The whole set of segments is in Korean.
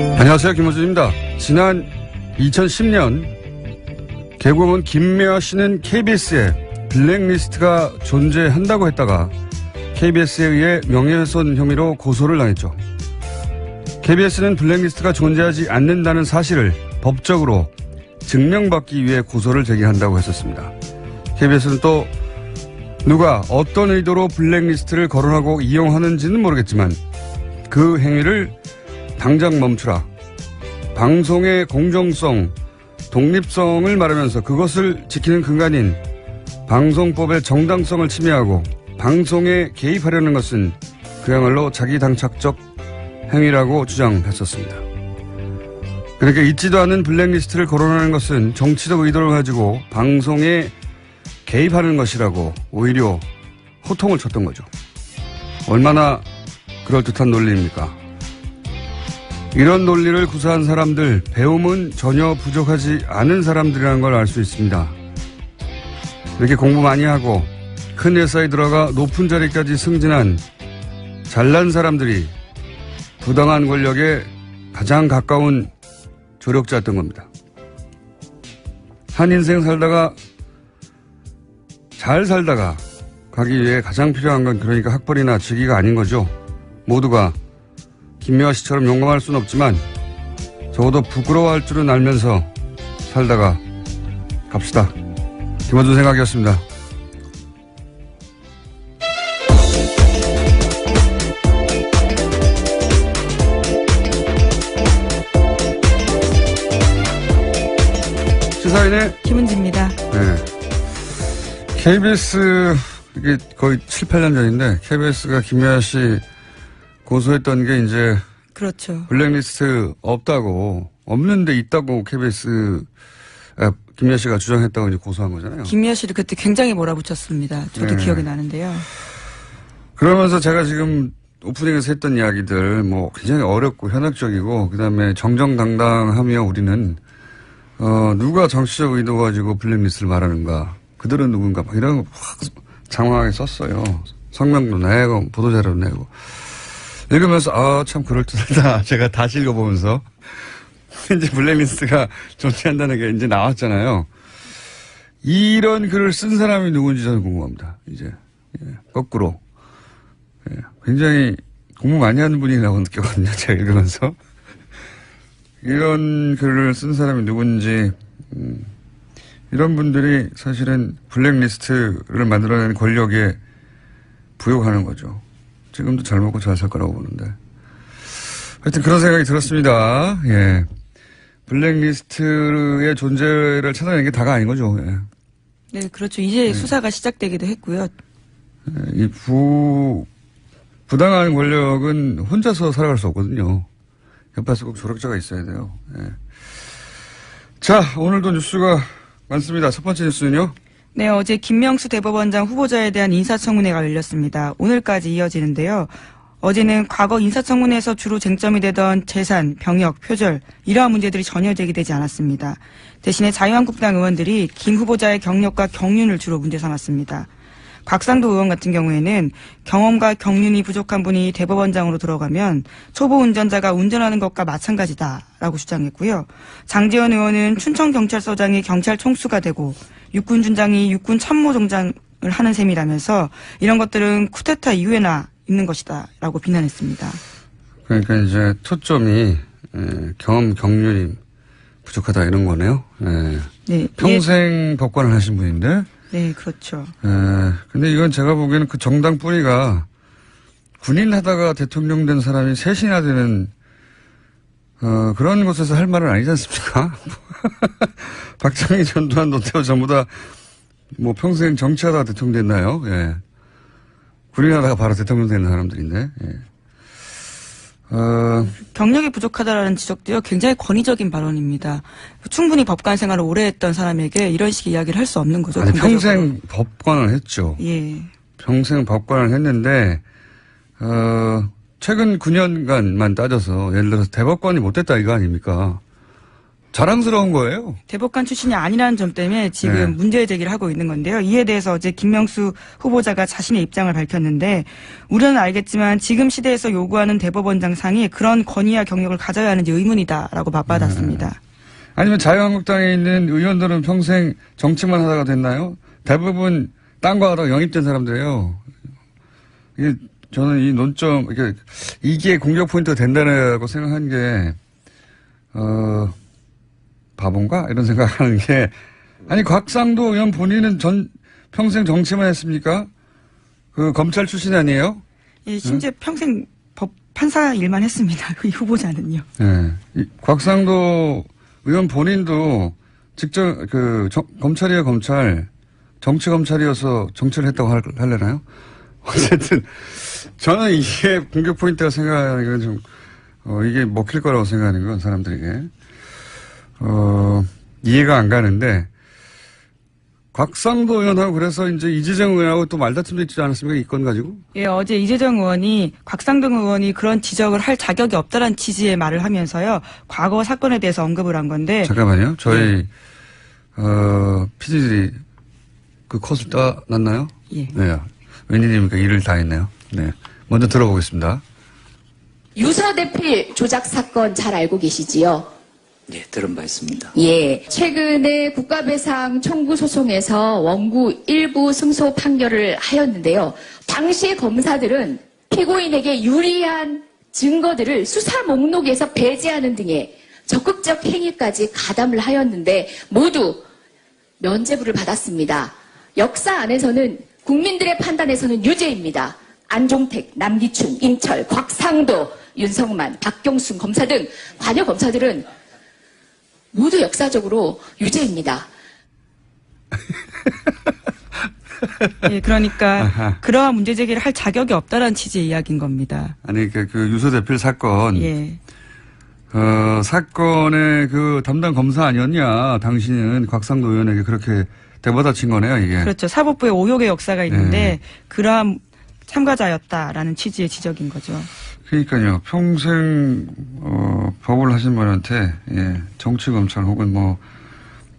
안녕하세요. 김호준입니다. 지난 2010년 개그우먼 김미화 씨는 KBS에 블랙리스트가 존재한다고 했다가 KBS에 의해 명예훼손 혐의로 고소를 당했죠. KBS는 블랙리스트가 존재하지 않는다는 사실을 법적으로 증명받기 위해 고소를 제기한다고 했었습니다. KBS는 또 누가 어떤 의도로 블랙리스트를 거론하고 이용하는지는 모르겠지만 그 행위를 당장 멈추라. 방송의 공정성, 독립성을 말하면서 그것을 지키는 근간인 방송법의 정당성을 침해하고 방송에 개입하려는 것은 그야말로 자기당착적 행위라고 주장했었습니다. 그러니까 있지도 않은 블랙리스트를 거론하는 것은 정치적 의도를 가지고 방송에 개입하는 것이라고 오히려 호통을 쳤던 거죠. 얼마나 그럴듯한 논리입니까? 이런 논리를 구사한 사람들, 배움은 전혀 부족하지 않은 사람들이라는 걸 알 수 있습니다. 이렇게 공부 많이 하고 큰 회사에 들어가 높은 자리까지 승진한 잘난 사람들이 부당한 권력에 가장 가까운 조력자였던 겁니다. 한 인생 살다가 잘 살다가 가기 위해 가장 필요한 건 그러니까 학벌이나 직위가 아닌 거죠. 모두가 김미화 씨처럼 용감할 수는 없지만 적어도 부끄러워할 줄은 알면서 살다가 갑시다. 김어준 생각이었습니다. 시사인의 김은지입니다. 네. KBS, 이게 거의 7, 8년 전인데, KBS가 김미화 씨 고소했던 게 이제. 그렇죠. 블랙리스트 없다고, 없는데 있다고 KBS, 김미화 씨가 주장했다고 이제 고소한 거잖아요. 김미화 씨도 그때 굉장히 몰아붙였습니다. 저도 네. 기억이 나는데요. 그러면서 제가 지금 오프닝에서 했던 이야기들, 뭐 굉장히 어렵고 현학적이고, 그 다음에 정정당당하며 우리는, 누가 정치적 의도 가지고 블랙리스트를 말하는가. 그들은 누군가 막 이런 거 확 장황하게 썼어요. 성명도 내고 보도자료도 내고. 읽으면서 참 그럴듯하다. 제가 다시 읽어보면서 이제 블랙리스트가 존재한다는 게 이제 나왔잖아요. 이런 글을 쓴 사람이 누군지 저는 궁금합니다. 이제 거꾸로 굉장히 공부 많이 하는 분이라고 느꼈거든요. 제가 읽으면서 이런 글을 쓴 사람이 누군지 이런 분들이 사실은 블랙리스트를 만들어내는 권력에 부욕하는 거죠. 지금도 잘 먹고 잘 살 거라고 보는데. 하여튼 그런 생각이 들었습니다. 예. 블랙리스트의 존재를 찾아내는 게 다가 아닌 거죠. 예. 네, 그렇죠. 이제 수사가 시작되기도 했고요. 이 부당한 권력은 혼자서 살아갈 수 없거든요. 옆에서 꼭 조력자가 있어야 돼요. 예. 자, 오늘도 뉴스가 많습니다. 첫 번째 뉴스는요. 네, 어제 김명수 대법원장 후보자에 대한 인사청문회가 열렸습니다. 오늘까지 이어지는데요. 어제는 과거 인사청문회에서 주로 쟁점이 되던 재산, 병역, 표절 이러한 문제들이 전혀 제기되지 않았습니다. 대신에 자유한국당 의원들이 김 후보자의 경력과 경륜을 주로 문제 삼았습니다. 곽상도 의원 같은 경우에는 경험과 경륜이 부족한 분이 대법원장으로 들어가면 초보 운전자가 운전하는 것과 마찬가지다라고 주장했고요. 장제원 의원은 춘천경찰서장이 경찰 총수가 되고 육군준장이 육군 참모총장을 하는 셈이라면서 이런 것들은 쿠데타 이후에나 있는 것이다라고 비난했습니다. 그러니까 이제 초점이 경험 경륜이 부족하다 이런 거네요. 네. 평생 법관을 하신 분인데. 네, 그렇죠. 근데 이건 제가 보기에는 그 정당 뿌리가 군인 하다가 대통령 된 사람이 셋이나 되는, 그런 곳에서 할 말은 아니지 않습니까? 박정희, 전두환, 노태우 전부 다 뭐 평생 정치하다가 대통령 됐나요? 예. 군인 하다가 바로 대통령 되는 사람들인데, 예. 경력이 부족하다라는 지적도요, 굉장히 권위적인 발언입니다. 충분히 법관 생활을 오래 했던 사람에게 이런 식의 이야기를 할 수 없는 거죠. 아니, 평생 법관을 했죠. 예. 평생 법관을 했는데, 최근 9년간만 따져서, 예를 들어서 대법관이 못 됐다 이거 아닙니까? 자랑스러운 거예요. 대법관 출신이 아니라는 점 때문에 지금 네. 문제 제기를 하고 있는 건데요. 이에 대해서 어제 김명수 후보자가 자신의 입장을 밝혔는데 우려는 알겠지만 지금 시대에서 요구하는 대법원장 상이 그런 권위와 경력을 가져야 하는지 의문이다라고 맞받았습니다. 아니면 자유한국당에 있는 의원들은 평생 정치만 하다가 됐나요? 대부분 딴거 하다가 영입된 사람들이에요. 이게 저는 이 논점, 이게 공격 포인트가 된다고 생각한 게, 바본가? 이런 생각하는 게, 아니, 곽상도 의원 본인은 평생 정치만 했습니까? 그 검찰 출신 아니에요? 예, 심지어 평생 판사 일만 했습니다. 이 후보자는요. 네. 곽상도 의원 본인도 직접, 검찰이야 검찰, 정치 검찰이어서 정치를 했다고 할래나요? 어쨌든, 저는 이게 공격 포인트가 생각하는 건 좀, 이게 먹힐 거라고 생각하는 건 사람들에게. 이해가 안 가는데, 곽상도 의원하고 그래서 이제 이재정 의원하고 또 말다툼도 있지 않았습니까? 이 건 가지고? 예, 어제 이재정 의원이 곽상동 의원이 그런 지적을 할 자격이 없다는 취지의 말을 하면서요. 과거 사건에 대해서 언급을 한 건데. 잠깐만요. 저희, PD들이 그 컷을 따놨나요? 예. 네. 웬일입니까? 일을 다 했네요. 네. 먼저 들어보겠습니다. 유서대필 조작 사건 잘 알고 계시지요? 네, 들은 바 있습니다. 예. 최근에 국가배상 청구 소송에서 원고 일부 승소 판결을 하였는데요. 당시 검사들은 피고인에게 유리한 증거들을 수사 목록에서 배제하는 등의 적극적 행위까지 가담을 하였는데 모두 면죄부를 받았습니다. 역사 안에서는 국민들의 판단에서는 유죄입니다. 안종택, 남기춘, 임철, 곽상도, 윤성만, 박경순 검사 등 관여 검사들은 모두 역사적으로 유죄입니다. 예, 그러니까 그러한 문제 제기를 할 자격이 없다라는 취지의 이야기인 겁니다. 아니, 그 유서대필 사건. 예. 사건의 그 담당 검사 아니었냐. 당신은 곽상도 의원에게 그렇게 대받아친 거네요, 이게. 그렇죠. 사법부의 오욕의 역사가 있는데 그러한 참가자였다라는 취지의 지적인 거죠. 그러니까요. 평생 법을 하신 분한테 정치 검찰 혹은 뭐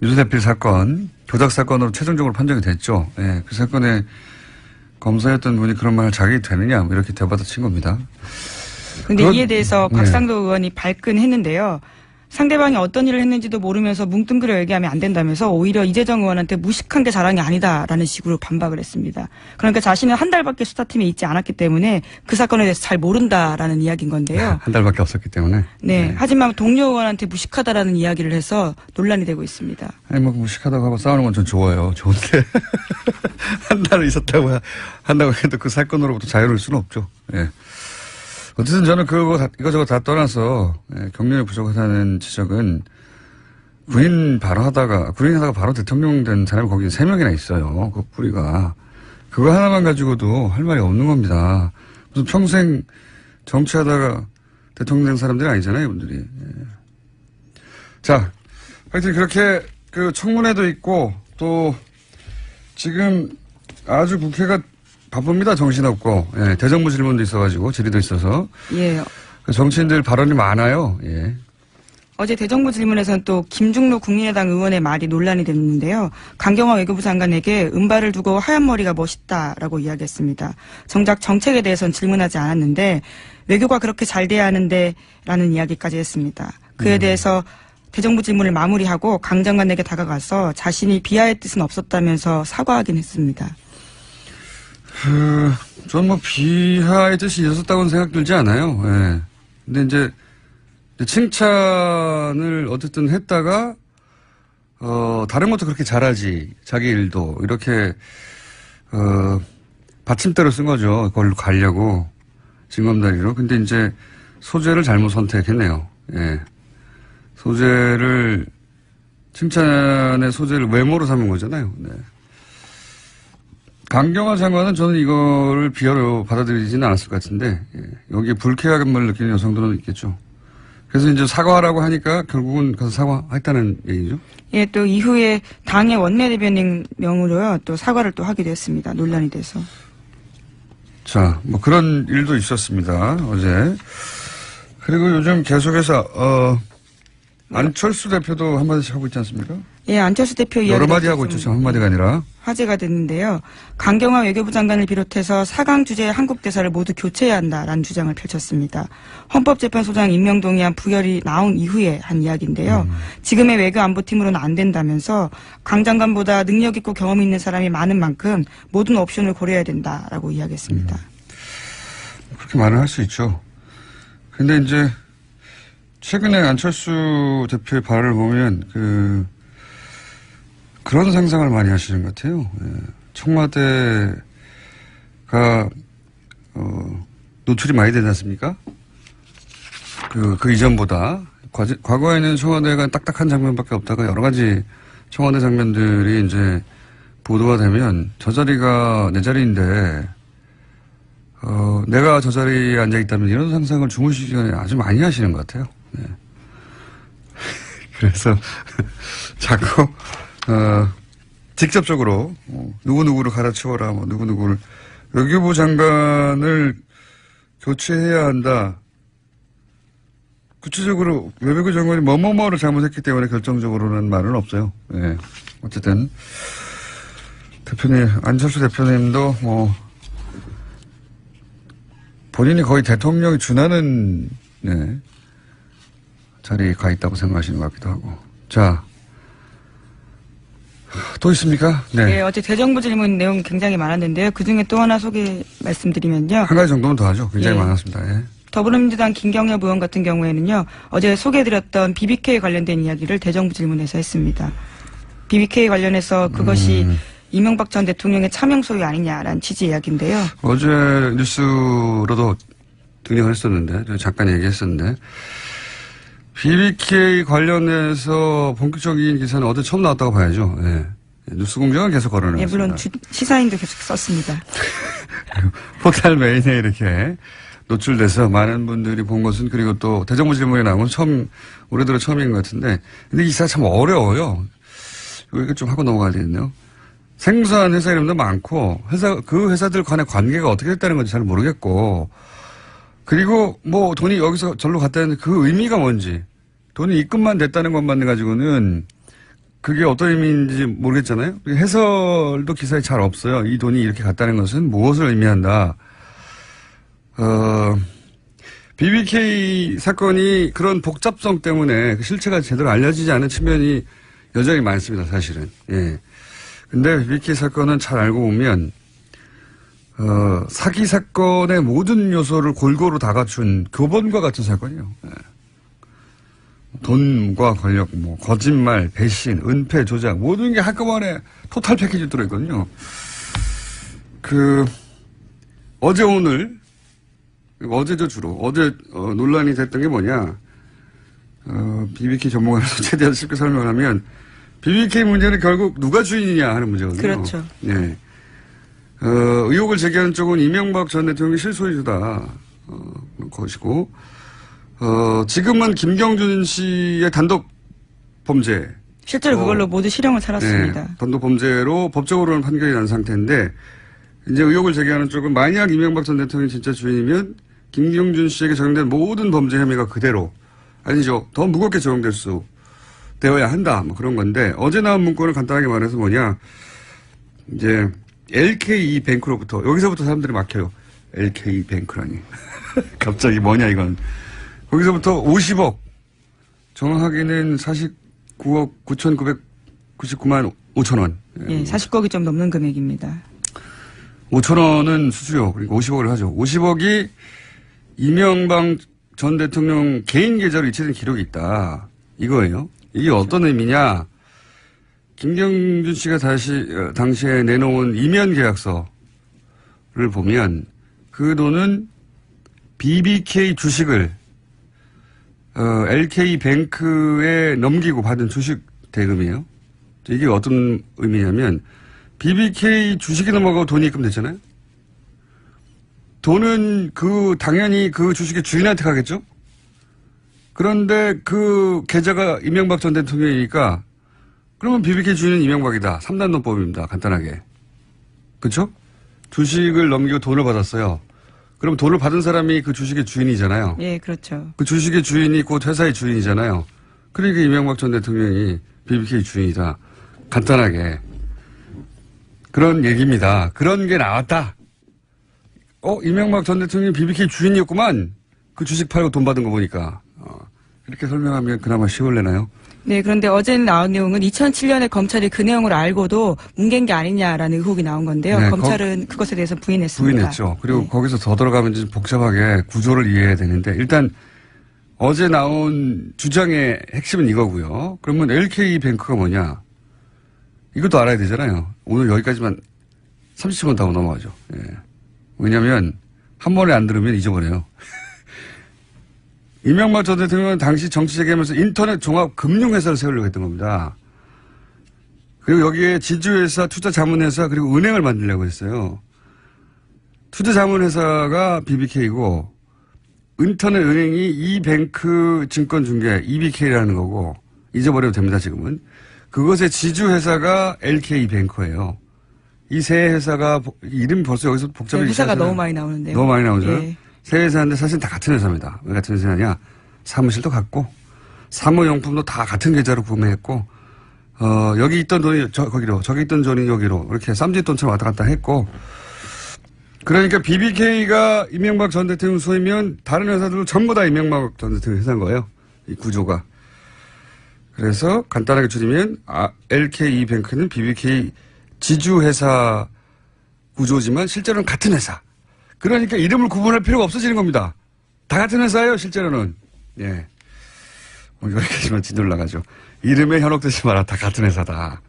유서대필 사건, 조작 사건으로 최종적으로 판정이 됐죠. 예, 그 사건에 검사였던 분이 그런 말을 자격이 되느냐 뭐 이렇게 대받아친 겁니다. 그런데 이에 대해서 네. 곽상도 의원이 발끈했는데요. 상대방이 어떤 일을 했는지도 모르면서 뭉뚱그려 얘기하면 안 된다면서 오히려 이재정 의원한테 무식한 게 자랑이 아니다라는 식으로 반박을 했습니다. 그러니까 자신은 한 달밖에 수사팀에 있지 않았기 때문에 그 사건에 대해서 잘 모른다라는 이야기인 건데요. 한 달밖에 없었기 때문에. 네. 하지만 동료 의원한테 무식하다라는 이야기를 해서 논란이 되고 있습니다. 아니, 뭐, 무식하다고 하고 싸우는 건 전 좋아요. 좋은데. 한 달 있었다고 한다고 해도 그 사건으로부터 자유로울 수는 없죠. 예. 어쨌든 저는 이거저거 다 떠나서, 경력이 부족하다는 지적은 군인 하다가 바로 대통령 된 사람이 거기 3명이나 있어요. 그 뿌리가. 그거 하나만 가지고도 할 말이 없는 겁니다. 무슨 평생 정치하다가 대통령 된 사람들이 아니잖아요, 이분들이. 예. 자, 하여튼 그렇게 그 청문회도 있고 또 지금 아주 국회가 바쁩니다. 정신없고. 예, 대정부 질문도 있어가지고 질의도 있어서. 예. 정치인들 발언이 많아요. 예. 어제 대정부 질문에서는 또 김중로 국민의당 의원의 말이 논란이 됐는데요. 강경화 외교부 장관에게 은발을 두고 하얀 머리가 멋있다라고 이야기했습니다. 정작 정책에 대해서는 질문하지 않았는데 외교가 그렇게 잘 돼야 하는데 라는 이야기까지 했습니다. 그에 대해서 대정부 질문을 마무리하고 강 장관에게 다가가서 자신이 비하의 뜻은 없었다면서 사과하긴 했습니다. 전 뭐 비하의 뜻이 있었다고는 생각 들지 않아요. 예. 근데 이제 칭찬을 어쨌든 했다가 다른 것도 그렇게 잘하지 자기 일도 이렇게 받침대로 쓴 거죠. 그걸로 가려고 징검다리로. 근데 이제 소재를 잘못 선택했네요. 예. 칭찬의 소재를 외모로 삼은 거잖아요. 네. 강경화 장관은 저는 이거를 비하로 받아들이지는 않았을 것 같은데, 여기에 불쾌함을 느끼는 여성들은 있겠죠. 그래서 이제 사과하라고 하니까 결국은 가서 사과했다는 얘기죠. 예, 또 이후에 당의 원내대변인 명으로요, 또 사과를 또 하기도 했습니다. 논란이 돼서. 자, 뭐 그런 일도 있었습니다. 어제. 그리고 요즘 계속해서, 안철수 대표도 한마디씩 하고 있지 않습니까? 예, 안철수 대표 이야기 여러 마디 하고 있죠. 참 한마디가 아니라. 화제가 됐는데요. 강경화 외교부 장관을 비롯해서 4강 주재 한국 대사를 모두 교체해야 한다라는 주장을 펼쳤습니다. 헌법재판소장 임명동의안 부결이 나온 이후에 한 이야기인데요. 지금의 외교안보팀으로는 안 된다면서 강 장관보다 능력 있고 경험 있는 사람이 많은 만큼 모든 옵션을 고려해야 된다라고 이야기했습니다. 그렇게 말을 할 수 있죠. 근데 이제 최근에 안철수 대표의 발언을 보면 그런 상상을 많이 하시는 것 같아요. 예. 청와대가 노출이 많이 되지 않습니까? 그 이전보다 과거에는 청와대가 딱딱한 장면밖에 없다가 여러 가지 청와대 장면들이 이제 보도가 되면 저 자리가 내 자리인데 내가 저 자리에 앉아 있다면 이런 상상을 주무시기 시간에 아주 많이 하시는 것 같아요. 네. 그래서 자꾸 직접적으로 누구누구를 갈아치워라, 누구누구를 외교부 장관을 교체해야 한다. 구체적으로 외교부 장관이 뭐뭐뭐를 잘못했기 때문에 결정적으로는 말은 없어요. 네. 어쨌든 대표님, 안철수 대표님도 본인이 거의 대통령이 준하는 자리에 가 있다고 생각하시는 것 같기도 하고. 자, 또 있습니까? 네. 네, 어제 대정부 질문 내용 굉장히 많았는데요. 그중에 또 하나 말씀드리면요. 한 가지 정도는 더 하죠. 굉장히 예. 많았습니다. 예. 더불어민주당 김경엽 의원 같은 경우에는요. 어제 소개해드렸던 BBK 관련된 이야기를 대정부 질문에서 했습니다. BBK 관련해서 그것이 이명박 전 대통령의 차명 소유 아니냐라는 취지 이야기인데요. 어제 뉴스로도 등장을 했었는데, 잠깐 얘기했었는데, BBK 관련해서 본격적인 기사는 어제 처음 나왔다고 봐야죠. 예. 뉴스 공장은 계속 걸어놨습니다. 예, 물론 시사인도 계속 썼습니다. 포털 메인에 이렇게 노출돼서 많은 분들이 본 것은, 그리고 또 대정부 질문에 나온 건 올해 들어 처음인 것 같은데, 근데 이 기사가 참 어려워요. 이거 좀 하고 넘어가야 되겠네요. 생소한 회사 이름도 많고, 그 회사들 간의 관계가 어떻게 됐다는 건지 잘 모르겠고, 그리고 돈이 여기서 절로 갔다는 그 의미가 뭔지, 돈이 입금만 됐다는 것만 가지고는 그게 어떤 의미인지 모르겠잖아요. 해설도 기사에 잘 없어요. 이 돈이 이렇게 갔다는 것은 무엇을 의미한다. BBK 사건이 그런 복잡성 때문에 그 실체가 제대로 알려지지 않은 측면이 여전히 많습니다, 사실은. 예. 근데 BBK 사건은 잘 알고 보면, 사기 사건의 모든 요소를 골고루 다 갖춘 교본과 같은 사건이에요. 예. 돈과 권력, 거짓말, 배신, 은폐, 조작, 모든 게 한꺼번에 토탈 패키지 들어있거든요. 어제 오늘, 어제죠 주로. 어제 논란이 됐던 게 뭐냐. BBK 전문가로서 최대한 쉽게 설명하면, BBK 문제는 결국 누가 주인이냐 하는 문제거든요. 그렇죠. 네. 의혹을 제기하는 쪽은 이명박 전 대통령이 실소유주다. 것이고, 지금은 김경준 씨의 단독 범죄. 실제로 그걸로 모두 실형을 살았습니다. 네, 단독 범죄로 법적으로는 판결이 난 상태인데, 이제 의혹을 제기하는 쪽은 만약 이명박 전 대통령이 진짜 주인이면 김경준 씨에게 적용된 모든 범죄 혐의가 그대로, 아니죠. 더 무겁게 되어야 한다. 그런 건데, 어제 나온 문건을 간단하게 말해서 뭐냐. 이제, LK뱅크로부터, 여기서부터 사람들이 막혀요. LK뱅크라니. 갑자기 뭐냐, 이건. 거기서부터 50억. 정확하게는 49억 9,999만 5천 원. 예, 40억이 좀 넘는 금액입니다. 5천 원은 수수료. 그러니까 50억을 하죠. 50억이 이명박 전 대통령 개인 계좌로 이체된 기록이 있다. 이거예요. 이게 어떤 의미냐. 김경준 씨가 당시에 내놓은 이면 계약서를 보면 그 돈은 BBK 주식을 LK뱅크에 넘기고 받은 주식 대금이에요. 이게 어떤 의미냐면 BBK 주식이 넘어가고 돈이 입금됐잖아요. 돈은 당연히 그 주식의 주인한테 가겠죠? 그런데 그 계좌가 이명박 전 대통령이니까 그러면 BBK 주인은 이명박이다. 3단론법입니다. 간단하게. 그렇죠? 주식을 넘기고 돈을 받았어요. 그럼 돈을 받은 사람이 그 주식의 주인이잖아요. 예, 그렇죠. 그 주식의 주인이 곧 회사의 주인이잖아요. 그러니까 이명박 전 대통령이 BBK 주인이다. 간단하게. 그런 얘기입니다. 그런 게 나왔다. 이명박 전 대통령이 BBK 주인이었구만. 그 주식 팔고 돈 받은 거 보니까. 이렇게 설명하면 그나마 쉬울래나요? 네, 그런데 어제 나온 내용은 2007년에 검찰이 그 내용을 알고도 뭉갠 게 아니냐라는 의혹이 나온 건데요. 네, 검찰은 그것에 대해서 부인했습니다. 부인했죠. 그리고 네. 거기서 더 들어가면 좀 복잡하게 구조를 이해해야 되는데 일단 어제 나온 주장의 핵심은 이거고요. 그러면 LK뱅크가 뭐냐? 이것도 알아야 되잖아요. 오늘 여기까지만 30분 더 넘어가죠. 예. 왜냐하면 한 번에 안 들으면 잊어버려요. 이명박 전 대통령은 당시 정치 재개하면서 인터넷 종합 금융회사를 세우려고 했던 겁니다. 그리고 여기에 지주회사, 투자자문회사 그리고 은행을 만들려고 했어요. 투자자문회사가 BBK고 인터넷 은행이 이뱅크 증권중개 EBK라는 거고 잊어버려도 됩니다 지금은. 그것의 지주회사가 LK뱅크예요. 이 세 회사가 이름이 벌써 여기서 복잡해지잖아요. 네, 회사가 너무 많이 나오는데요. 너무 많이 나오죠. 네. 세 회사인데 사실 다 같은 회사입니다. 왜 같은 회사냐? 사무실도 같고 사무용품도 다 같은 계좌로 구매했고 여기 있던 돈이 거기로 저기 있던 돈이 여기로 이렇게 쌈짓돈처럼 왔다 갔다 했고 그러니까 BBK가 이명박 전 대통령 소유면 다른 회사들도 전부 다 이명박 전 대통령 회사인 거예요. 이 구조가. 그래서 간단하게 줄이면 LKE뱅크는 BBK 지주회사 구조지만 실제로는 같은 회사. 그러니까 이름을 구분할 필요가 없어지는 겁니다. 다 같은 회사예요, 실제로는. 예. 여기까지만 진돌 나가죠. 이름에 현혹되지 마라. 다 같은 회사다.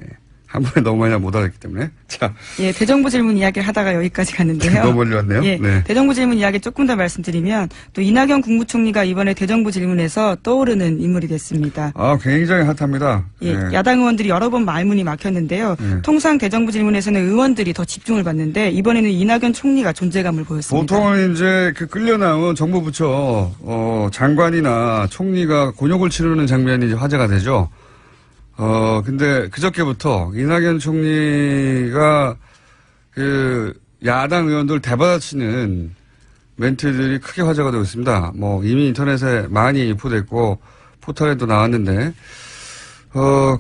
예. 한 번에 너무 많이 못 알았기 때문에. 자. 예, 대정부 질문 이야기를 하다가 여기까지 갔는데요. 너무 멀리 왔네요. 예, 네. 대정부 질문 이야기 조금 더 말씀드리면 또 이낙연 국무총리가 이번에 대정부 질문에서 떠오르는 인물이 됐습니다. 굉장히 핫합니다. 예, 네. 야당 의원들이 여러 번 말문이 막혔는데요. 네. 통상 대정부 질문에서는 의원들이 더 집중을 받는데 이번에는 이낙연 총리가 존재감을 보였습니다. 보통은 이제 그 끌려나온 정부 부처 장관이나 총리가 곤욕을 치르는 장면이 이제 화제가 되죠. 근데 그저께부터 이낙연 총리가 그 야당 의원들 대받아치는 멘트들이 크게 화제가 되고 있습니다. 이미 인터넷에 많이 유포됐고 포털에도 나왔는데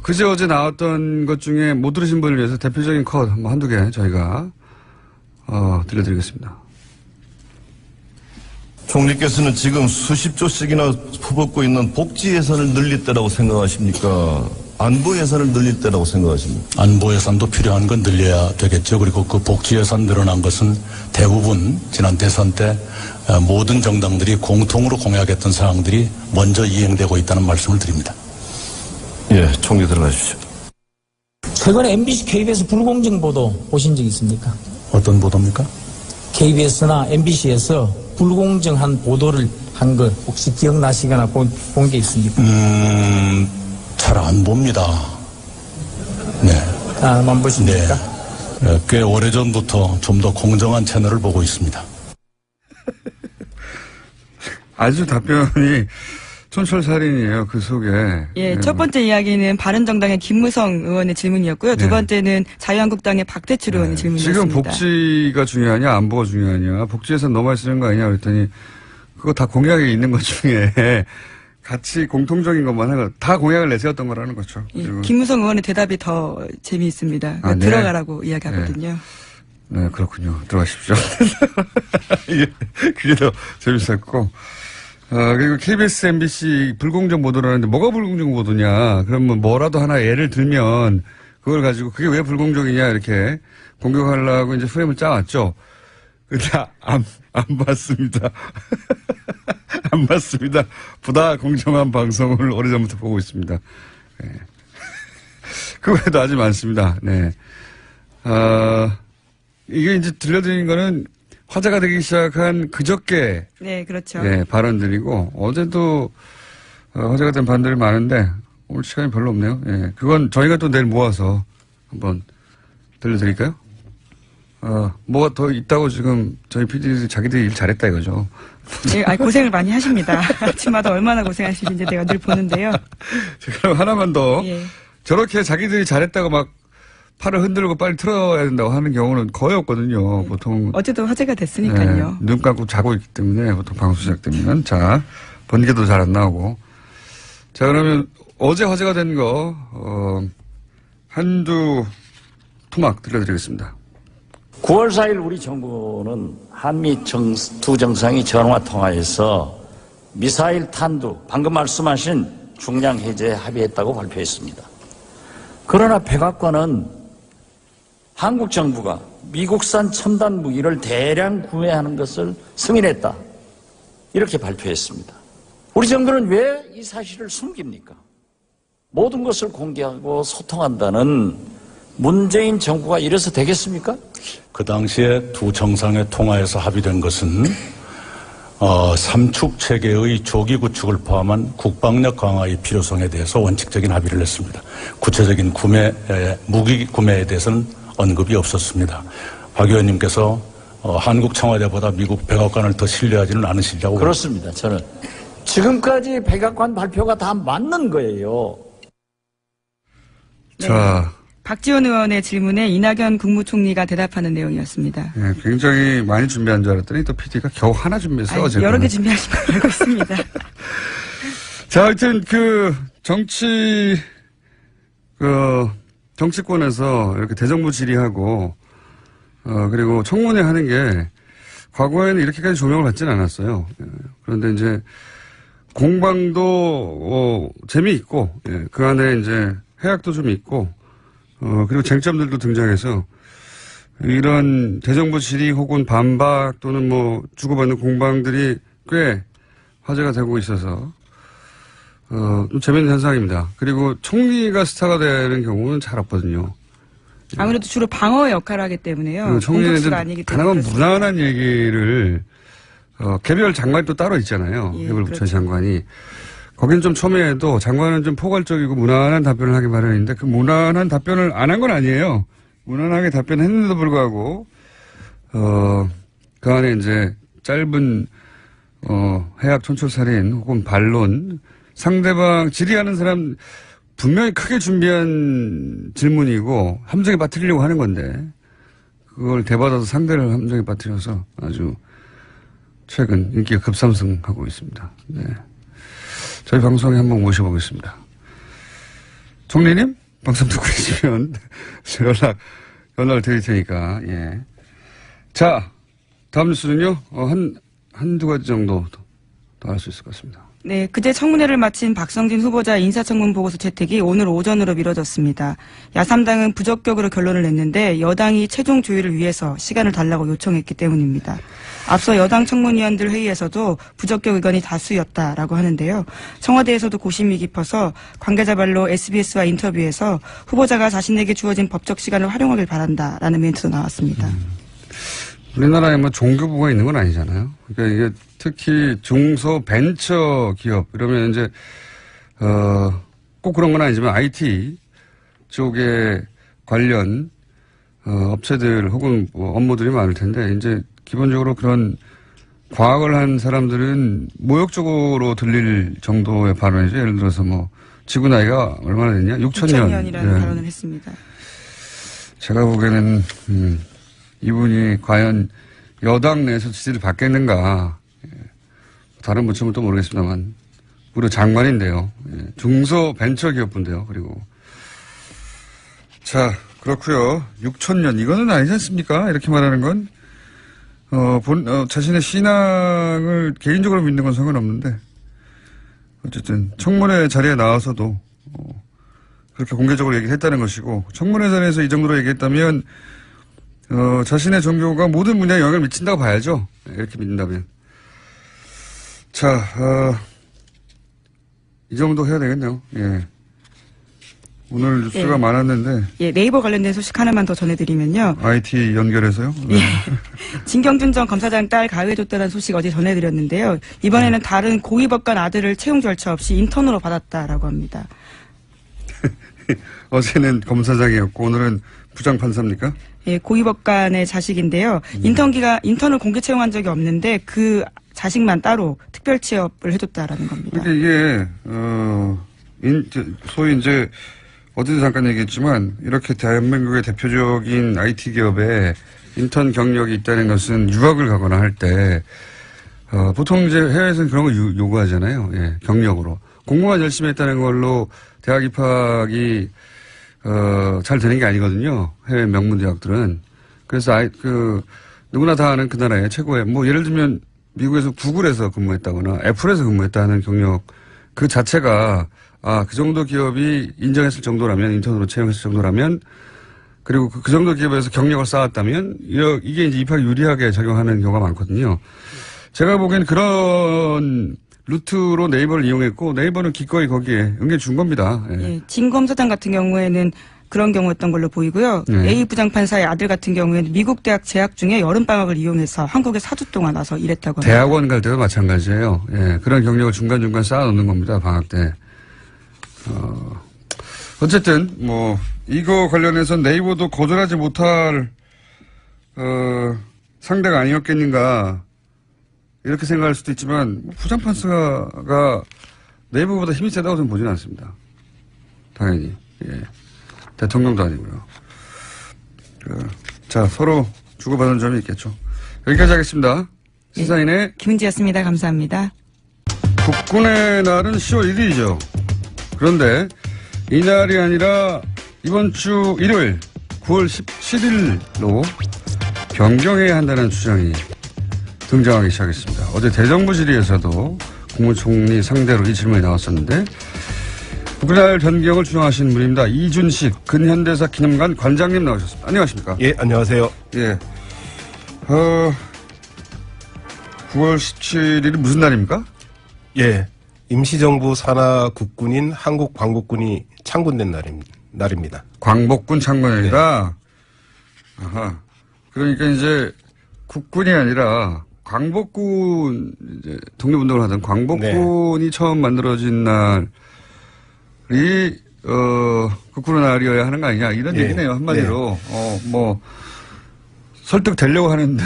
그제 어제 나왔던 것 중에 못 들으신 분을 위해서 대표적인 컷 한두 개 저희가 들려드리겠습니다. 총리께서는 지금 수십조씩이나 퍼붓고 있는 복지 예산을 늘릴 때라고 생각하십니까? 안보 예산을 늘릴 때라고 생각하십니까? 안보 예산도 필요한 건 늘려야 되겠죠. 그리고 그 복지 예산 늘어난 것은 대부분 지난 대선 때 모든 정당들이 공통으로 공약했던 사항들이 먼저 이행되고 있다는 말씀을 드립니다. 예, 총리 들어가십시오. 최근에 MBC, KBS 불공정 보도 보신 적 있습니까? 어떤 보도입니까? KBS나 MBC에서 불공정한 보도를 한 거 혹시 기억나시거나 본 게 있습니까? 잘 안 봅니다. 네. 안 보십니까? 네. 꽤 오래전부터 좀 더 공정한 채널을 보고 있습니다. 아주 답변이 촌철살인이에요. 그 속에. 예, 첫 번째 이야기는 바른정당의 김무성 의원의 질문이었고요. 두 네. 번째는 자유한국당의 박대출 의원의 질문이었습니다. 지금 복지가 중요하냐 안보가 중요하냐 복지에서 너무 많이 쓰는 거 아니냐 그랬더니 그거 다 공약에 있는 것 중에 같이 공통적인 것만 하고 다 공약을 내세웠던 거라는 거죠. 예, 그리고 김무성 의원의 대답이 더 재미있습니다. 네. 들어가라고 이야기하거든요. 네, 그렇군요. 들어가십시오. 그게 더 재밌었고. 그리고 KBS, MBC 불공정 보도를 하는데 뭐가 불공정 보도냐. 그러면 뭐라도 하나 예를 들면 그걸 가지고 그게 왜 불공정이냐 이렇게 공격하려고 이제 프레임을 짜왔죠. 근데 안 봤습니다. 안 봤습니다. 보다 공정한 방송을 오래전부터 보고 있습니다. 네. 그 외에도 아주 많습니다. 네. 이게 이제 들려드린 거는 화제가 되기 시작한 그저께 네, 그렇죠. 예, 발언들이고 어제도 화제가 된 발언들이 많은데 오늘 시간이 별로 없네요. 예, 그건 저희가 또 내일 모아서 한번 들려드릴까요? 뭐가 더 있다고 지금 저희 PD들이 자기들이 일 잘했다 이거죠. 예, 고생을 많이 하십니다. 아침마다 얼마나 고생하시는지 내가 늘 보는데요. 그럼 하나만 더. 예. 저렇게 자기들이 잘했다고 막 팔을 흔들고 빨리 틀어야 된다고 하는 경우는 거의 없거든요. 보통. 어제도 화제가 됐으니까요. 눈 감고 자고 있기 때문에 보통 방송 시작되면. 자, 번개도 잘 안 나오고. 자, 그러면 어제 화제가 된 거, 한두 토막 들려드리겠습니다. 9월 4일 우리 정부는 한미 두 정상이 전화 통화에서 미사일 탄두, 방금 말씀하신 중량 해제에 합의했다고 발표했습니다. 그러나 백악관은 한국 정부가 미국산 첨단 무기를 대량 구매하는 것을 승인했다. 이렇게 발표했습니다. 우리 정부는 왜 이 사실을 숨깁니까? 모든 것을 공개하고 소통한다는 문재인 정부가 이래서 되겠습니까? 그 당시에 두 정상의 통화에서 합의된 것은 삼축 체계의 조기 구축을 포함한 국방력 강화의 필요성에 대해서 원칙적인 합의를 했습니다. 구체적인 무기 구매에 대해서는 언급이 없었습니다. 박 의원님께서 한국 청와대보다 미국 백악관을 더 신뢰하지는 않으시려고. 그렇습니다. 저는 지금까지 백악관 발표가 다 맞는 거예요. 네. 자. 박지원 의원의 질문에 이낙연 국무총리가 대답하는 내용이었습니다. 네, 굉장히 많이 준비한 줄 알았더니 또 PD가 겨우 하나 준비했어요. 아니, 여러 개 준비하신 걸 알고 있습니다. 자, 하여튼 정치권에서 이렇게 대정부 질의하고 그리고 청문회 하는 게 과거에는 이렇게까지 조명을 받지는 않았어요. 그런데 이제 공방도 재미있고 그 안에 이제 해악도 좀 있고 그리고 쟁점들도 등장해서 이런 대정부 질의 혹은 반박 또는 뭐 주고받는 공방들이 꽤 화제가 되고 있어서 좀 재밌는 현상입니다. 그리고 총리가 스타가 되는 경우는 잘 없거든요. 아무래도 주로 방어의 역할을 하기 때문에요. 총리는 공격수가 아니기 때문에. 가능한 무난한 얘기를 개별 장관이 또 따로 있잖아요. 예, 개별 부처 그렇죠. 장관이. 거긴 좀 첨예해도 장관은 좀 포괄적이고 무난한 답변을 하기 마련인데 그 무난한 답변을 안 한 건 아니에요. 무난하게 답변했는데도 불구하고 그 안에 이제 짧은 해악 촌철살인 혹은 반론 상대방 질의하는 사람 분명히 크게 준비한 질문이고 함정에 빠뜨리려고 하는 건데 그걸 대받아서 상대를 함정에 빠뜨려서 아주 최근 인기가 급상승하고 있습니다. 네. 저희 방송에 한번 모셔보겠습니다. 총리님? 방송 듣고 계시면 연락을 드릴 테니까, 예. 자, 다음 뉴스는요, 한두 가지 정도 더 할 수 있을 것 같습니다. 네, 그제 청문회를 마친 박성진 후보자 인사청문 보고서 채택이 오늘 오전으로 미뤄졌습니다. 야3당은 부적격으로 결론을 냈는데 여당이 최종 조율을 위해서 시간을 달라고 요청했기 때문입니다. 앞서 여당 청문위원들 회의에서도 부적격 의견이 다수였다라고 하는데요. 청와대에서도 고심이 깊어서 관계자 말로 SBS와 인터뷰에서 후보자가 자신에게 주어진 법적 시간을 활용하길 바란다라는 멘트도 나왔습니다. 우리나라에 뭐 종교부가 있는 건 아니잖아요. 그러니까 이게 특히 중소 벤처 기업 이러면 이제 꼭 그런 건 아니지만 IT 쪽에 관련 업체들 혹은 뭐 업무들이 많을 텐데 이제 기본적으로 그런 과학을 한 사람들은 모욕적으로 들릴 정도의 발언이죠. 예를 들어서 뭐 지구 나이가 얼마나 됐냐? 6,000년이라는 발언을 했습니다. 제가 보기에는 이분이 과연 여당 내에서 지지를 받겠는가. 다른 부처는 또 모르겠습니다만 무려 장관인데요. 중소 벤처기업부인데요. 그리고 자 그렇고요. 6,000년 이거는 아니지 않습니까? 이렇게 말하는 건 자신의 신앙을 개인적으로 믿는 건 상관없는데 어쨌든 청문회 자리에 나와서도 그렇게 공개적으로 얘기했다는 것이고 청문회 자리에서 이 정도로 얘기했다면 자신의 종교가 모든 분야에 영향을 미친다고 봐야죠. 이렇게 믿는다면. 자, 이 정도 해야 되겠네요. 예. 오늘 뉴스가 많았는데. 예, 네이버 관련된 소식 하나만 더 전해드리면요. IT 연결해서요? 네. 예. 진경준 전 검사장 딸 가해줬다는 소식 어제 전해드렸는데요. 이번에는 다른 고위법관 아들을 채용 절차 없이 인턴으로 받았다라고 합니다. 어제는 검사장이었고 오늘은 부장판사입니까? 예, 고위법관의 자식인데요. 인턴을 공개 채용한 적이 없는데 그 자식만 따로 특별 취업을 해줬다라는 겁니다. 그러니까 이게 소위 이제 어제도 잠깐 얘기했지만 이렇게 대한민국의 대표적인 IT 기업에 인턴 경력이 있다는 것은 유학을 가거나 할 때 보통 이제 해외에서는 그런 거 요구하잖아요. 예, 경력으로 공부만 열심히 했다는 걸로 대학 입학이 잘 되는 게 아니거든요. 해외 명문 대학들은. 그래서 누구나 다 아는 그 나라의 최고의 뭐 예를 들면 미국에서 구글에서 근무했다거나 애플에서 근무했다는 경력 그 자체가 그 정도 기업이 인정했을 정도라면 인턴으로 채용했을 정도라면 그리고 그 정도 기업에서 경력을 쌓았다면 이게 이제 입학 유리하게 작용하는 경우가 많거든요. 제가 보기엔 그런 루트로 네이버를 이용했고 네이버는 기꺼이 거기에 응해 준 겁니다. 예. 예, 진검사장 같은 경우에는 그런 경우였던 걸로 보이고요. 네. A 부장판사의 아들 같은 경우에는 미국 대학 재학 중에 여름방학을 이용해서 한국에 4주 동안 와서 일했다고 합니다. 대학원 갈 때도 마찬가지예요. 예, 그런 경력을 중간중간 쌓아놓는 겁니다. 방학 때. 어쨌든 뭐 이거 관련해서 네이버도 거절하지 못할 상대가 아니었겠는가 이렇게 생각할 수도 있지만 부장판사가 네이버보다 힘이 세다고 저는 보지는 않습니다. 당연히. 예. 대통령도 아니고요. 자, 서로 주고받는 점이 있겠죠. 여기까지 하겠습니다. 시사인의 김은지였습니다. 감사합니다. 국군의 날은 10월 1일이죠. 그런데 이날이 아니라 이번 주 일요일 9월 17일로 변경해야 한다는 주장이 등장하기 시작했습니다. 어제 대정부 질의에서도 국무총리 상대로 이 질문이 나왔었는데 국군의 날 변경을 주장하시는 분입니다. 이준식 근현대사 기념관 관장님 나오셨습니다. 안녕하십니까? 예, 안녕하세요. 예. 9월 17일이 무슨 날입니까? 예, 임시정부 산하 국군인 한국광복군이 창군된 날입니다. 광복군 창건일이다. 아하. 그러니까 이제 국군이 아니라 광복군 이제 독립운동을 하던 광복군이 처음 만들어진 날이 국군의 날이어야 하는 거 아니냐 이런 얘기네요 한마디로. 뭐 설득되려고 하는데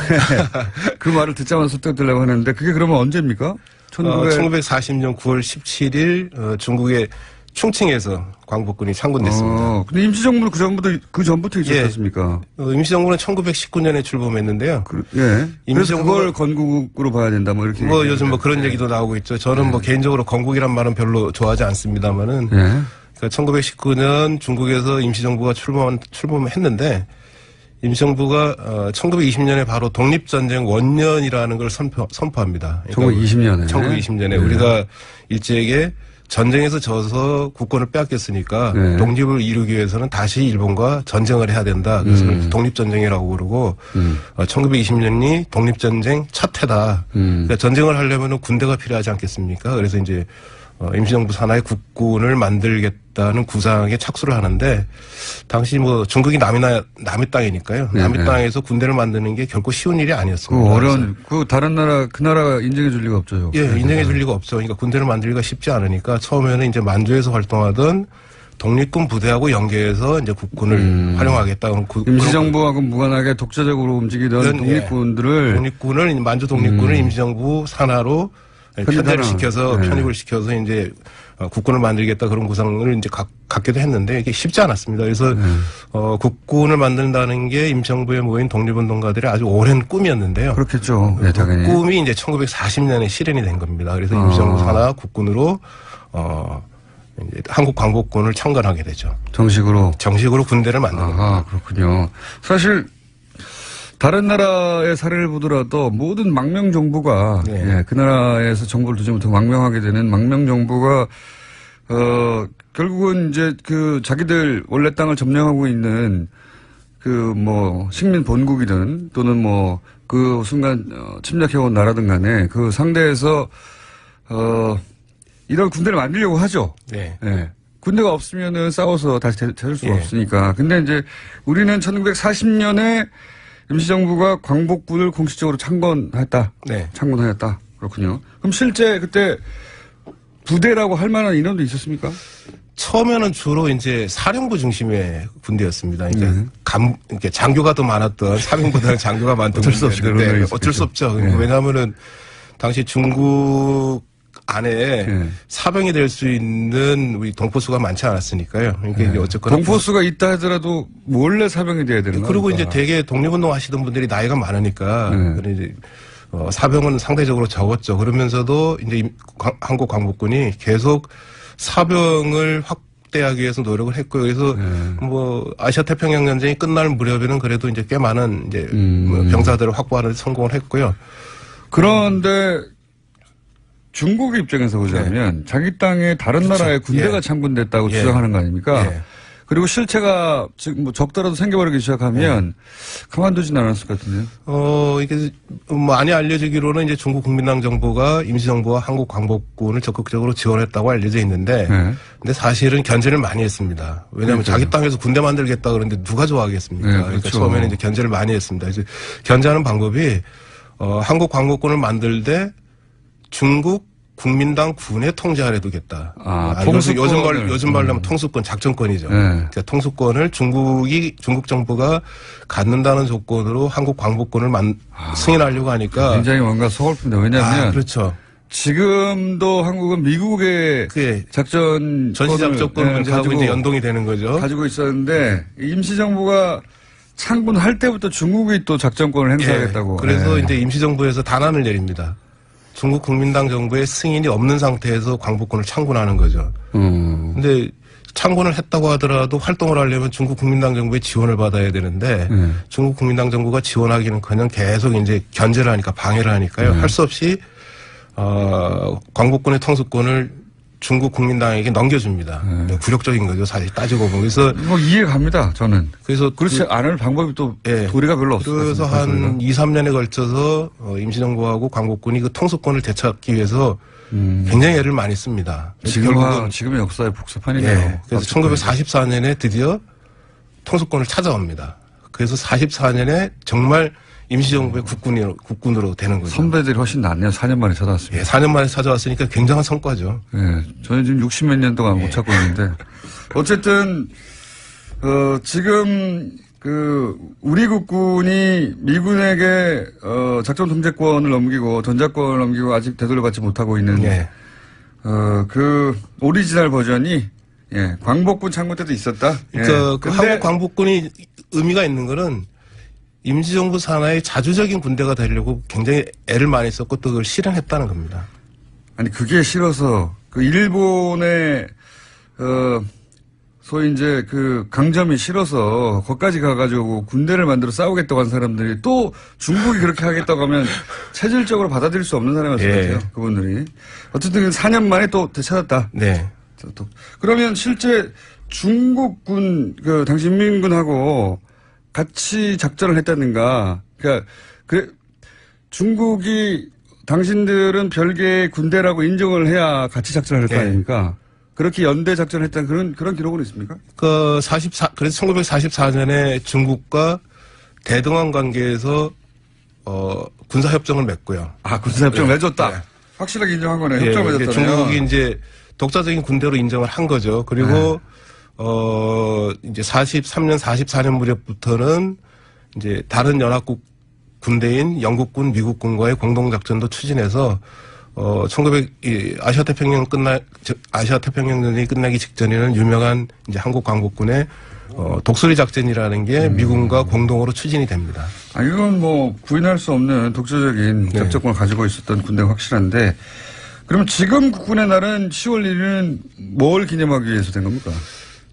그 말을 듣자마자 설득되려고 하는데 그게 그러면 언제입니까? 1940년 9월 17일 중국의 충칭에서 광복군이 창군됐습니다. 근데 임시정부는 그 전부터 있었지 않습니까? 임시정부는 1919년에 출범했는데요. 그래서 그걸 건국으로 봐야 된다 뭐 이렇게. 뭐 요즘 뭐 그런 얘기도 나오고 있죠. 저는 뭐 개인적으로 건국이란 말은 별로 좋아하지 않습니다만은. 그러니까 1919년 중국에서 임시정부가 출범했는데 임시정부가 1920년에 바로 독립전쟁 원년이라는 걸 선포합니다. 그러니까 1920년에. 1920년에 우리가 일제에게 전쟁에서 져서 국권을 빼앗겼으니까 독립을 이루기 위해서는 다시 일본과 전쟁을 해야 된다. 그래서 독립전쟁이라고 그러고 1920년이 독립전쟁 첫 해다. 그러니까 전쟁을 하려면 군대가 필요하지 않겠습니까? 그래서 이제 임시정부 산하의 국군을 만들겠다는 구상에 착수를 하는데 당시 뭐 중국이 남의 땅이니까요. 남의 땅에서 군대를 만드는 게 결코 쉬운 일이 아니었습니다. 다른 나라 그 나라가 인정해 줄 리가 없죠. 예, 인정해 줄 리가 없죠. 그러니까 군대를 만들기가 쉽지 않으니까 처음에는 이제 만주에서 활동하던 독립군 부대하고 연계해서 이제 국군을 활용하겠다. 임시정부하고 무관하게 독자적으로 움직이던 독립군을 만주 독립군을 임시정부 산하로 편입을 시켜서 이제 국군을 만들겠다 그런 구상을 이제 갖기도 했는데 이게 쉽지 않았습니다. 그래서 국군을 만든다는 게 임시정부에 모인 독립운동가들의 아주 오랜 꿈이었는데요. 그렇겠죠. 네, 당연히. 꿈이 이제 1940년에 실현이 된 겁니다. 그래서 임시정부 산하 국군으로 이제 한국 광복군을 창건하게 되죠. 정식으로 군대를 만든 겁니다. 그렇군요. 사실 다른 나라의 사례를 보더라도 모든 망명 정부가 그 나라에서 정부를 두지 못하고 망명하게 되는 망명 정부가 결국은 이제 그 자기들 원래 땅을 점령하고 있는 그 뭐 식민 본국이든 또는 뭐 그 순간 침략해온 나라든 간에 그 상대에서 이런 군대를 만들려고 하죠. 네. 군대가 없으면은 싸워서 다시 찾을 수가 없으니까. 근데 이제 우리는 1940년에 임시정부가 광복군을 공식적으로 창건하였다. 창건하였다. 그렇군요. 그럼 실제 그때 부대라고 할 만한 인원도 있었습니까? 처음에는 주로 이제 사령부 중심의 군대였습니다. 그러니까 이렇게 장교가 더 많았던 사병보다는 장교가 많던 군대였는데 어쩔 수 없죠. 왜냐하면은 당시 중국 안에 사병이 될 수 있는 우리 동포수가 많지 않았으니까요. 그러니까 이제 어쨌거나 동포수가 있다 하더라도 원래 사병이 돼야 되는 거예요. 그리고 이제 되게 독립운동 하시던 분들이 나이가 많으니까 이제 사병은 상대적으로 적었죠. 그러면서도 이제 한국 광복군이 계속 사병을 확대하기 위해서 노력을 했고요. 그래서 뭐 아시아 태평양 전쟁이 끝날 무렵에는 그래도 이제 꽤 많은 이제 병사들을 확보하는 데 성공을 했고요. 그런데 중국의 입장에서 보자면 자기 땅에 다른 나라의 군대가 참군됐다고 주장하는 거 아닙니까? 그리고 실체가 지금 뭐 적더라도 생겨버리기 시작하면 가만두진 않았을 것 같은데요. 이게 많이 알려지기로는 이제 중국 국민당 정부가 임시정부와 한국 광복군을 적극적으로 지원했다고 알려져 있는데, 근데 사실은 견제를 많이 했습니다. 왜냐하면 자기 땅에서 군대 만들겠다 그러는데 누가 좋아하겠습니까? 그렇죠. 그러니까 처음에는 이제 견제를 많이 했습니다. 그래서 견제하는 방법이 한국 광복군을 만들 때 중국 국민당 군에 통제하려 두겠다. 요즘 말로 하면 통수권, 작전권이죠. 그러니까 통수권을 중국 정부가 갖는다는 조건으로 한국 광복군을 승인하려고 하니까. 굉장히 뭔가 서글픈데 왜냐하면. 그렇죠. 지금도 한국은 미국의 작전 전시 작전권 문제하고 이제 연동이 되는 거죠. 가지고 있었는데 임시정부가 창군할 때부터 중국이 또 작전권을 행사하겠다고. 그래서 이제 임시정부에서 단안을 내립니다. 중국 국민당 정부의 승인이 없는 상태에서 광복군을 창군하는 거죠. 근데 창군을 했다고 하더라도 활동을 하려면 중국 국민당 정부의 지원을 받아야 되는데 중국 국민당 정부가 지원하기는커녕 계속 이제 견제를 하니까 방해를 하니까요. 할 수 없이 광복군의 통수권을 중국 국민당에게 넘겨줍니다. 굴욕적인 거죠, 사실 따지고 보면. 그래서 뭐 이해 갑니다, 저는. 그래서 그렇지 않을 방법이 또 도리가 별로 없어요. 그래서 한 2, 3년에 걸쳐서 임시정부하고 광복군이 그 통수권을 되찾기 위해서 굉장히 애를 많이 씁니다. 지금의 역사의 복사판이네요. 그래서 1944년에 드디어 통수권을 찾아옵니다. 그래서 44년에 정말 임시정부의 국군으로 되는 거죠. 선배들이 훨씬 낫네요. 4년 만에 찾아왔습니다. 4년 만에 찾아왔으니까 굉장한 성과죠. 저는 지금 60몇 년 동안 못 찾고 있는데. 어쨌든, 지금, 우리 국군이 미군에게, 작전 통제권을 넘기고, 전자권을 넘기고 아직 되돌려받지 못하고 있는, 오리지널 버전이, 광복군 창군 때도 있었다. 그러니까 한국 광복군이 의미가 있는 거는 임시정부 산하의 자주적인 군대가 되려고 굉장히 애를 많이 썼고 또 그걸 실행했다는 겁니다. 아니, 그게 싫어서, 일본의, 소위 이제 강점이 싫어서, 거기까지 가가지고 군대를 만들어 싸우겠다고 한 사람들이 또 중국이 그렇게 하겠다고 하면 체질적으로 받아들일 수 없는 사람이었을 것 같아요. 그분들이. 어쨌든 4년 만에 또 되찾았다. 그러면 실제 중국군, 당시 인민군하고 같이 작전을 했다든가, 중국이 당신들은 별개의 군대라고 인정을 해야 같이 작전을 할 거 아닙니까? 그렇게 연대 작전을 했다는 그런 기록은 있습니까? 그래서 1944년에 중국과 대등한 관계에서, 군사협정을 맺고요. 군사협정을 맺었다? 확실하게 인정한 거네요. 협정을 맺었다. 중국이 이제 독자적인 군대로 인정을 한 거죠. 그리고, 이제 43년, 44년 무렵부터는 이제 다른 연합국 군대인 영국군, 미국군과의 공동작전도 추진해서, 아시아 태평양 전쟁이 끝나기 직전에는 유명한 이제 한국 광복군의, 독수리 작전이라는 게 미군과 공동으로 추진이 됩니다. 이건 뭐 부인할 수 없는 독자적인 작전권을 가지고 있었던 군대가 확실한데, 그러면 지금 국군의 날은 10월 1일은 뭘 기념하기 위해서 된 겁니까?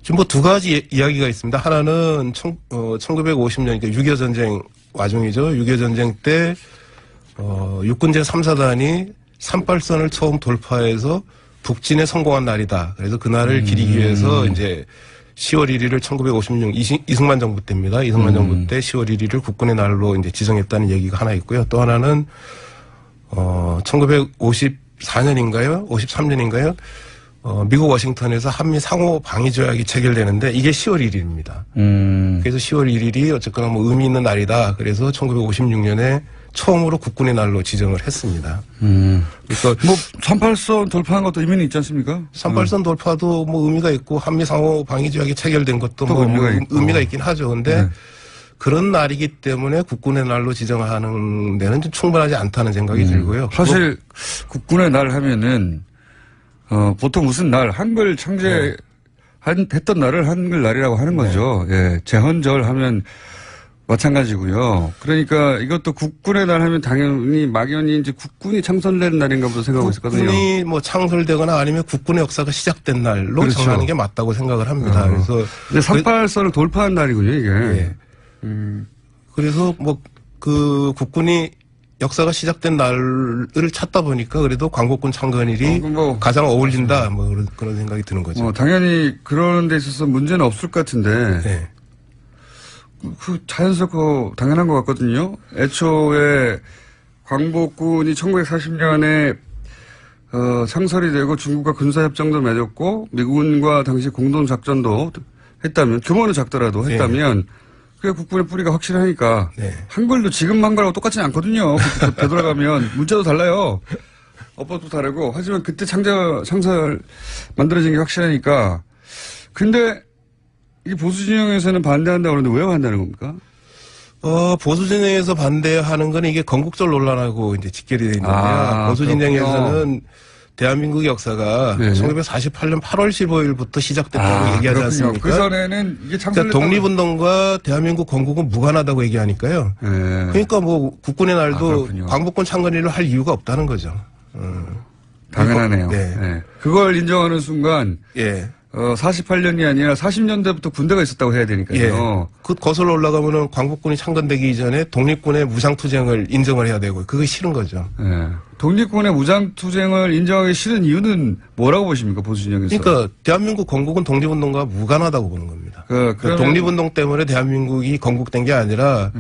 지금 뭐 두 가지 이야기가 있습니다. 하나는 1950년, 그러니까 6.25 전쟁 와중이죠. 6.25 전쟁 때, 육군제 3사단이 38선을 처음 돌파해서 북진에 성공한 날이다. 그래서 그날을 기리기 위해서 이제 10월 1일을 1956 이승만 정부 때입니다. 이승만 정부 때 10월 1일을 국군의 날로 이제 지정했다는 얘기가 하나 있고요. 또 하나는, 1954년인가요? 53년인가요? 미국 워싱턴에서 한미 상호 방위 조약이 체결되는데 이게 10월 1일입니다. 그래서 10월 1일이 어쨌거나 뭐 의미 있는 날이다. 그래서 1956년에 처음으로 국군의 날로 지정을 했습니다. 그래서 뭐 38선 돌파한 것도 의미는 있지 않습니까? 38선 돌파도 뭐 의미가 있고 한미 상호 방위 조약이 체결된 것도 뭐 의미가 있긴 하죠. 근데 그런 날이기 때문에 국군의 날로 지정하는 데는 좀 충분하지 않다는 생각이 들고요. 사실 국군의 날 하면은 보통 무슨 날, 한글 했던 날을 한글 날이라고 하는 거죠. 제헌절 하면 마찬가지고요. 그러니까 이것도 국군의 날 하면 당연히 막연히 이제 국군이 창설되는 날인가 보다 생각하고 있었거든요. 국군이 뭐 창설되거나 아니면 국군의 역사가 시작된 날로 그렇죠. 정하는 게 맞다고 생각을 합니다. 그래서 근데 3.8선을 돌파한 날이군요, 이게. 예. 그래서 뭐 그 국군이 역사가 시작된 날을 찾다 보니까 그래도 광복군 창건일이 뭐 가장 어울린다 뭐 그런 생각이 드는 거죠. 당연히 그런 데 있어서 문제는 없을 것 같은데. 네. 그 자연스럽고 당연한 것 같거든요. 애초에 광복군이 1940년에 창설이 되고 중국과 군사협정도 맺었고 미군과 당시 공동작전도 했다면 규모는 작더라도 했다면 그게 국군의 뿌리가 확실하니까 한글도 지금 한글하고 똑같지는 않거든요. 되돌아가면 문자도 달라요. 어법도 다르고 하지만 그때 창설 만들어진 게 확실하니까. 근데 이 보수 진영에서는 반대한다고 그러는데 왜 반대하는 겁니까? 보수 진영에서 반대하는 건 이게 건국절 논란하고 이제 직결이 되어 있는데요. 보수 진영에서는 대한민국 역사가 1948년 8월 15일부터 시작됐다고 얘기하지 그렇군요. 않습니까? 그 전에는 이게 그러니까 독립운동과 대한민국 건국은 무관하다고 얘기하니까요. 그러니까 뭐 국군의 날도 광복군 창건일을 할 이유가 없다는 거죠. 당연하네요. 네. 그걸 인정하는 순간 48년이 아니라 40년대부터 군대가 있었다고 해야 되니까요. 그 거슬러 올라가면은 광복군이 창건되기 이전에 독립군의 무장투쟁을 인정을 해야 되고 그게 싫은 거죠. 독립군의 무장투쟁을 인정하기 싫은 이유는 뭐라고 보십니까, 보수 진영에서? 그러니까 대한민국 건국은 독립운동과 무관하다고 보는 겁니다. 독립운동 때문에 대한민국이 건국된 게 아니라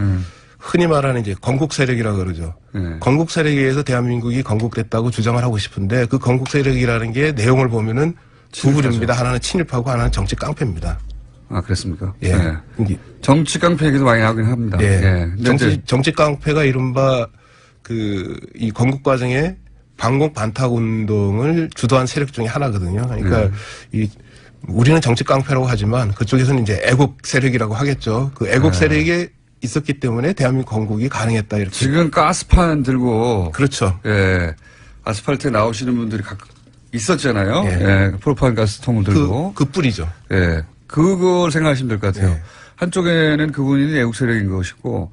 흔히 말하는 이제 건국 세력이라고 그러죠. 건국 세력에 의해서 대한민국이 건국됐다고 주장을 하고 싶은데 그 건국 세력이라는 게 내용을 보면은 두 부류입니다. 하나는 친일파고 하나는 정치 깡패입니다. 그렇습니까? 예. 정치 깡패 얘기도 많이 하긴 합니다. 정치 깡패가 이른바 이 건국 과정에 반공 반탁 운동을 주도한 세력 중에 하나거든요. 그러니까 우리는 정치 깡패라고 하지만 그쪽에서는 이제 애국 세력이라고 하겠죠. 그 애국 세력이 있었기 때문에 대한민국 건국이 가능했다 이렇게. 지금 가스판 들고. 그렇죠. 아스팔트에 나오시는 분들이 있었잖아요. 프로파인 가스통을 들고. 그 뿌리죠. 그걸 생각하시면 될 것 같아요. 한쪽에는 그분이 애국 세력인 것이고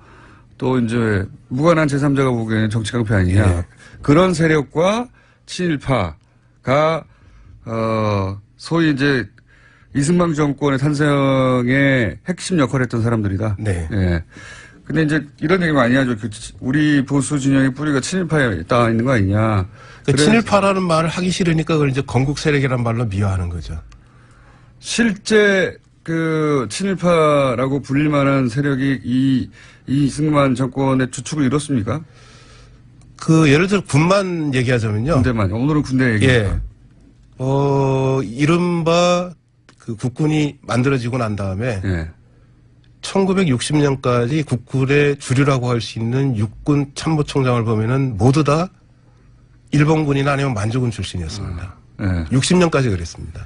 또 이제 무관한 제3자가 보기에는 정치 깡패 아니냐. 그런 세력과 친일파가 소위 이제 이승만 정권의 탄생의 핵심 역할을 했던 사람들이다. 근데 이제 이런 얘기 많이 하죠. 우리 보수 진영의 뿌리가 친일파에 있다 있는 거 아니냐. 친일파라는 말을 하기 싫으니까 그걸 이제 건국 세력이라는 말로 미화하는 거죠. 실제 친일파라고 불릴 만한 세력이 이 이승만 정권의 주축을 이뤘습니까? 예를 들어 군만 얘기하자면요. 군대만. 오늘은 군대 얘기입니다. 이른바 국군이 만들어지고 난 다음에 1960년까지 국군의 주류라고 할 수 있는 육군 참모총장을 보면은 모두 다 일본군이나 아니면 만주군 출신이었습니다. 60년까지 그랬습니다.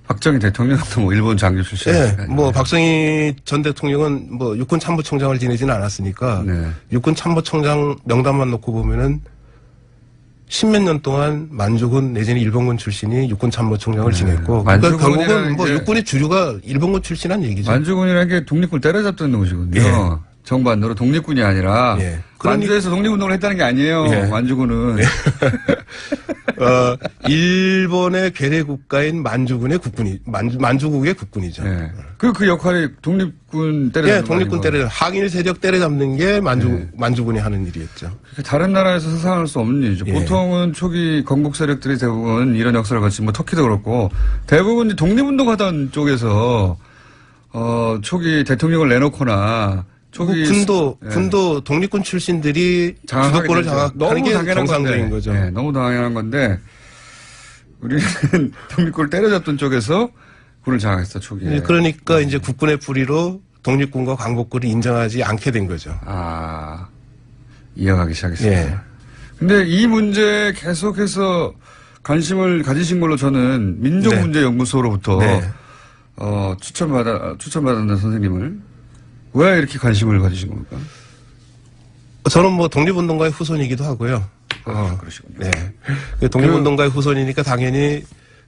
박정희 대통령도 뭐 일본 장교 출신이니까. 뭐 박정희 전 대통령은 뭐 육군 참모총장을 지내지는 않았으니까 육군 참모총장 명단만 놓고 보면은 10몇 년 동안 만주군 내지는 일본군 출신이 육군 참모총장을 지냈고 그러니까 결국은 뭐 육군의 주류가 일본군 출신이란 얘기죠. 만주군이라는 게 독립군을 때려잡던 곳이거든요. 정반대로 독립군이 아니라 만주에서 독립운동을 했다는 게 아니에요. 만주군은. 일본의 괴뢰 국가인 만주군의 만주국의 국군이죠. 그 역할이 독립군 때려잡는 독립군 항일 세력 때려잡는 게 만주군이 하는 일이었죠. 다른 나라에서 상상할 수 없는 일이죠. 보통은 초기 건국 세력들이 대부분 이런 역사를 거치 뭐 터키도 그렇고 대부분 독립운동 하던 쪽에서 초기 대통령을 내놓거나 군도 독립군 출신들이 주도권을 장악하는 게 정상적인 거죠. 너무 당연한 건데 우리는 독립군을 때려잡던 쪽에서 군을 장악했어 초기에. 그러니까 이제 국군의 뿌리로 독립군과 광복군을 인정하지 않게 된 거죠. 이어가기 시작했습니다. 근데 이 문제에 계속해서 관심을 가지신 걸로 저는 민족문제연구소로부터 추천받았는 선생님을 왜 이렇게 관심을 가지신 겁니까? 저는 뭐 독립운동가의 후손이기도 하고요. 그러시군요. 독립운동가의 후손이니까 당연히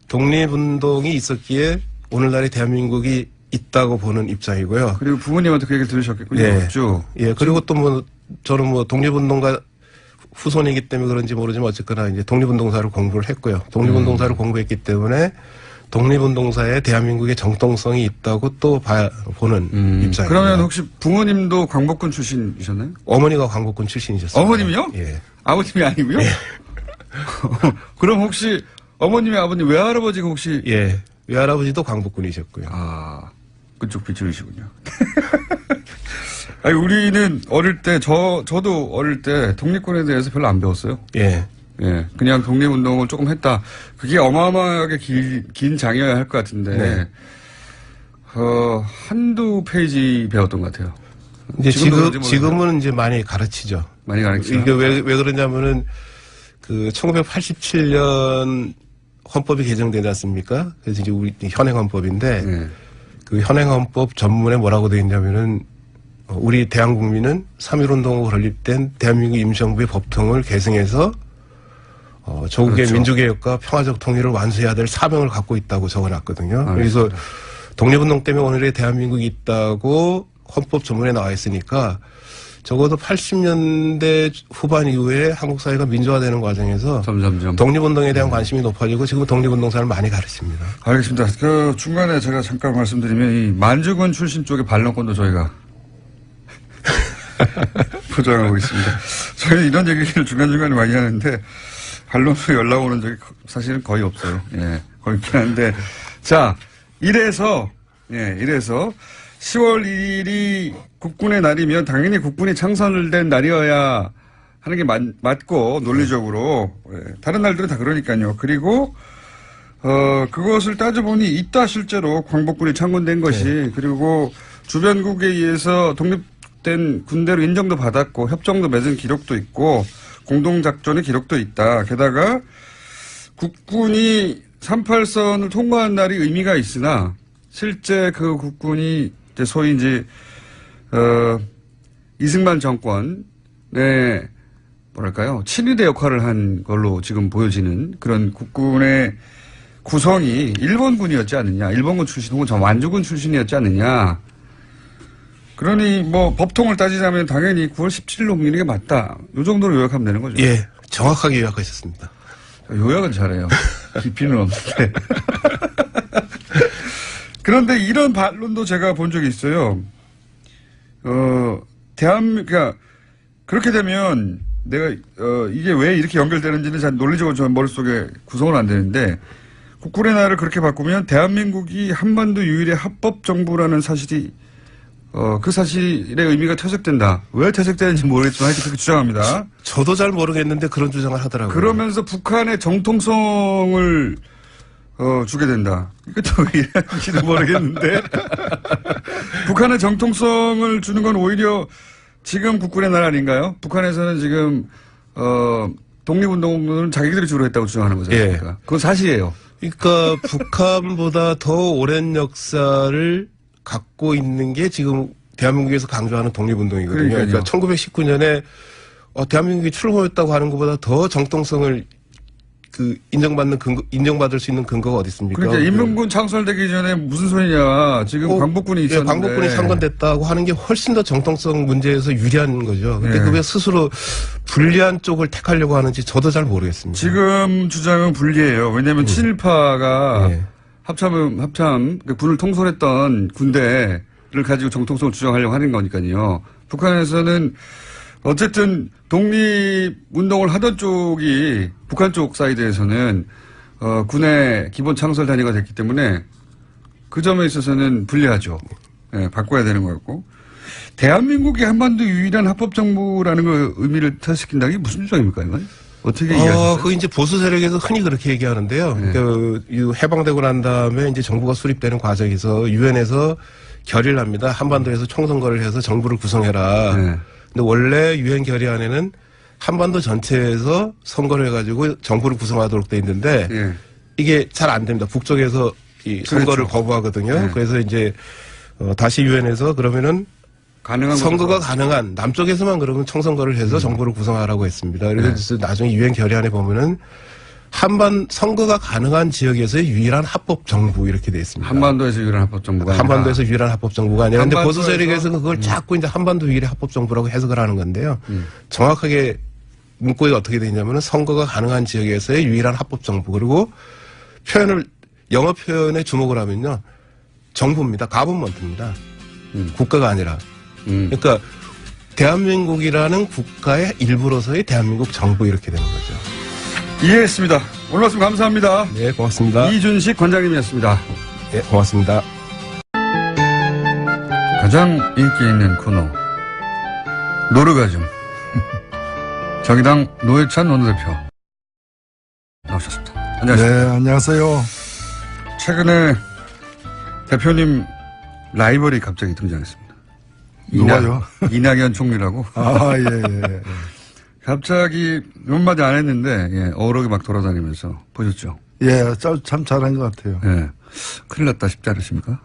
독립운동이 있었기에 오늘날의 대한민국이 있다고 보는 입장이고요. 그리고 부모님한테 그 얘기를 들으셨겠군요. 예. 쭉. 예. 그리고 또 뭐 저는 뭐 독립운동가 후손이기 때문에 그런지 모르지만 어쨌거나 이제 독립운동사를 공부를 했고요. 독립운동사를 공부했기 때문에 독립운동사에 대한민국의 정통성이 있다고 또 보는 입장입니다. 그러면 혹시 부모님도 광복군 출신이셨나요? 어머니가 광복군 출신이셨어요. 어머님이요? 예. 아버님이 아니고요? 예. 그럼 혹시 어머님의 아버님 외할아버지가 혹시 예. 외할아버지도 광복군이셨고요. 아, 그쪽 비추이시군요. 아니, 우리는 어릴 때, 저도 어릴 때 독립군에 대해서 별로 안 배웠어요. 예. 예. 그냥 독립운동을 조금 했다. 그게 어마어마하게 긴 장이어야 할 것 같은데, 네. 한두 페이지 배웠던 것 같아요. 이제 지금도 지금은 이제 많이 가르치죠. 많이 가르치죠. 이게 왜 그러냐면은 그 1987년 헌법이 개정되지 않습니까? 그래서 이제 우리 현행 헌법인데 네. 그 현행 헌법 전문에 뭐라고 되어 있냐면은 우리 대한국민은 3.1운동으로 건립된 대한민국 임시정부의 법통을 계승해서 조국의 그렇죠. 민주개혁과 평화적 통일을 완수해야 될 사명을 갖고 있다고 적어놨거든요. 알겠습니다. 그래서 독립운동 때문에 오늘의 대한민국이 있다고 헌법 전문에 나와 있으니까 적어도 80년대 후반 이후에 한국 사회가 민주화되는 과정에서 점점점 독립운동에 대한 관심이 높아지고 지금 독립운동사를 많이 가르칩니다. 알겠습니다. 그 중간에 제가 잠깐 말씀드리면 이 만주군 출신 쪽의 반론권도 저희가 포장하고 있습니다. 저희 이런 얘기를 중간중간에 많이 하는데 반론으로 연락 오는 적이 사실은 거의 없어요. 예, 거의 없긴 한데 자 이래서 10월 2일이 국군의 날이면 당연히 국군이 창설된 날이어야 하는 게 맞고 논리적으로 다른 날들은 다 그러니까요. 그리고 그것을 따져보니 있다 실제로 광복군이 창건된 것이 그리고 주변국에 의해서 독립된 군대로 인정도 받았고 협정도 맺은 기록도 있고 공동작전의 기록도 있다. 게다가 국군이 38선을 통과한 날이 의미가 있으나 실제 그 국군이 이제 소위 이제 이승만 정권의 뭐랄까요 친위대 역할을 한 걸로 지금 보여지는 그런 국군의 구성이 일본군이었지 않느냐, 일본군 출신 혹은 저 만주군 출신이었지 않느냐. 그러니 뭐 법통을 따지자면 당연히 9월 17일로 옮기는 게 맞다. 이 정도로 요약하면 되는 거죠. 예, 정확하게 요약하셨습니다. 요약은 잘해요. 깊이는 없는데. 그런데 이런 반론도 제가 본 적이 있어요. 그러니까 그렇게 되면 내가 이게 왜 이렇게 연결되는지는 잘 논리적으로 저 머릿속에 구성은 안 되는데 국군의 날을 그렇게 바꾸면 대한민국이 한반도 유일의 합법 정부라는 사실이 그 사실의 의미가 퇴색된다. 왜 퇴색되는지 모르겠지만 하여튼 그렇게 주장합니다. 저도 잘 모르겠는데 그런 주장을 하더라고요. 그러면서 북한의 정통성을 주게 된다. 이것도 왜 이런지는 모르겠는데. 북한의 정통성을 주는 건 오히려 지금 국군의 날 아닌가요? 북한에서는 지금, 독립운동은 자기들이 주로 했다고 주장하는 거잖아요. 예. 그러니까. 그건 사실이에요. 그러니까 북한보다 더 오랜 역사를 갖고 있는 게 지금 대한민국에서 강조하는 독립운동이거든요. 그러니까요. 그러니까 1919년에 대한민국이 출범했다고 하는 것보다 더 정통성을 인정받을 수 있는 근거가 어디 있습니까? 그러니까 인민군 창설되기 전에 무슨 소리냐. 지금 광복군이 있었는데. 광복군이 창건됐다고 하는 게 훨씬 더 정통성 문제에서 유리한 거죠. 근데 그게 스스로 불리한 쪽을 택하려고 하는지 저도 잘 모르겠습니다. 지금 주장은 불리해요. 왜냐하면 친일파가 합참 군을 통솔했던 군대를 가지고 정통성을 주장하려고 하는 거니까요. 북한에서는 어쨌든 독립운동을 하던 쪽이 북한 쪽 사이드에서는 군의 기본 창설 단위가 됐기 때문에 그 점에 있어서는 불리하죠. 예, 바꿔야 되는 거였고 대한민국이 한반도 유일한 합법정부라는 거 의미를 퇴색시킨다는 게 무슨 주장입니까 이건? 어떻게 이해하세요? 그 이제 보수 세력에서 흔히 그렇게 얘기하는데요. 해방되고 난 다음에 이제 정부가 수립되는 과정에서 유엔에서 결의를 합니다. 한반도에서 총선거를 해서 정부를 구성해라. 네. 근데 원래 유엔 결의안에는 한반도 전체에서 선거를 해가지고 정부를 구성하도록 돼 있는데 이게 잘 안 됩니다. 북쪽에서 이 선거를 그렇죠. 거부하거든요. 그래서 이제 다시 유엔에서 그러면은 선거가 가능한 남쪽에서만 그러면 총선거를 해서 정부를 구성하라고 했습니다. 그래서 나중에 유엔 결의안에 보면은 선거가 가능한 지역에서의 유일한 합법 정부 이렇게 돼 있습니다. 한반도에서 유일한 합법 정부가 아니라. 한반도에서 유일한 합법 정부가 아니라 근데 보수 한반도에서- 세력에서는 그걸 자꾸 이제 한반도 유일의 합법 정부라고 해석을 하는 건데요. 정확하게 문구가 어떻게 되어 있냐면은 선거가 가능한 지역에서의 유일한 합법 정부 그리고 영어 표현에 주목을 하면요. 정부입니다. 가버먼트입니다. 국가가 아니라. 그러니까 대한민국이라는 국가의 일부로서의 대한민국 정부 이렇게 되는 거죠. 이해했습니다. 오늘 말씀 감사합니다. 네, 고맙습니다. 이준식 관장님이었습니다. 네, 고맙습니다. 가장 인기 있는 코너 노르가즘 정의당 노회찬 원내대표 나오셨습니다. 안녕하십니까. 네, 안녕하세요. 최근에 대표님 라이벌이 갑자기 등장했습니다. 누가요? 이낙연 총리라고. 아, 예, 예. 갑자기 몇 마디 안 했는데 예, 어록이 막 돌아다니면서 보셨죠? 예, 참 잘한 것 같아요. 예. 큰일 났다 싶지 않으십니까?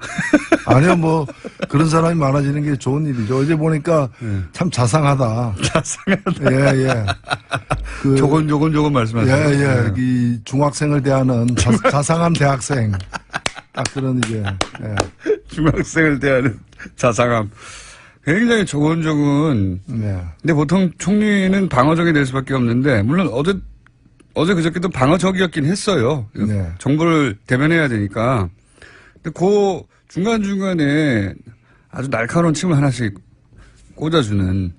아니요, 뭐, 그런 사람이 많아지는 게 좋은 일이죠. 어제 보니까 참 자상하다. 자상하다. 예, 예. 조곤조곤 말씀하세요. 예, 예. 이 중학생을 대하는 자상한 대학생. 딱 그런 이제, 예. 중학생을 대하는 자상함. 굉장히 조곤조곤. 네. 근데 보통 총리는 방어적이 될 수밖에 없는데, 물론 어제 그저께도 방어적이었긴 했어요. 네. 정보를 대변해야 되니까. 근데 그 중간중간에 아주 날카로운 침을 하나씩 꽂아주는.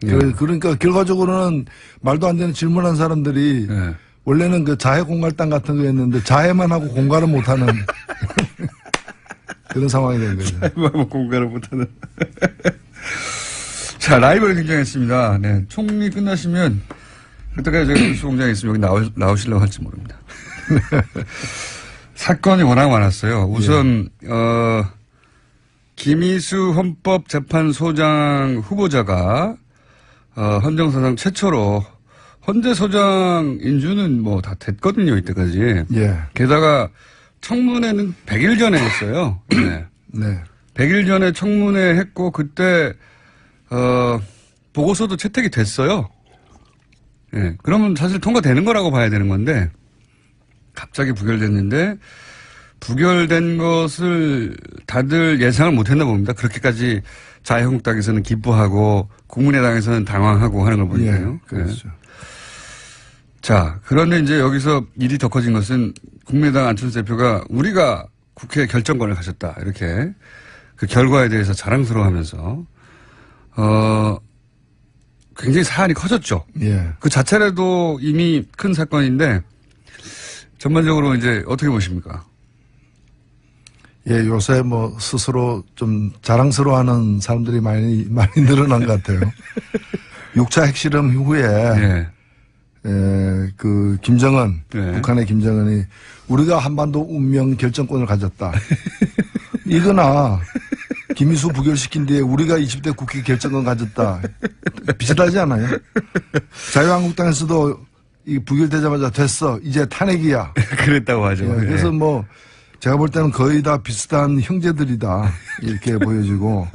예. 그러니까 결과적으로는 말도 안 되는 질문한 사람들이 예. 원래는 그 자해 공갈당 같은 거였는데 자해만 하고 공갈은 못하는 그런 상황이 된 거죠. 공간을 못하는. 자, 라이벌이 등장했습니다. 네. 총리 끝나시면, 그때까지 제가 뉴스공장에 있으면 여기 나오시려고 할지 모릅니다. 사건이 워낙 많았어요. 우선, 김희수 헌법재판소장 후보자가, 헌정사상 최초로, 헌재소장 인준은 뭐 다 됐거든요, 이때까지. 예. 게다가, 청문회는 100일 전에 했어요. 네. 네. 100일 전에 청문회 했고, 그때, 보고서도 채택이 됐어요. 예. 그러면 사실 통과되는 거라고 봐야 되는 건데, 갑자기 부결됐는데, 부결된 것을 다들 예상을 못 했나 봅니다. 그렇게까지 자유한국당에서는 기뻐하고, 국민의당에서는 당황하고 하는 걸 보니까요. 예, 그렇죠. 자, 그런데 이제 여기서 일이 더 커진 것은 국민의당 안철수 대표가 우리가 국회 결정권을 가졌다. 이렇게 그 결과에 대해서 자랑스러워하면서, 굉장히 사안이 커졌죠. 예. 그 자체라도 이미 큰 사건인데, 전반적으로 이제 어떻게 보십니까? 예, 요새 뭐 스스로 좀 자랑스러워하는 사람들이 많이 늘어난 것 같아요. 6차 핵실험 이후에 예. 그 김정은, 네. 북한의 김정은이 우리가 한반도 운명 결정권을 가졌다. 이거나 김희수 부결시킨 뒤에 우리가 20대 국회 결정권 가졌다. 비슷하지 않아요? 자유한국당에서도 이 부결되자마자 됐어. 이제 탄핵이야. 그랬다고 하죠. 예, 그래서 뭐 제가 볼 때는 거의 다 비슷한 형제들이다. 이렇게 보여지고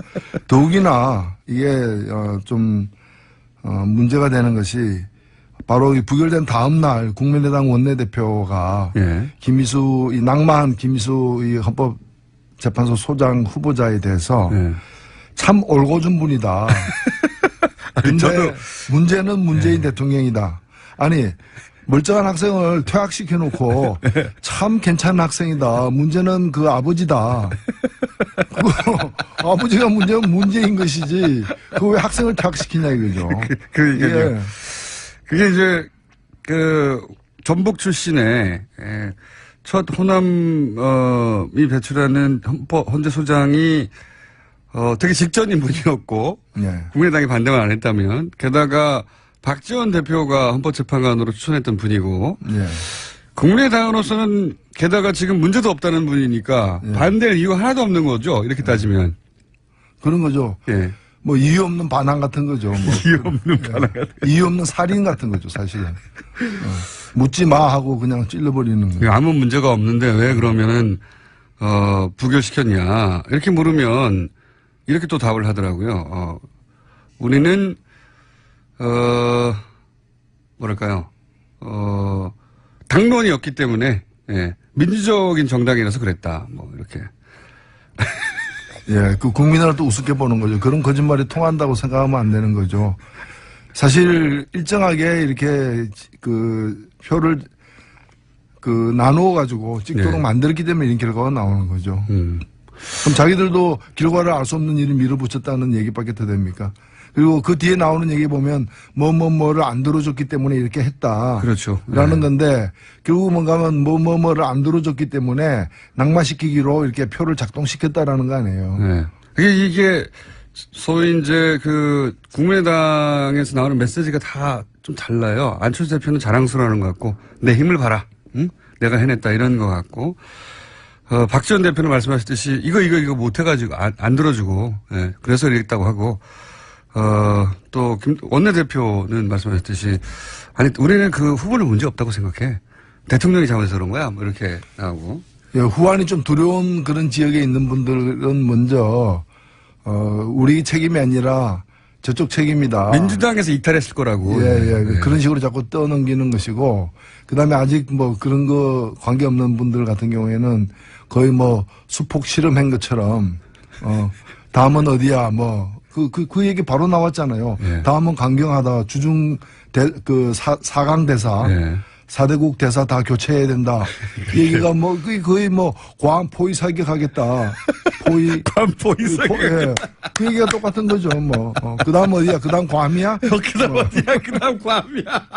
더욱이나 이게 좀 문제가 되는 것이 바로 이 부결된 다음 날 국민의당 원내대표가 예. 김희수 이 낭만 김희수 이 헌법재판소 소장 후보자에 대해서 예. 참 올고준 분이다. 근데 문제는 문재인 대통령이다. 아니 멀쩡한 학생을 퇴학시켜놓고 참 괜찮은 학생이다. 문제는 그 아버지다. 아버지가 문제는 문제인 것이지. 그 왜 학생을 퇴학시키냐 이거죠. 그러니까요. 예. 그게 이제 전북 출신의 첫 호남이 배출하는 헌재소장이 되게 직전인 분이었고 예. 국민의당이 반대만 안 했다면 게다가 박지원 대표가 헌법재판관으로 추천했던 분이고 예. 국민의당으로서는 게다가 지금 문제도 없다는 분이니까 반대할 이유가 하나도 없는 거죠. 이렇게 따지면. 그런 거죠. 예. 뭐 이유 없는 반항 같은 거죠. 뭐. 이유 없는 반항 같은 이유 없는 살인 같은 거죠, 사실은. 묻지 마 하고 그냥 찔러버리는 거예요. 아무 문제가 없는데 왜 그러면은 부결시켰냐 이렇게 물으면 이렇게 또 답을 하더라고요. 우리는 뭐랄까요? 당론이었기 때문에 예, 민주적인 정당이라서 그랬다. 뭐 이렇게. 예, 그 국민을 또 우습게 보는 거죠. 그런 거짓말이 통한다고 생각하면 안 되는 거죠. 사실 일정하게 이렇게 그 표를 그 나누어 가지고 찍도록 네. 만들었기 때문에 이런 결과가 나오는 거죠. 그럼 자기들도 결과를 알 수 없는 일을 밀어붙였다는 얘기밖에 더 됩니까? 그리고 그 뒤에 나오는 얘기 보면 뭐를 안 들어줬기 때문에 이렇게 했다. 그렇죠. 라는 네. 건데 결국 뭔가면 뭐를 안 들어줬기 때문에 낙마시키기로 이렇게 표를 작동시켰다라는 거 아니에요. 네. 이게 소위 이제 그 국민의당에서 나오는 메시지가 다 좀 달라요. 안철수 대표는 자랑스러워하는 것 같고 내 힘을 봐라. 응? 내가 해냈다 이런 것 같고 박지원 대표는 말씀하셨듯이 이거 못해가지고 안 들어주고 예, 그래서 이랬다고 하고 또 원내대표는 말씀하셨듯이 아니 우리는 그 후보는 문제 없다고 생각해. 대통령이 잘못해서 그런 거야. 뭐 이렇게 나오고. 예, 후환이 좀 두려운 그런 지역에 있는 분들은 먼저 우리 책임이 아니라 저쪽 책임이다. 민주당에서 이탈했을 거라고. 예. 그런 식으로 자꾸 떠넘기는 것이고, 그 다음에 아직 뭐 그런 거 관계없는 분들 같은 경우에는 거의 뭐 수폭 실험한 것처럼, 다음은 어디야, 그 얘기 바로 나왔잖아요. 예. 다음은 강경하다. 사강 대사. 예. 4대국 대사 다 교체해야 된다. 이 얘기가 그게 거의 과한 포위 사격하겠다. 과한 포위 사격. 예. 그 얘기가 똑같은 거죠, 그 다음 어디야? 그 다음 괌이야? 그 다음 어디야? 그 다음 괌이야.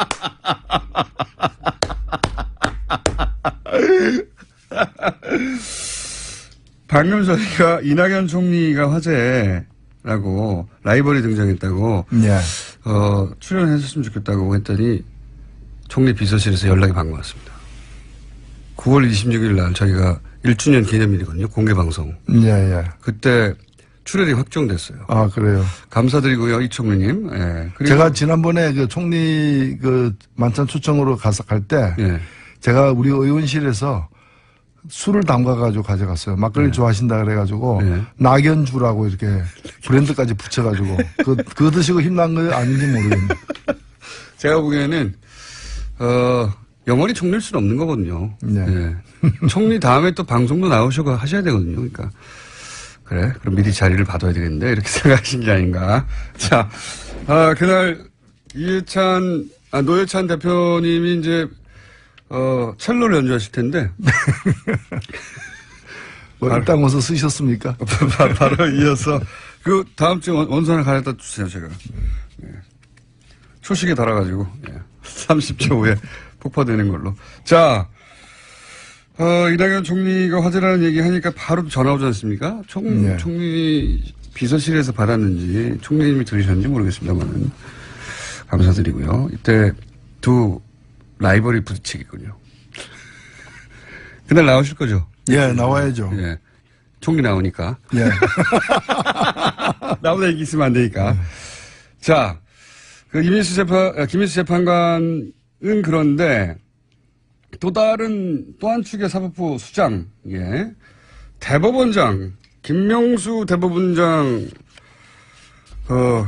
방금 저희가 이낙연 총리가 화제라고 라이벌이 등장했다고 예. 출연했었으면 좋겠다고 했더니 총리 비서실에서 연락이 방금 왔습니다. 9월 26일 날 저희가 1주년 기념일이거든요. 공개방송. 예. 그때 출연이 확정됐어요. 아, 그래요. 감사드리고요. 이 총리님. 예. 그리고 제가 지난번에 그 총리 그 만찬 초청으로 갈 때 예. 제가 우리 의원실에서 술을 담가가지고 가져갔어요. 막걸리 좋아하신다 그래가지고 낙연주라고 이렇게 브랜드까지 붙여가지고 그거 드시고 힘난 거 아닌지 모르겠네요. 제가 보기에는 영원히 총리일 수는 없는 거거든요. 네. 예. 총리 다음에 또 방송도 나오시고 하셔야 되거든요. 그러니까 그래 그럼 미리 자리를 받아야 되겠는데 이렇게 생각하신 게 아닌가. 자, 그날 노회찬 대표님이 이제 첼로를 연주하실 텐데 일단 와서 쓰셨습니까? 바로 이어서 그 다음 주에 원서 하나 가져다 주세요. 제가 초식에 달아가지고 30초 후에 폭파되는 걸로. 자, 이낙연 총리가 화제라는 얘기 하니까 바로 전화 오지 않습니까? 총리 비서실에서 받았는지 총리님이 들으셨는지 모르겠습니다만 감사드리고요. 이때 두 라이벌이 부딪히겠군요. 그날 나오실 거죠? 예, 나와야죠. 예. 총리 나오니까. 예. 나보다 얘기 있으면 안 되니까. 자, 김민수 재판관은 그런데 또 한 축의 사법부 수장, 대법원장, 김명수 대법원장,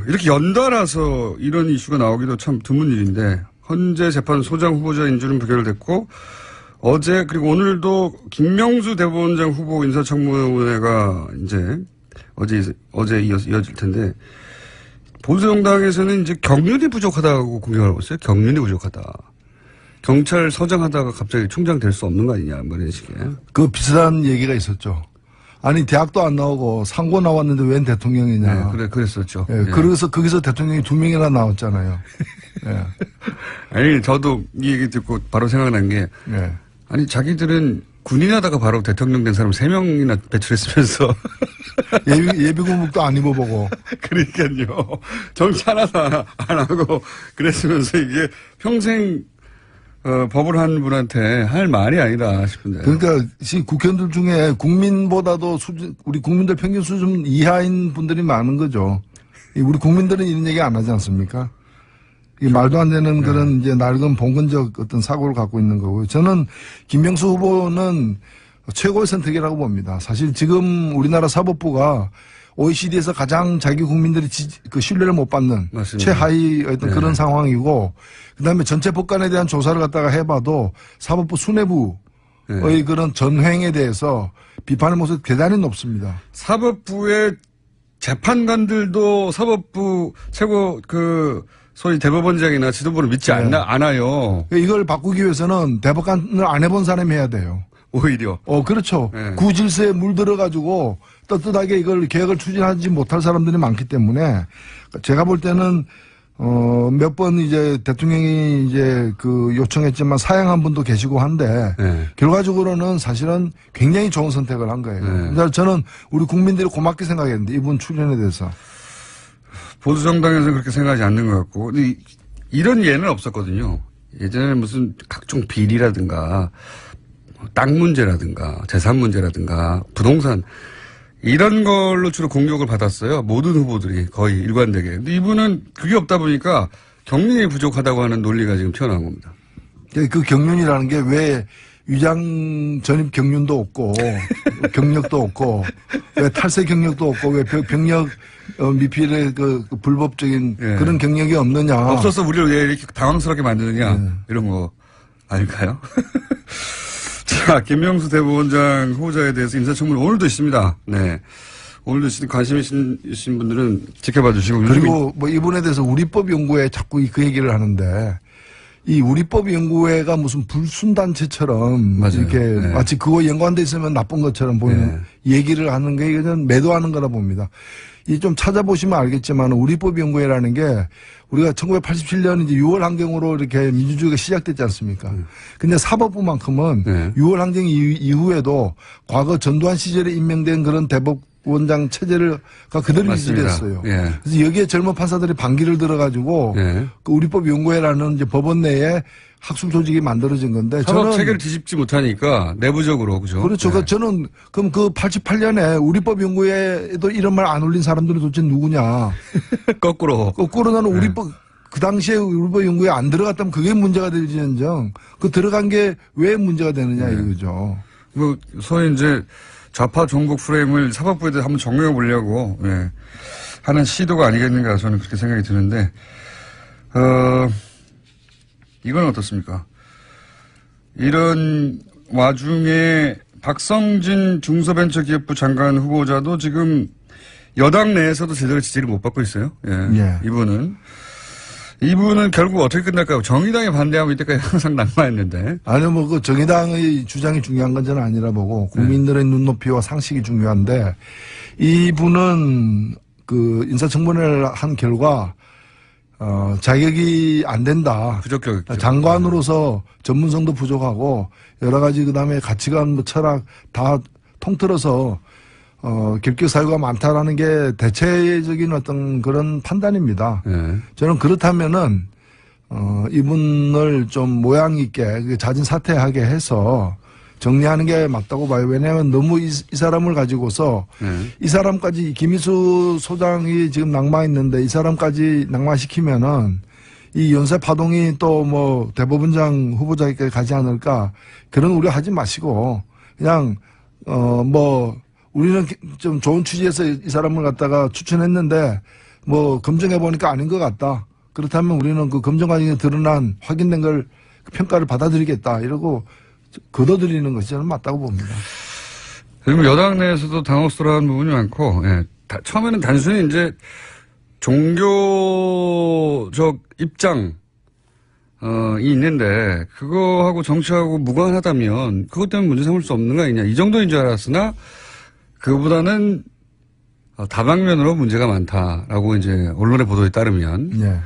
이렇게 연달아서 이런 이슈가 나오기도 참 드문 일인데, 헌재 재판 소장 후보자 인준은 부결됐고, 어제, 그리고 오늘도 김명수 대법원장 후보 인사청문회가 이제, 어제 이어질 텐데, 보수정당에서는 이제 경륜이 부족하다고 공격하고 있어요. 경륜이 부족하다. 경찰서장 하다가 갑자기 총장 될 수 없는 거 아니냐, 뭐 이런 식의. 그 비슷한 얘기가 있었죠. 아니, 대학도 안 나오고 상고 나왔는데 웬 대통령이냐. 네, 그랬었죠. 예, 그래서 거기서 대통령이 2명이나 나왔잖아요. 예. 아니, 저도 이 얘기 듣고 바로 생각난 게, 아니, 자기들은 군인 하다가 바로 대통령 된 사람 3명이나 배출했으면서. 예비군복도 안 입어보고. 그러니까요. 정치 하나도 안 하고 그랬으면서 이게 평생 법을 한 분한테 할 말이 아니다 싶은데. 그러니까 지금 국회의원들 중에 국민보다도 우리 국민들 평균 수준 이하인 분들이 많은 거죠. 우리 국민들은 이런 얘기 안 하지 않습니까? 이 말도 안 되는 그런 이제 낡은 봉건적 어떤 사고를 갖고 있는 거고요. 저는 김명수 후보는 최고의 선택이라고 봅니다. 사실 지금 우리나라 사법부가 OECD에서 가장 자기 국민들이 그 신뢰를 못 받는 맞습니다. 최하위 어떤 네. 그런 상황이고, 그다음에 전체 법관에 대한 조사를 갖다가 해봐도 사법부 수뇌부의 네. 그런 전횡에 대해서 비판의 모습이 대단히 높습니다. 사법부의 재판관들도 사법부 최고 소위 대법원장이나 지도부를 믿지 네. 않아요. 이걸 바꾸기 위해서는 대법관을 안 해본 사람이 해야 돼요. 오히려. 그렇죠. 네. 구질서에 물들어가지고 떳떳하게 이걸 계획을 추진하지 못할 사람들이 많기 때문에 제가 볼 때는 몇 번 이제 대통령이 이제 요청했지만 사양한 분도 계시고 한데 네. 결과적으로는 사실은 굉장히 좋은 선택을 한 거예요. 네. 그래서 저는 우리 국민들이 고맙게 생각했는데 이분 출연에 대해서. 보수정당에서는 그렇게 생각하지 않는 것 같고. 근데 이런 예는 없었거든요. 예전에 무슨 각종 비리라든가 땅 문제라든가 재산 문제라든가 부동산 이런 걸로 주로 공격을 받았어요. 모든 후보들이 거의 일관되게. 근데 이분은 그게 없다 보니까 경륜이 부족하다고 하는 논리가 지금 튀어나온 겁니다. 그 경륜이라는 게 왜 위장 전입 경륜도 없고 경력도 없고 왜 탈세 경력도 없고 왜 병력 미필의 그 불법적인 예. 그런 경력이 없느냐. 없어서 우리를 왜 이렇게 당황스럽게 만드느냐 이런 거 아닐까요? 자, 김명수 대법원장 후보자에 대해서 인사청문회 오늘도 있습니다. 네. 오늘도 관심 있으신 분들은 지켜봐 주시고. 그리고 뭐 이분에 대해서 우리법 연구회 자꾸 그 얘기를 하는데 이 우리법 연구회가 무슨 불순단체처럼 맞아요. 이렇게 네. 마치 그거 연관돼 있으면 나쁜 것처럼 보이는 얘기를 하는 게 이건 매도하는 거라 봅니다. 이 좀 찾아보시면 알겠지만 우리법 연구회라는 게 우리가 1987년 이제 6월 항쟁으로 이렇게 민주주의가 시작됐지 않습니까? 근데 사법부만큼은 6월 항쟁 이후에도 과거 전두환 시절에 임명된 그런 대법원장 체제가 그대로 유지됐어요. 예. 그래서 여기에 젊은 판사들이 반기를 들어가지고 그 우리법 연구회라는 이제 법원 내에 학술 조직이 만들어진 건데 사법 저는 체계를 뒤집지 못하니까 내부적으로 그죠? 그렇죠. 네. 저는 그럼 그 88년에 우리법 연구회에도 이런 말 안 올린 사람들은 도대체 누구냐? 거꾸로 나는 우리법 그 당시에 우리법 연구회에 안 들어갔다면 그게 문제가 될지언정 그 들어간 게 왜 문제가 되느냐 이거죠. 뭐 소위 이제 좌파 종북 프레임을 사법부에 대해서 한번 정리해 보려고 하는 시도가 아니겠는가 저는 그렇게 생각이 드는데 이건 어떻습니까? 이런 와중에 박성진 중소벤처기업부 장관 후보자도 지금 여당 내에서도 제대로 지지를 못 받고 있어요. 예. 이분은 결국 어떻게 끝날까요? 정의당에 반대하고 이때까지 항상 낙마했는데. 아니요, 뭐 그 정의당의 주장이 중요한 건 저는 아니라 보고 국민들의 눈높이와 상식이 중요한데 이분은 그 인사청문회를 한 결과 자격이 안 된다. 부적격. 장관으로서 전문성도 부족하고 여러 가지 그다음에 가치관, 뭐 철학 다 통틀어서 결격 사유가 많다라는 게 대체적인 어떤 그런 판단입니다. 저는 그렇다면은 이분을 좀 모양 있게 자진 사퇴하게 해서 정리하는 게 맞다고 봐요. 왜냐하면 너무 이 사람을 가지고서 이 사람까지 김희수 소장이 지금 낙마했는데 이 사람까지 낙마시키면은 이 연쇄 파동이 또 뭐 대법원장 후보자에게 가지 않을까 그런 우려 하지 마시고 그냥 뭐 우리는 좀 좋은 취지에서 이 사람을 갖다가 추천했는데 뭐 검증해 보니까 아닌 것 같다. 그렇다면 우리는 그 검증 과정에 드러난 확인된 걸 평가를 받아들이겠다. 이러고 걷어들이는 것이 저는 맞다고 봅니다. 그리고 여당 내에서도 당혹스러운 부분이 많고, 처음에는 단순히 이제 종교적 입장이 있는데, 그거하고 정치하고 무관하다면, 그것 때문에 문제 삼을 수 없는 거 아니냐. 이 정도인 줄 알았으나, 그거보다는 다방면으로 문제가 많다라고 이제 언론의 보도에 따르면. 네.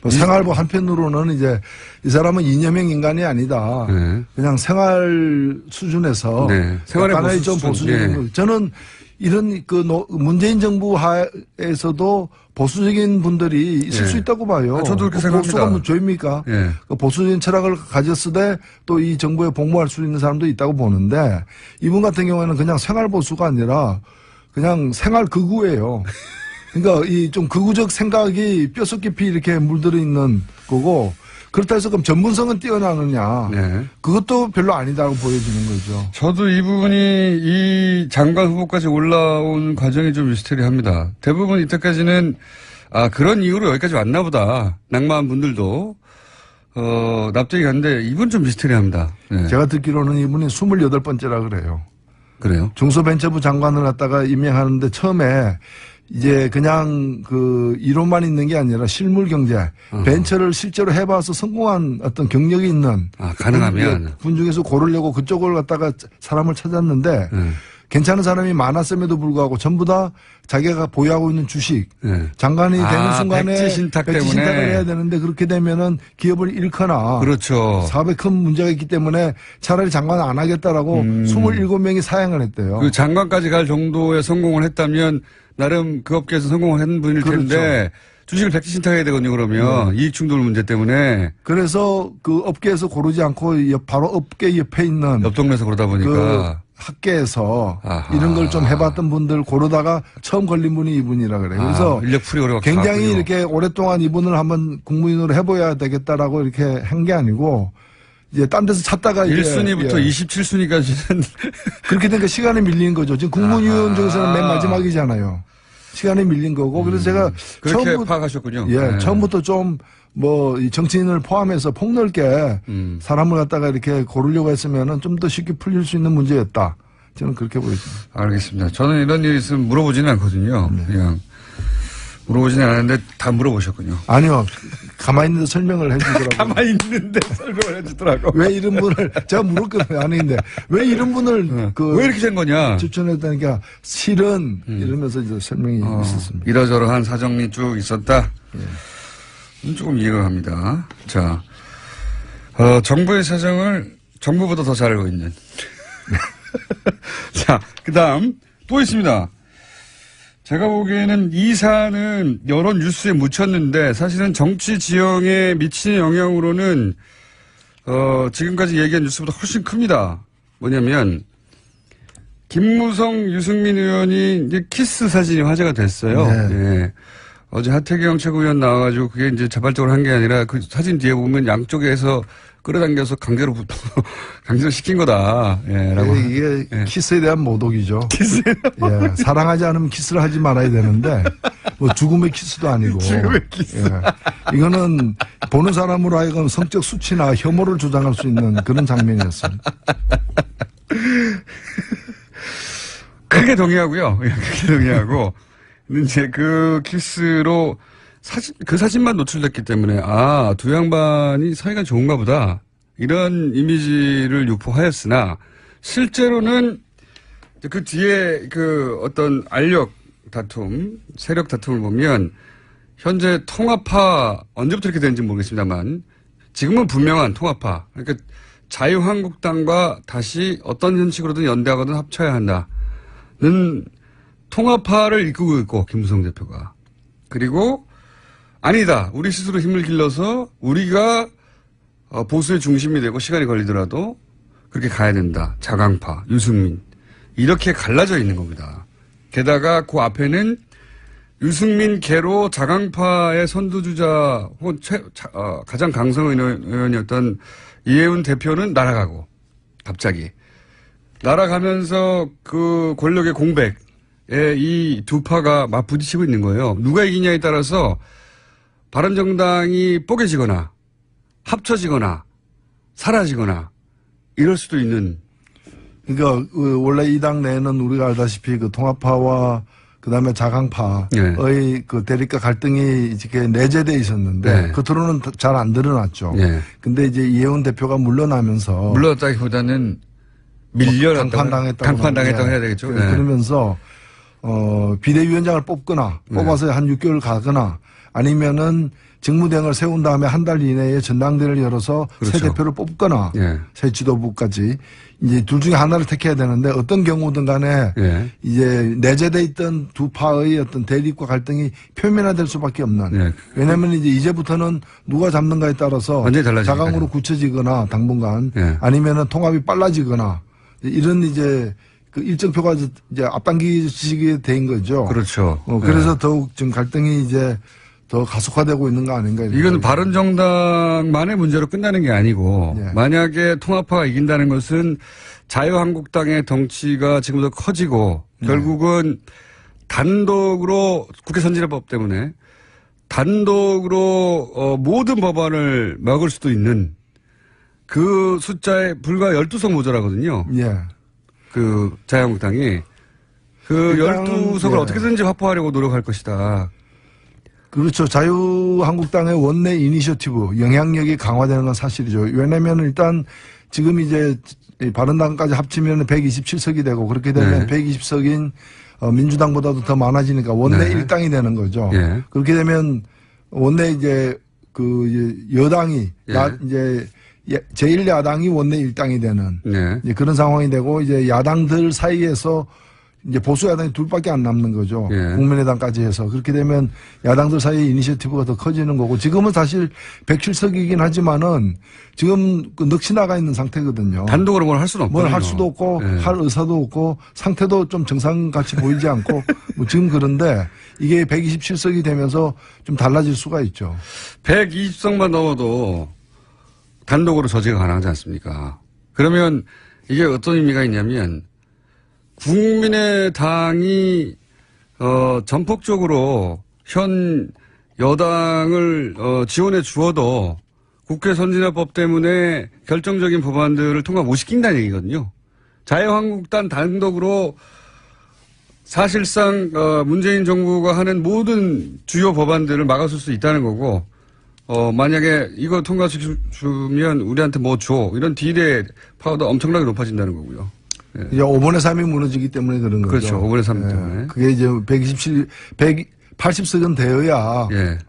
뭐 생활부 한편으로는 이제 이 사람은 이념형 인간이 아니다. 그냥 생활 수준에서 생활의 약간의 좀 보수적인 저는 이런 그 문재인 정부 하에서도 보수적인 분들이 있을 수 있다고 봐요. 저도 그렇게 생각합니다. 보수가 뭐 죄입니까? 그 보수적인 철학을 가졌으되 또 이 정부에 복무할 수 있는 사람도 있다고 보는데 이분 같은 경우에는 그냥 생활 보수가 아니라 그냥 생활 극우예요. 그러니까 이 좀 극우적 생각이 뼛속 깊이 이렇게 물들어 있는 거고 그렇다 해서 그럼 전문성은 뛰어나느냐. 네. 그것도 별로 아니다고 보여지는 거죠. 저도 이 부분이 이 장관 후보까지 올라온 과정이 좀 미스테리합니다. 대부분 이때까지는 그런 이유로 여기까지 왔나 보다. 낙마한 분들도 납득이 갔는데 이분 좀 미스테리합니다. 네. 제가 듣기로는 이분이 28번째라 그래요. 그래요? 중소벤처부 장관을 갖다가 임명하는데 처음에 이제 그냥 그 이론만 있는 게 아니라 실물 경제, 벤처를 실제로 해봐서 성공한 어떤 경력이 있는 가능하면 분 중에서 고르려고 그쪽을 갖다가 사람을 찾았는데 괜찮은 사람이 많았음에도 불구하고 전부 다 자기가 보유하고 있는 주식 장관이 되는 순간에 백지신탁 백지신탁을 해야 되는데 그렇게 되면은 기업을 잃거나 그렇죠. 사업에 큰 문제가 있기 때문에 차라리 장관 안 하겠다라고 27명이 사양을 했대요. 그 장관까지 갈 정도의 성공을 했다면 나름 그 업계에서 성공을 한 분일 텐데 그렇죠. 주식을 백지신탁해야 되거든요. 그러면 이익 충돌 문제 때문에 그래서 그 업계에서 고르지 않고 바로 업계 옆에 있는 옆 동네에서 그러다 보니까 그 학계에서 이런 걸 좀 해봤던 분들 고르다가 처음 걸린 분이 이분이라 그래요. 그래서 인력풀이 오래 굉장히 갔군요. 이렇게 오랫동안 이분을 한번 국무위원으로 해봐야 되겠다라고 이렇게 한 게 아니고 이제 딴 데서 찾다가 1순위부터 27순위까지는 그렇게 되니까 시간이 밀리는 거죠. 지금 국무위원 중에서는 맨 마지막이잖아요. 시간이 밀린 거고 그래서 제가 그렇게 파악하셨군요. 네. 처음부터 좀 뭐 이 정치인을 포함해서 폭넓게 사람을 갖다가 이렇게 고르려고 했으면은 좀 더 쉽게 풀릴 수 있는 문제였다. 저는 그렇게 보여집니다. 알겠습니다. 저는 이런 일이 있으면 물어보지는 않거든요. 그냥 물어보지는 않았는데 다 물어보셨군요. 아니요. 가만히 있는데 설명을 해주더라고요. 가만히 있는데 설명을 해주더라고. 왜 이런 분을 제가 물었거든요. 아닌데 왜 이런 분을 왜 이렇게 된 거냐 추천했다니까 실은 이러면서 이제 설명이 있었습니다. 이러저러한 사정이 쭉 있었다. 조금 이해가 갑니다. 자, 정부의 사정을 정부보다 더 잘 알고 있는. 자, 그 다음 또 있습니다. 제가 보기에는 이 사안은 여러 뉴스에 묻혔는데 사실은 정치 지형에 미치는 영향으로는 지금까지 얘기한 뉴스보다 훨씬 큽니다. 뭐냐면 김무성, 유승민 의원이 이제 키스 사진이 화제가 됐어요. 네. 어제 하태경 최고위원 나와가지고 그게 이제 자발적으로 한 게 아니라 그 사진 뒤에 보면 양쪽에서 끌어당겨서 강제로 시킨 거다. 예, 라고. 이게 키스에 대한 모독이죠. 예, 사랑하지 않으면 키스를 하지 말아야 되는데 뭐 죽음의 키스도 아니고. 죽음의 키스. 예, 이거는 보는 사람으로 하여금 성적 수치나 혐오를 조장할 수 있는 그런 장면이었습니다. 크게 동의하고요. 크게 동의하고. 이제 그 키스로 그 사진만 노출됐기 때문에 두 양반이 사이가 좋은가 보다. 이런 이미지를 유포하였으나 실제로는 그 뒤에 그 어떤 알력 다툼, 세력 다툼을 보면 현재 통합파 언제부터 이렇게 되는지 모르겠습니다만 지금은 분명한 통합파. 그러니까 자유한국당과 다시 어떤 형식으로든 연대하거든 합쳐야 한다는 통합파를 이끌고 있고 김무성 대표가. 그리고 아니다. 우리 스스로 힘을 길러서 우리가 보수의 중심이 되고 시간이 걸리더라도 그렇게 가야 된다. 자강파, 유승민. 이렇게 갈라져 있는 겁니다. 게다가 그 앞에는 유승민 개로 자강파의 선두주자 혹은 가장 강성 의원이었던 이해운 대표는 날아가고 갑자기. 날아가면서 그 권력의 공백 이 두 파가 막 부딪히고 있는 거예요. 누가 이기냐에 따라서 바른정당이 뽀개지거나 합쳐지거나 사라지거나 이럴 수도 있는. 그러니까 원래 이 당 내에는 우리가 알다시피 그 통합파와 그다음에 자강파의 그 대립과 갈등이 이렇게 내재돼 있었는데 겉으로는 잘 안 드러났죠. 근데 이제 이해운 대표가 물러나면서 물러났다기보다는 강판당했다고 해야 되겠죠. 그러면서 비대위원장을 뽑아서 한 6개월 가거나 아니면은 직무대행을 세운 다음에 한 달 이내에 전당대회를 열어서 새 대표를 뽑거나 새 지도부까지 이제 둘 중에 하나를 택해야 되는데 어떤 경우든 간에 이제 내재돼 있던 두 파의 어떤 대립과 갈등이 표면화될 수밖에 없는. 왜냐하면 이제부터는 누가 잡는가에 따라서 자강으로 굳혀지거나 당분간 아니면은 통합이 빨라지거나 이런 이제 그 일정표가 이제 앞당기시게 된 거죠. 그렇죠. 그래서 더욱 지금 갈등이 이제 더 가속화되고 있는 거 아닌가. 이건 바른정당만의 문제로 끝나는 게 아니고 예. 만약에 통합파가 이긴다는 것은 자유한국당의 덩치가 지금부터 커지고 결국은 단독으로 국회 선진화법 때문에 단독으로 모든 법안을 막을 수도 있는 그 숫자에 불과 12석 모자라거든요. 예. 그 자유한국당이 그 일단, 12석을 예. 어떻게든지 확보하려고 노력할 것이다. 그렇죠. 자유한국당의 원내 이니셔티브 영향력이 강화되는 건 사실이죠. 왜냐하면 일단 지금 이제 바른당까지 합치면 127석이 되고 그렇게 되면 네. 120석인 민주당보다도 더 많아지니까 원내 네. 일당이 되는 거죠. 예. 그렇게 되면 원내 이제 그 여당이 예. 이제 제1야당이 원내 일당이 되는 네. 이제 그런 상황이 되고 이제 야당들 사이에서 이제 보수 야당이 둘밖에 안 남는 거죠. 예. 국민의당까지 해서 그렇게 되면 야당들 사이의 이니셔티브가 더 커지는 거고 지금은 사실 107석이긴 하지만은 지금 그 넋이 나가 있는 상태거든요. 단독으로 뭘 할 수는 없거든요. 뭘 할 수도 없고 예. 할 의사도 없고 상태도 좀 정상같이 보이지 않고 뭐 지금 그런데 이게 127석이 되면서 좀 달라질 수가 있죠. 120석만 넘어도 단독으로 저지가 가능하지 않습니까? 그러면 이게 어떤 의미가 있냐면 국민의당이 전폭적으로 현 여당을 지원해 주어도 국회 선진화법 때문에 결정적인 법안들을 통과 못 시킨다는 얘기거든요. 자유한국당 단독으로 사실상 문재인 정부가 하는 모든 주요 법안들을 막아설 수 있다는 거고 만약에 이거 통과시키면 우리한테 뭐 줘. 이런 딜의 파워도 엄청나게 높아진다는 거고요. 예. 이제 5분의 3이 무너지기 때문에 그런 거죠. 그렇죠. 5분의 3 때문에. 그게 이제 180석은 되어야 예.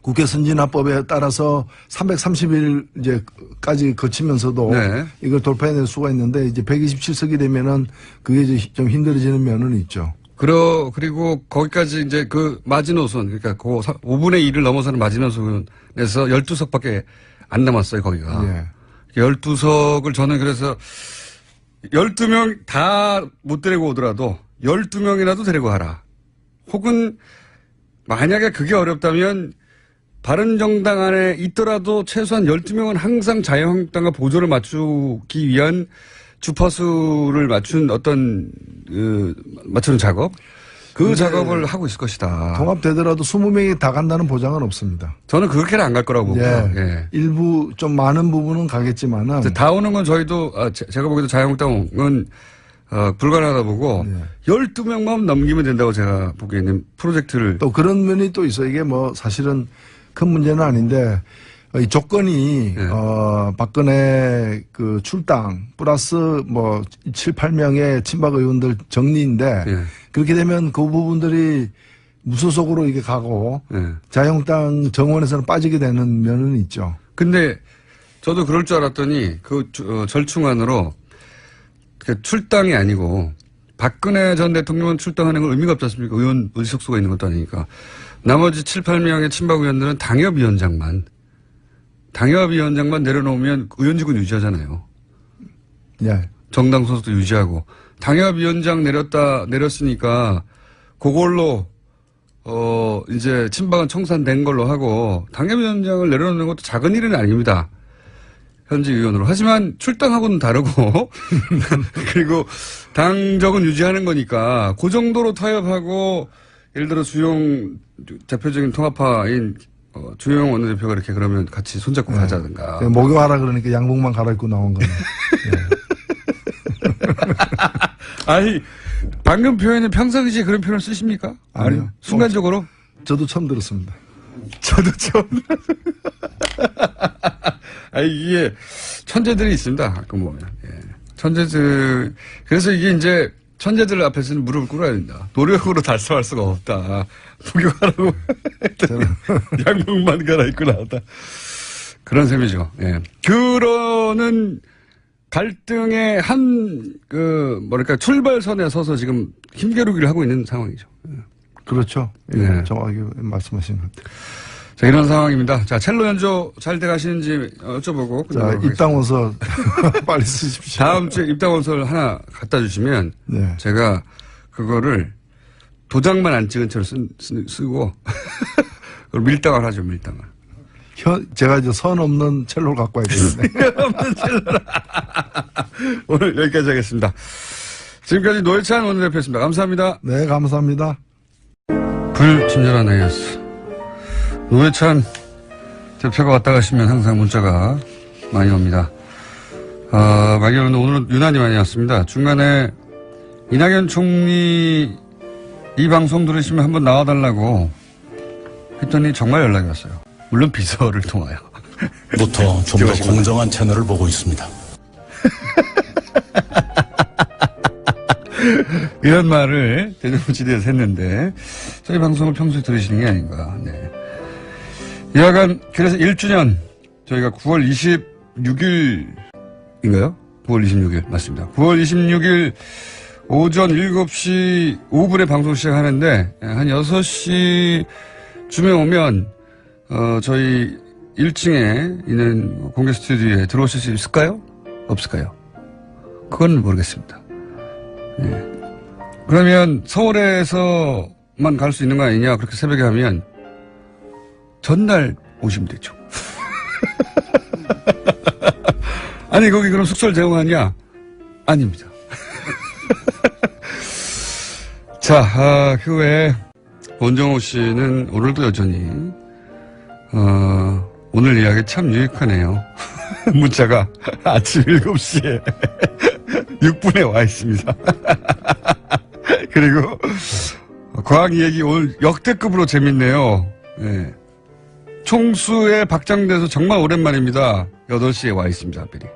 국회 선진화법에 따라서 330일 이제까지 거치면서도 네. 이걸 돌파해낼 수가 있는데 이제 127석이 되면은 그게 이제 좀 힘들어지는 면은 있죠. 그리고 거기까지 이제 그 마지노선, 그러니까 그 5분의 1을 넘어서는 마지노선에서 12석밖에 안 남았어요, 거기가. 예. 12석을 저는 그래서 12명 다 못 데리고 오더라도 12명이라도 데리고 가라. 혹은 만약에 그게 어렵다면 바른정당 안에 있더라도 최소한 12명은 항상 자유한국당과 보조를 맞추기 위한 주파수를 맞춘 어떤 맞추는 작업 그 작업을 하고 있을 것이다. 통합되더라도 20명이 다 간다는 보장은 없습니다. 저는 그렇게는 안 갈 거라고 보고요. 예. 일부 좀 많은 부분은 가겠지만은 다 오는 건 저희도 제가 보기에도 자유한국당은 불가능하다 보고 12명만 넘기면 된다고 제가 보기에는 프로젝트를 또 그런 면이 또 있어요. 이게 뭐 사실은 큰 문제는 아닌데 이 조건이 박근혜 그 출당 플러스 뭐 7, 8명의 친박 의원들 정리인데 그렇게 되면 그 부분들이 무소속으로 이게 가고 자유한국당 정원에서는 빠지게 되는 면은 있죠. 근데 저도 그럴 줄 알았더니 그 절충안으로 그 출당이 아니고 박근혜 전 대통령은 출당하는 건 의미가 없지 않습니까? 의원 의석수가 있는 것도 아니니까. 나머지 7, 8명의 친박 의원들은 당협위원장만 내려놓으면 의원직은 유지하잖아요. 예. 정당 소속도 유지하고. 당협위원장 내렸으니까 그걸로 이제 친박은 청산된 걸로 하고 당협위원장을 내려놓는 것도 작은 일은 아닙니다. 현직 의원으로. 하지만 출당하고는 다르고 그리고 당적은 유지하는 거니까 그 정도로 타협하고 예를 들어 주용 대표적인 통합파인 주영 원내대표가 이렇게 그러면 같이 손잡고 가자든가. 목욕하라 그러니까 양복만 갈아입고 나온 거네. 아니 방금 표현은 평상시에 그런 표현을 쓰십니까? 아니요. 순간적으로? 저도 처음 들었습니다. 저도 처음 아니 이게 천재들이 있습니다. 가끔 보면. 천재들 그래서 이게 이제 천재들 앞에서는 무릎을 꿇어야 된다. 노력으로 달성할 수가 없다. 목욕하라고 양복만 갈아입고 나왔다. 그런 셈이죠. 예. 그러는 갈등의 출발선에 서서 지금 힘겨루기를 하고 있는 상황이죠. 그렇죠. 예. 정확하게 말씀하신 것 같아요. 자, 이런 상황입니다. 자, 첼로 연주 잘 돼 가시는지 여쭤보고. 자, 입당원서 빨리 쓰십시오. 다음 주에 입당원서를 하나 갖다 주시면 제가 그거를 도장만 안 찍은 채로 쓰고 그럼 밀당을 하죠, 밀당을. 제가 이제 선 없는 첼로를 갖고 와야 되는데. 없는 첼로라. 오늘 여기까지 하겠습니다. 지금까지 노회찬 원내대표였습니다. 감사합니다. 네, 감사합니다. 불친절한 AS. 노회찬 대표가 왔다 가시면 항상 문자가 많이 옵니다. 많이 오는데 오늘은 유난히 많이 왔습니다. 중간에 이낙연 총리 이 방송 들으시면 한번 나와달라고 했더니 정말 연락이 왔어요. 물론 비서를 통하여. 부터 좀 더 공정한 채널을 보고 있습니다. 이런 말을 대정부지대에서 했는데 저희 방송을 평소에 들으시는 게 아닌가. 네. 여하간 그래서 1주년 저희가 9월 26일인가요? 9월 26일 맞습니다. 9월 26일 오전 7시 5분에 방송 시작하는데 한 6시쯤에 오면 저희 1층에 있는 공개 스튜디오에 들어오실 수 있을까요? 없을까요? 그건 모르겠습니다. 네. 그러면 서울에서만 갈 수 있는 거 아니냐 그렇게 새벽에 하면 전날 오시면 되죠. 아니 거기 그럼 숙소를 제공하냐? 아닙니다. 자, 그 외에 원정호 씨는 오늘도 여전히 오늘 이야기 참 유익하네요. 문자가 아침 7시에 6분에 와 있습니다. 그리고 과학 얘기 오늘 역대급으로 재밌네요. 네. 총수에 박장돼서 정말 오랜만입니다. 8시에 와 있습니다. 하필이.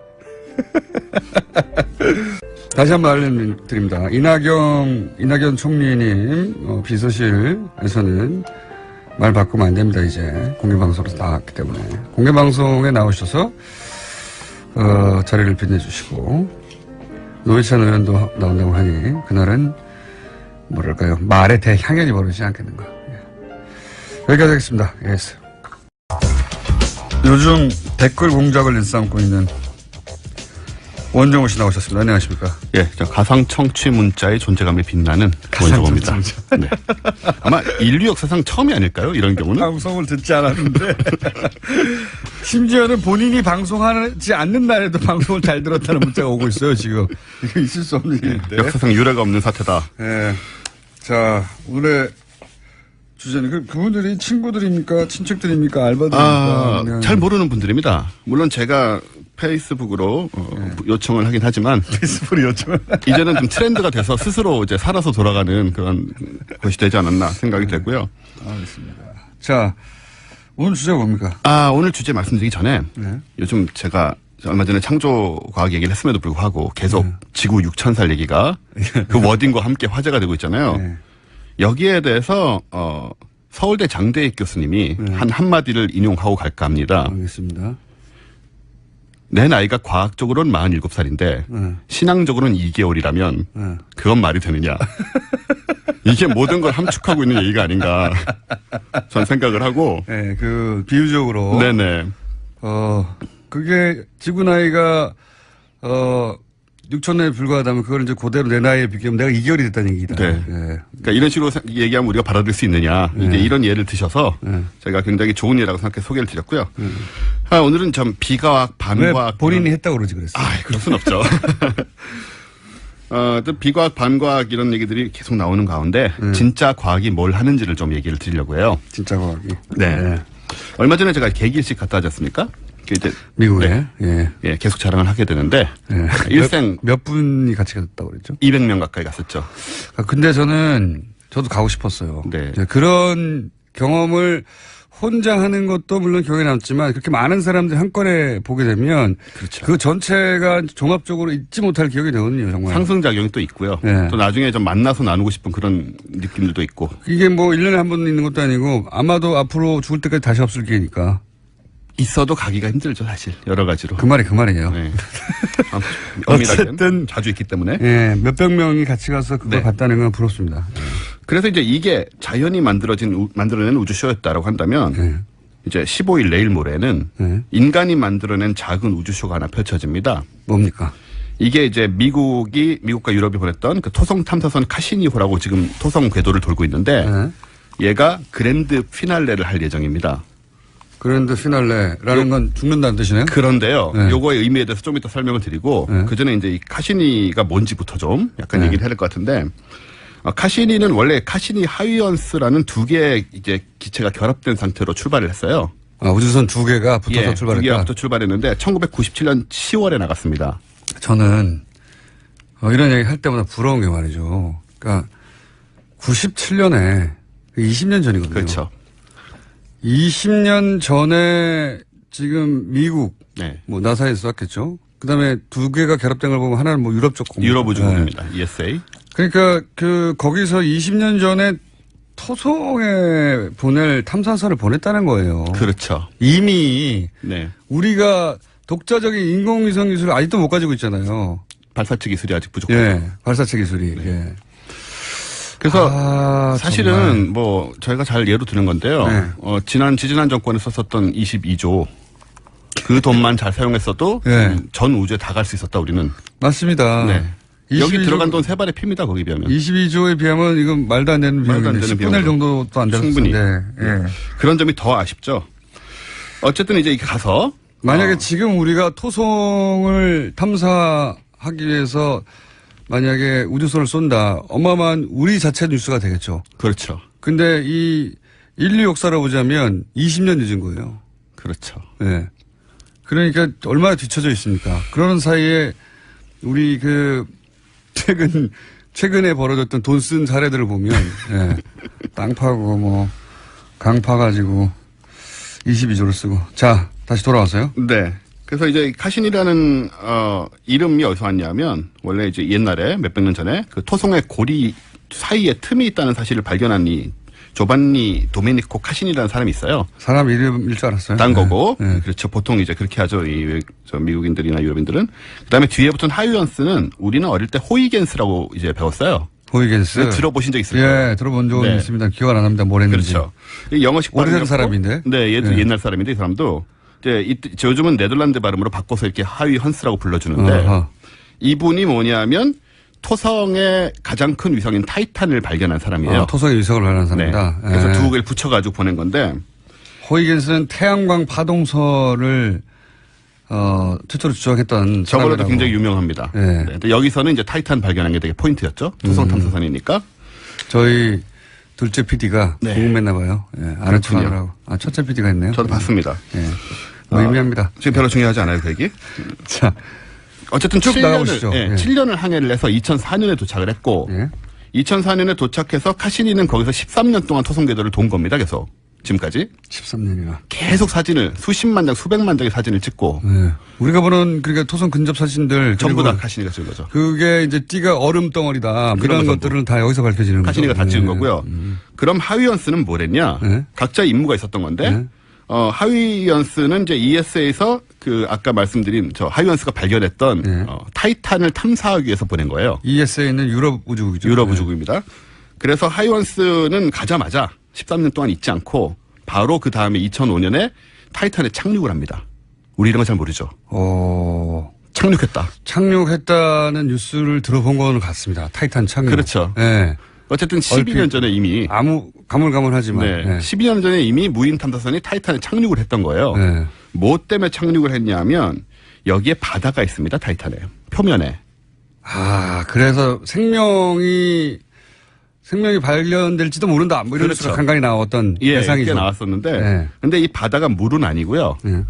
다시 한번 알려드립니다. 이낙연 총리님 비서실에서는 말 바꾸면 안 됩니다. 이제 공개방송에서 나왔기 때문에 공개방송에 나오셔서 자리를 빛내주시고 노회찬 의원도 나온다고 하니 그날은 뭐랄까요 말에 대향연이 벌어지지 않겠는가. 예. 여기까지 하겠습니다. 예. 요즘 댓글 공작을 일삼고 있는 원정호 씨 나오셨습니다. 안녕하십니까? 예, 저 가상 청취 문자의 존재감에 빛나는 원정호입니다. 네. 아마 인류 역사상 처음이 아닐까요? 이런 경우는? 방송을 듣지 않았는데 심지어는 본인이 방송하지 않는 날에도 방송을 잘 들었다는 문자가 오고 있어요. 지금 이거 있을 수 없는 일인데. 역사상 유례가 없는 사태다. 네. 자, 오늘의 주제는 그분들이 친구들입니까? 친척들입니까? 알바들입니까? 잘 모르는 분들입니다. 물론 제가 페이스북으로 요청을 하긴 하지만 페이스북으로 요청을 이제는 좀 트렌드가 돼서 스스로 이제 살아서 돌아가는 그런 것이 되지 않았나 생각이 되고요. 알겠습니다. 자, 오늘 주제가 뭡니까? 오늘 주제 말씀드리기 전에 요즘 제가 얼마 전에 창조과학 얘기를 했음에도 불구하고 계속 지구 6,000살 얘기가 그 워딩과 함께 화제가 되고 있잖아요. 여기에 대해서 서울대 장대익 교수님이 한마디를 인용하고 갈까 합니다. 알겠습니다. 내 나이가 과학적으로는 47살인데 신앙적으로는 2개월이라면 그건 말이 되느냐. 이게 모든 걸 함축하고 있는 얘기가 아닌가 전 생각을 하고. 네, 그 비유적으로. 네네. 그게 지구 나이가 6,000년에 불과하다면 그걸 이제 그대로 내 나이에 비교하면 내가 2개월이 됐다는 얘기다. 네. 그러니까 이런 식으로 얘기하면 우리가 받아들일 수 있느냐. 이제 이런 예를 드셔서 제가 굉장히 좋은 예라고 생각해 소개를 드렸고요. 오늘은 좀 비과학, 반과학. 본인이 했다고 그러지 그랬어요. 그럴 순 없죠. 또 비과학, 반과학 이런 얘기들이 계속 나오는 가운데 진짜 과학이 뭘 하는지를 좀 얘기를 드리려고 해요. 진짜 과학이. 네. 얼마 전에 제가 개기일식 갔다 왔지 않습니까? 이제 미국에 예, 계속 자랑을 하게 되는데 일생 몇 분이 같이 갔다고 그랬죠? 200명 가까이 갔었죠. 근데 저도 가고 싶었어요. 네. 그런 경험을 혼자 하는 것도 물론 기억에 남지만 그렇게 많은 사람들이 한꺼번에 보게 되면 그렇죠. 그 전체가 종합적으로 잊지 못할 기억이 되거든요. 정말. 상승작용이 또 있고요. 네. 또 나중에 좀 만나서 나누고 싶은 그런 느낌들도 있고. 이게 뭐 1년에 한 번 있는 것도 아니고 아마도 앞으로 죽을 때까지 다시 없을 기회니까. 있어도 가기가 힘들죠, 사실. 여러 가지로. 그 말이에요. 네. 어쨌든 자주 있기 때문에. 예, 몇백 명이 같이 가서 그걸 봤다는 건 부럽습니다. 그래서 이제 이게 자연이 만들어낸 우주쇼였다라고 한다면 이제 15일 내일 모레는 인간이 만들어낸 작은 우주쇼가 하나 펼쳐집니다. 뭡니까? 이게 이제 미국과 유럽이 보냈던 그 토성 탐사선 카시니호라고 지금 토성 궤도를 돌고 있는데 얘가 그랜드 피날레를 할 예정입니다. 그랜드 피날레라는 건 죽는다는 뜻이네요? 그런데요. 네. 요거의 의미에 대해서 좀 이따 설명을 드리고 네. 그 전에 이제 이 카시니가 뭔지부터 좀 약간 네. 얘기를 해야 될 것 같은데 카시니는 원래 카시니 하이언스라는 두 개의 이제 기체가 결합된 상태로 출발을 했어요. 우주선 두 개가 붙어서 예, 출발했다. 두 개가 붙어 출발했는데 1997년 10월에 나갔습니다. 저는 이런 얘기 할 때마다 부러운 게 말이죠. 그러니까 97년에 20년 전이거든요. 그렇죠. 20년 전에 지금 미국 네. 뭐 나사에서 쐈겠죠. 그다음에 두 개가 결합된 걸 보면 하나는 뭐 유럽 쪽 공무. 유럽 우주국입니다. ESA. 그러니까 거기서 20년 전에 토성에 보낼 탐사선을 보냈다는 거예요. 그렇죠. 이미 네. 우리가 독자적인 인공위성 기술을 아직도 못 가지고 있잖아요. 발사체 기술이 아직 부족해요. 예, 발사체 기술이. 네. 예. 그래서 사실은 정말. 뭐 저희가 잘 예로 드는 건데요. 네. 지지난 정권에서 썼던 22조 그 돈만 잘 사용했어도 네. 전 우주에 다 갈 수 있었다 우리는. 맞습니다. 네. 여기 22조 들어간 돈 세 발의 피입니다. 거기 비하면. 22조에 비하면 이건 말도 안 되는 말도 안 비용인데 되는 10분의 1 정도도 안 되는 충분히. 예. 그런 점이 더 아쉽죠. 어쨌든 이제 가서 만약에 지금 우리가 토성을 탐사하기 위해서 만약에 우주선을 쏜다. 어마어마한 우리 자체 뉴스가 되겠죠. 그렇죠. 근데 이 인류 역사로 보자면 20년 늦은 거예요. 그렇죠. 예. 그러니까 얼마나 뒤처져 있습니까? 그러는 사이에 우리 최근에 벌어졌던 돈 쓴 사례들을 보면, 예. 땅 파고 뭐, 강 파가지고 22조를 쓰고. 자, 다시 돌아와서요. 네. 그래서 이제 카신이라는 이름이 어디서 왔냐면 원래 이제 옛날에 몇백 년 전에 그 토성의 고리 사이에 틈이 있다는 사실을 발견한 이 조반니 도메니코 카신이라는 사람이 있어요. 사람 이름일 줄 알았어요. 딴 거고. 네. 그렇죠. 보통 이제 그렇게 하죠. 저 미국인들이나 유럽인들은. 그다음에 뒤에 붙은 하이언스는 우리는 어릴 때 호이겐스라고 이제 배웠어요. 호이겐스. 들어보신 적 있을 거예요. 예, 들어본 적은 네. 있습니다. 기억 안 납니다. 뭘 했는지. 그렇죠. 영어식 오래된 발음이었고. 사람인데. 네, 얘도 네. 옛날 사람인데 이 사람도 이제 요즘은 네덜란드 발음으로 바꿔서 이렇게 하위헌스라고 불러주는데 어허. 이분이 뭐냐면 토성의 가장 큰 위성인 타이탄을 발견한 사람이에요. 토성의 위성을 발견한 사람이다. 네. 그래서 예. 두 개를 붙여가지고 보낸 건데 호이겐스는 태양광 파동설을 최초로 주장했던 저걸로도 사람이라고. 굉장히 유명합니다. 예. 네. 근데 여기서는 이제 타이탄 발견한 게 되게 포인트였죠. 토성 탐사선이니까. 저희 둘째 PD가 네. 궁금했나 봐요. 예, 아는 척 그렇군요. 하느라고. 첫째 PD가 있네요. 저도 봤습니다. 예. 의미합니다. 지금 별로 중요하지 않아요, 그 얘기? 자, 어쨌든 쭉 7년을, 나가보시죠. 예, 예. 7년을 항해를 해서 2004년에 도착을 했고 예. 2004년에 도착해서 카시니는 거기서 13년 동안 토성 궤도를 돈 겁니다. 계속 지금까지 13년이나. 계속 사진을 수십만 장 수백만 장의 사진을 찍고 예. 우리가 보는 그러니까 토성 근접 사진들 전부 그리고 다 카시니가 찍은 거죠. 그게 이제 띠가 얼음 덩어리다. 뭐 그런 이런 거 것들은 다 여기서 밝혀지는 거죠. 카시니가 다 찍은 예. 거고요. 그럼 하위언스는 뭐랬냐? 네. 각자 임무가 있었던 건데 네. 하위언스는 이제 ESA에서 그 아까 말씀드린 저 하위언스가 발견했던 네. 타이탄을 탐사하기 위해서 보낸 거예요. ESA는 유럽 우주국이죠. 유럽 네. 우주국입니다. 그래서 하이원스는 가자마자 13년 동안 있지 않고 바로 그 다음에 2005년에 타이탄에 착륙을 합니다. 우리 이런 건 잘 모르죠. 착륙했다. 착륙했다는 뉴스를 들어본 거는 같습니다. 타이탄 착륙. 그렇죠. 네. 어쨌든 12년 전에 이미 아무 가물가물하지만. 네, 네. 12년 전에 이미 무인 탐사선이 타이탄에 착륙을 했던 거예요. 네. 뭐 때문에 착륙을 했냐면 여기에 바다가 있습니다. 타이탄에 표면에. 그래서 생명이 발견될지도 모른다. 뭐 이런 그렇죠. 식으로 간간히 나왔던 예상이죠. 꽤 나왔었는데, 네. 근데 이 바다가 물은 아니고요. 네.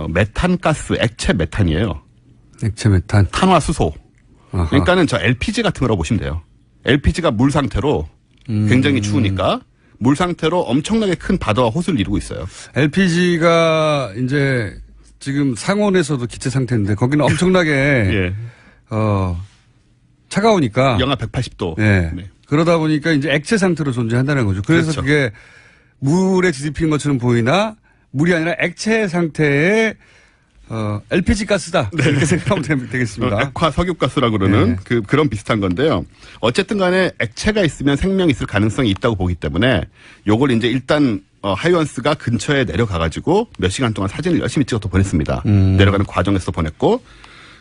메탄가스, 액체 메탄이에요. 액체 메탄. 탄화수소. 아하. 그러니까는 저 LPG 같은 거라고 보시면 돼요. LPG가 물 상태로 굉장히 추우니까 물 상태로 엄청나게 큰 바다와 호수를 이루고 있어요. LPG가 이제 지금 상온에서도 기체 상태인데 거기는 엄청나게 예. 차가우니까 영하 180도. 네. 네. 그러다 보니까 이제 액체 상태로 존재한다는 거죠. 그래서 그렇죠. 그게 물에 뒤집히는 것처럼 보이나 물이 아니라 액체 상태의 LPG 가스다. 이렇게 생각하면 되겠습니다. 액화 석유가스라고 그러는 네. 그런 비슷한 건데요. 어쨌든 간에 액체가 있으면 생명이 있을 가능성이 있다고 보기 때문에 요걸 이제 일단 하이원스가 근처에 내려가가지고 몇 시간 동안 사진을 열심히 찍어서 보냈습니다. 내려가는 과정에서 보냈고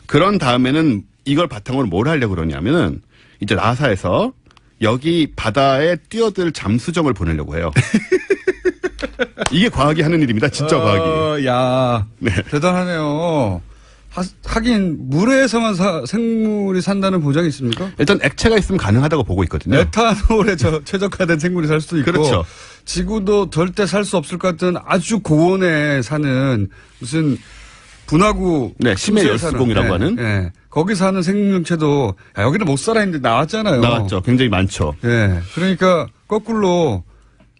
그런 다음에는 이걸 바탕으로 뭘 하려고 그러냐면은 이제 나사에서 여기 바다에 뛰어들 잠수정을 보내려고 해요. 이게 과학이 하는 일입니다. 진짜 과학이. 야, 네. 대단하네요. 하긴 물에서만 생물이 산다는 보장이 있습니까? 일단 액체가 있으면 가능하다고 보고 있거든요. 에탄올에 최적화된 생물이 살 수도 있고, 그렇죠. 지구도 절대 살 수 없을 것 같은 아주 고온에 사는 무슨 분화구, 네, 심해 열수공이라고 하는. 네, 거기 사는 생명체도 여기는 못 살아 있는데 나왔잖아요. 나왔죠. 굉장히 많죠. 네, 그러니까 거꾸로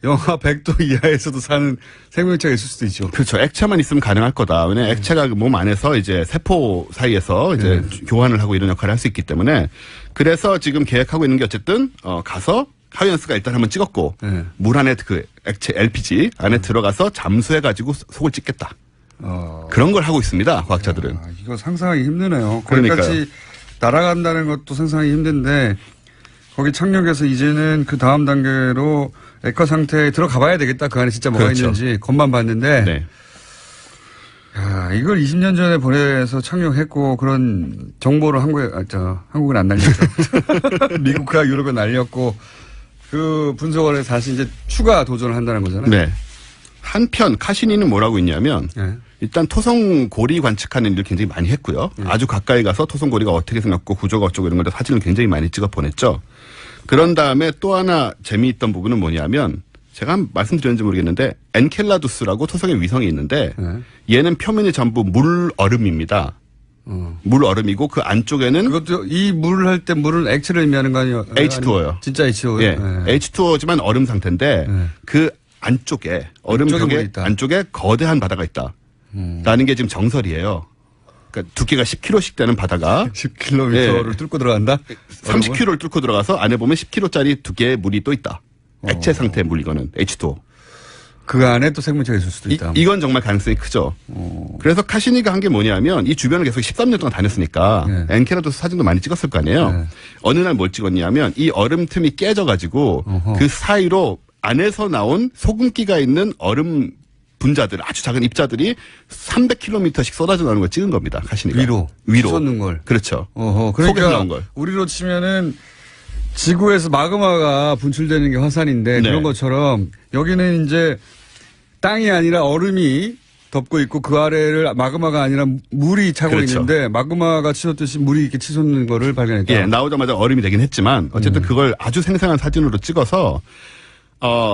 영하 100도 이하에서도 사는 생명체가 있을 수도 있죠. 그렇죠. 액체만 있으면 가능할 거다. 왜냐면 액체가 몸 안에서 이제 세포 사이에서 이제 교환을 하고 이런 역할을 할 수 있기 때문에 그래서 지금 계획하고 있는 게 어쨌든 가서 하이언스가 일단 한번 찍었고 물 안에 그 액체 LPG 안에 들어가서 잠수해가지고 속을 찍겠다. 그런 걸 하고 있습니다. 과학자들은. 이거 상상하기 힘드네요. 그러니까요. 거기까지 날아간다는 것도 상상하기 힘든데 거기 착륙해서 이제는 그 다음 단계로 액화 상태에 들어가 봐야 되겠다. 그 안에 진짜 뭐가 그렇죠. 있는지 겉만 봤는데 네. 야, 이걸 20년 전에 보내서 착륙했고 그런 정보를 한국은 안 날렸죠. 미국과 유럽에 날렸고 그 분석을 해서 다시 이제 추가 도전을 한다는 거잖아요. 네. 한편 카시니는 뭐라고 있냐면 네. 일단 토성고리 관측하는 일을 굉장히 많이 했고요. 아주 가까이 가서 토성고리가 어떻게 생겼고 구조가 어쩌고 이런 것들 사진을 굉장히 많이 찍어 보냈죠. 그런 다음에 또 하나 재미있던 부분은 뭐냐면 제가 말씀드렸는지 모르겠는데 엔켈라두스라고 토성의 위성이 있는데 얘는 표면이 전부 물 얼음입니다. 물 얼음이고 그 안쪽에는 그것도 이 물을 할 때 물은 액체를 의미하는 거 아니에요? H2O요. 진짜 H2O. 예. H2O지만 얼음 상태인데 그 안쪽에 얼음벽의 안쪽에 거대한 바다가 있다. 라는 게 지금 정설이에요. 그러니까 두께가 10km씩 되는 바다가 10km를 뚫고 들어간다? 30km를 뚫고 들어가서 안에 보면 10km짜리 두께의 물이 또 있다. 액체 상태의 물 이거는 H2O. 그 안에 또 생명체가 있을 수도 있다. 이건 정말 가능성이 크죠. 그래서 카시니가 한 게 뭐냐면 이 주변을 계속 13년 동안 다녔으니까 엔켈라두스 사진도 많이 찍었을 거 아니에요. 어느 날 뭘 찍었냐면 이 얼음 틈이 깨져가지고 그 사이로 안에서 나온 소금기가 있는 얼음 분자들, 아주 작은 입자들이 300km씩 쏟아져 나오는 걸 찍은 겁니다. 카시니가. 위로. 쏟는 걸. 그렇죠. 그러니까 속에서 나온 걸. 우리로 치면은 지구에서 마그마가 분출되는 게 화산인데 그런 것처럼 여기는 이제 땅이 아니라 얼음이 덮고 있고 그 아래를 마그마가 아니라 물이 차고 있는데 마그마가 치솟듯이 물이 이렇게 치솟는 거를 발견했다. 예, 나오자마자 얼음이 되긴 했지만 어쨌든 그걸 아주 생생한 사진으로 찍어서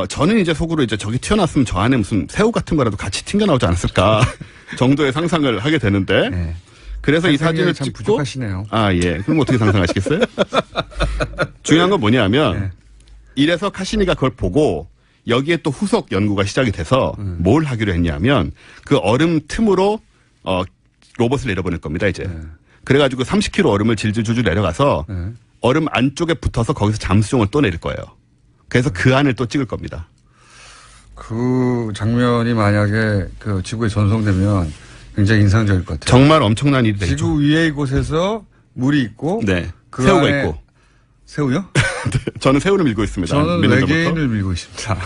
저는 이제 속으로 이제 저기 튀어나왔으면 저 안에 무슨 새우 같은 거라도 같이 튕겨 나오지 않았을까 정도의 상상을 하게 되는데 그래서 이 사진을 참 찍고 부족하시네요. 아, 예. 그럼 어떻게 상상하시겠어요? 중요한 건 뭐냐면 이래서 카시니가 그걸 보고 여기에 또 후속 연구가 시작이 돼서 뭘 하기로 했냐면 그 얼음 틈으로 로봇을 내려보낼 겁니다, 이제. 그래가지고 30km 얼음을 질질줄줄 내려가서 얼음 안쪽에 붙어서 거기서 잠수정을 또 내릴 거예요. 그래서 그 안을 또 찍을 겁니다. 그 장면이 만약에 그 지구에 전송되면 굉장히 인상적일 것 같아요. 정말 엄청난 일이 되죠. 지구 위의 곳에서 물이 있고 네. 그 새우가 안에 있고. 새우요? 저는 새우를 밀고 있습니다. 저는 외계인을 밀고 있습니다.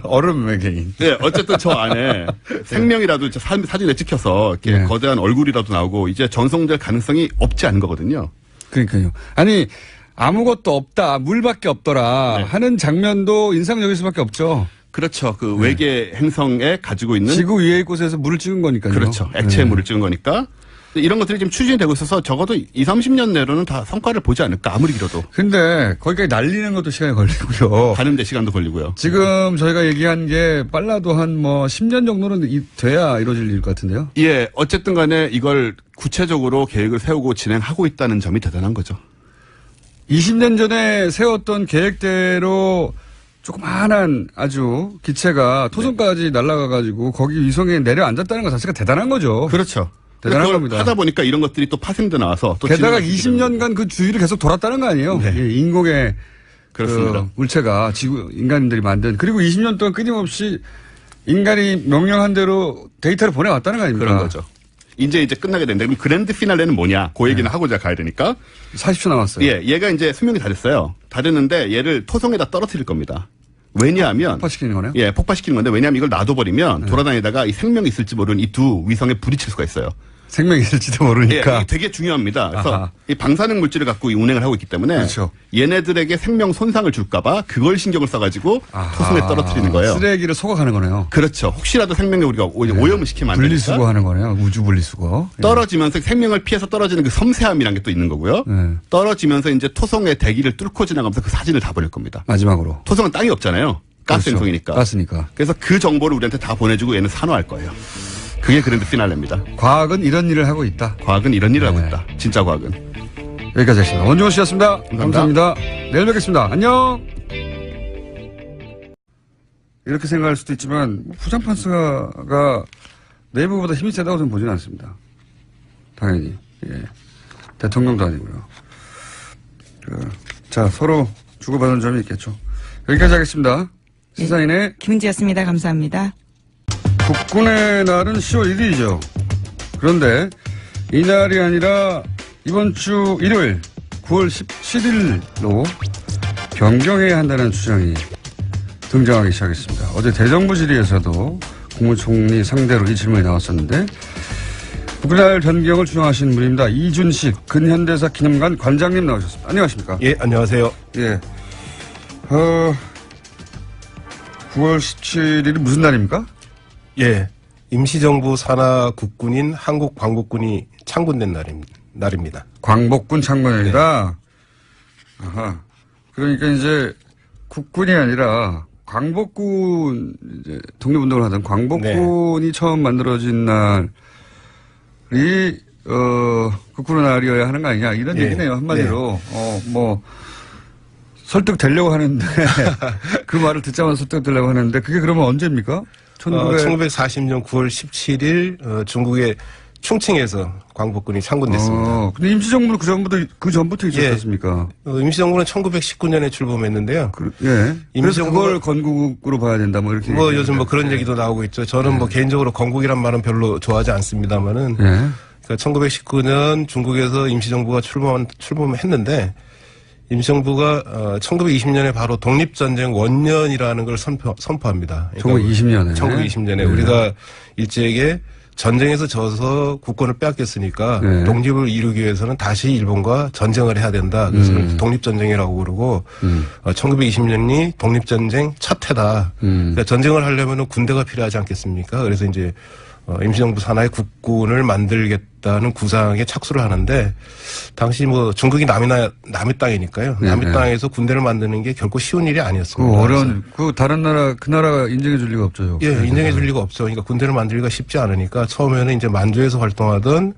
얼음 외계인. 네, 어쨌든 저 안에 생명이라도 사진에 찍혀서 이렇게 거대한 얼굴이라도 나오고 이제 전송될 가능성이 없지 않은 거거든요. 그러니까요. 아니 아무것도 없다, 물밖에 없더라 하는 장면도 인상적일 수밖에 없죠. 그렇죠. 그 외계 행성에 가지고 있는 지구 위의 곳에서 물을 찍은 거니까요. 그렇죠. 액체의 물을 찍은 거니까. 이런 것들이 지금 추진이 되고 있어서 적어도 20-30년 내로는 다 성과를 보지 않을까 아무리 길어도. 근데 거기까지 날리는 것도 시간이 걸리고요. 가는데 시간도 걸리고요. 지금 저희가 얘기한 게 빨라도 한 10년 정도는 돼야 이루어질 일 같은데요. 예. 어쨌든 간에 이걸 구체적으로 계획을 세우고 진행하고 있다는 점이 대단한 거죠. 20년 전에 세웠던 계획대로 조그마한 아주 기체가 토성까지 날아가가지고 거기 위성에 내려앉았다는 것 자체가 대단한 거죠. 그렇죠. 대단한 겁니다. 하다 보니까 이런 것들이 또 파생돼 나와서 또 게다가 20년간 그 주위를 계속 돌았다는 거 아니에요? 인공의 그렇습니다. 그 물체가 인간들이 만든 그리고 20년 동안 끊임없이 인간이 명령한 대로 데이터를 보내왔다는 거 아닙니까? 그런 거죠. 이제 끝나게 되는데 그럼 그랜드 피날레는 뭐냐? 그 얘기는 하고자 가야 되니까. 40초 남았어요. 예, 얘가 이제 수명이 다 됐어요. 다 됐는데 얘를 토성에다 떨어뜨릴 겁니다. 왜냐하면 폭파시키는 거네요? 예, 폭파시키는 건데 왜냐하면 이걸 놔둬버리면 돌아다니다가 이 생명이 있을지 모르는 이 두 위성에 부딪힐 수가 있어요. 생명이 있을지도 모르니까. 예, 이게 되게 중요합니다. 그래서 아하. 이 방사능 물질을 갖고 이 운행을 하고 있기 때문에 그렇죠. 얘네들에게 생명 손상을 줄까봐 그걸 신경을 써가지고 토성에 떨어뜨리는 거예요. 쓰레기를 소각하는 거네요. 그렇죠. 혹시라도 생명에 우리가 오염을 시키면 안 되니까. 분리수거하는 거네요. 우주 분리수거. 예. 떨어지면서 생명을 피해서 떨어지는 그 섬세함이라는 게 또 있는 거고요. 네. 떨어지면서 이제 토성의 대기를 뚫고 지나가면서 그 사진을 다 보낼 겁니다. 마지막으로. 토성은 땅이 없잖아요. 가스 그렇죠. 행성이니까. 가스니까. 그래서 그 정보를 우리한테 다 보내주고 얘는 산화할 거예요. 그게 그랜드 피날레입니다. 과학은 이런 일을 하고 있다. 과학은 이런 일을 네. 하고 있다. 진짜 과학은. 여기까지 하겠습니다. 원종호 씨였습니다. 감사합니다. 내일 뵙겠습니다. 안녕. 이렇게 생각할 수도 있지만 부장판사가 내부보다 힘이 세다고 저는 보지는 않습니다. 당연히. 예. 대통령도 아니고요. 자, 서로 주고받는 점이 있겠죠. 여기까지 하겠습니다. 시사인의 김은지였습니다. 감사합니다. 국군의 날은 10월 1일이죠. 그런데 이날이 아니라 이번 주 일요일 9월 17일로 변경해야 한다는 주장이 등장하기 시작했습니다. 어제 대정부 질의에서도 국무총리 상대로 이 질문이 나왔었는데 국군의 날 변경을 주장하시는 분입니다. 이준식 근현대사 기념관 관장님 나오셨습니다. 안녕하십니까? 예, 안녕하세요. 예. 9월 17일이 무슨 날입니까? 예. 임시정부 산하 국군인 한국광복군이 창군된 날입니다. 광복군 창건일이다. 아하. 그러니까 이제 국군이 아니라 광복군 이제 독립운동을 하던 광복군이 처음 만들어진 날이 국군의 날이어야 하는 거 아니냐 이런 얘기네요 한마디로. 뭐 설득되려고 하는데 그 말을 듣자마자 설득되려고 하는데 그게 그러면 언제입니까? 1940년 9월 17일 중국의 충칭에서 광복군이 창군됐습니다. 근데 임시정부는 그 전부터 있었지 않습니까? 임시정부는 1919년에 출범했는데요. 그래서 그걸 건국으로 봐야 된다 뭐 이렇게. 요즘 그런 얘기도 나오고 있죠. 저는 개인적으로 건국이란 말은 별로 좋아하지 않습니다만은. 그러니까 1919년 중국에서 임시정부가 출범했는데 임시정부가 1920년에 바로 독립전쟁 원년이라는 걸 선포합니다. 그러니까 1920년에. 1920년에 우리가 일제에게 전쟁에서 져서 국권을 빼앗겼으니까 독립을 이루기 위해서는 다시 일본과 전쟁을 해야 된다. 그래서 독립전쟁이라고 그러고 1920년이 독립전쟁 첫 해다. 그러니까 전쟁을 하려면 군대가 필요하지 않겠습니까? 그래서 이제 임시정부 산하의 국군을 만들겠다는 구상에 착수를 하는데 당시 중국이 남의 땅이니까요. 남의 땅에서 군대를 만드는 게 결코 쉬운 일이 아니었습니다. 다른 나라 그 나라가 인정해 줄 리가 없죠. 예, 인정해 줄 리가 없죠. 그러니까 군대를 만들기가 쉽지 않으니까 처음에는 이제 만주에서 활동하던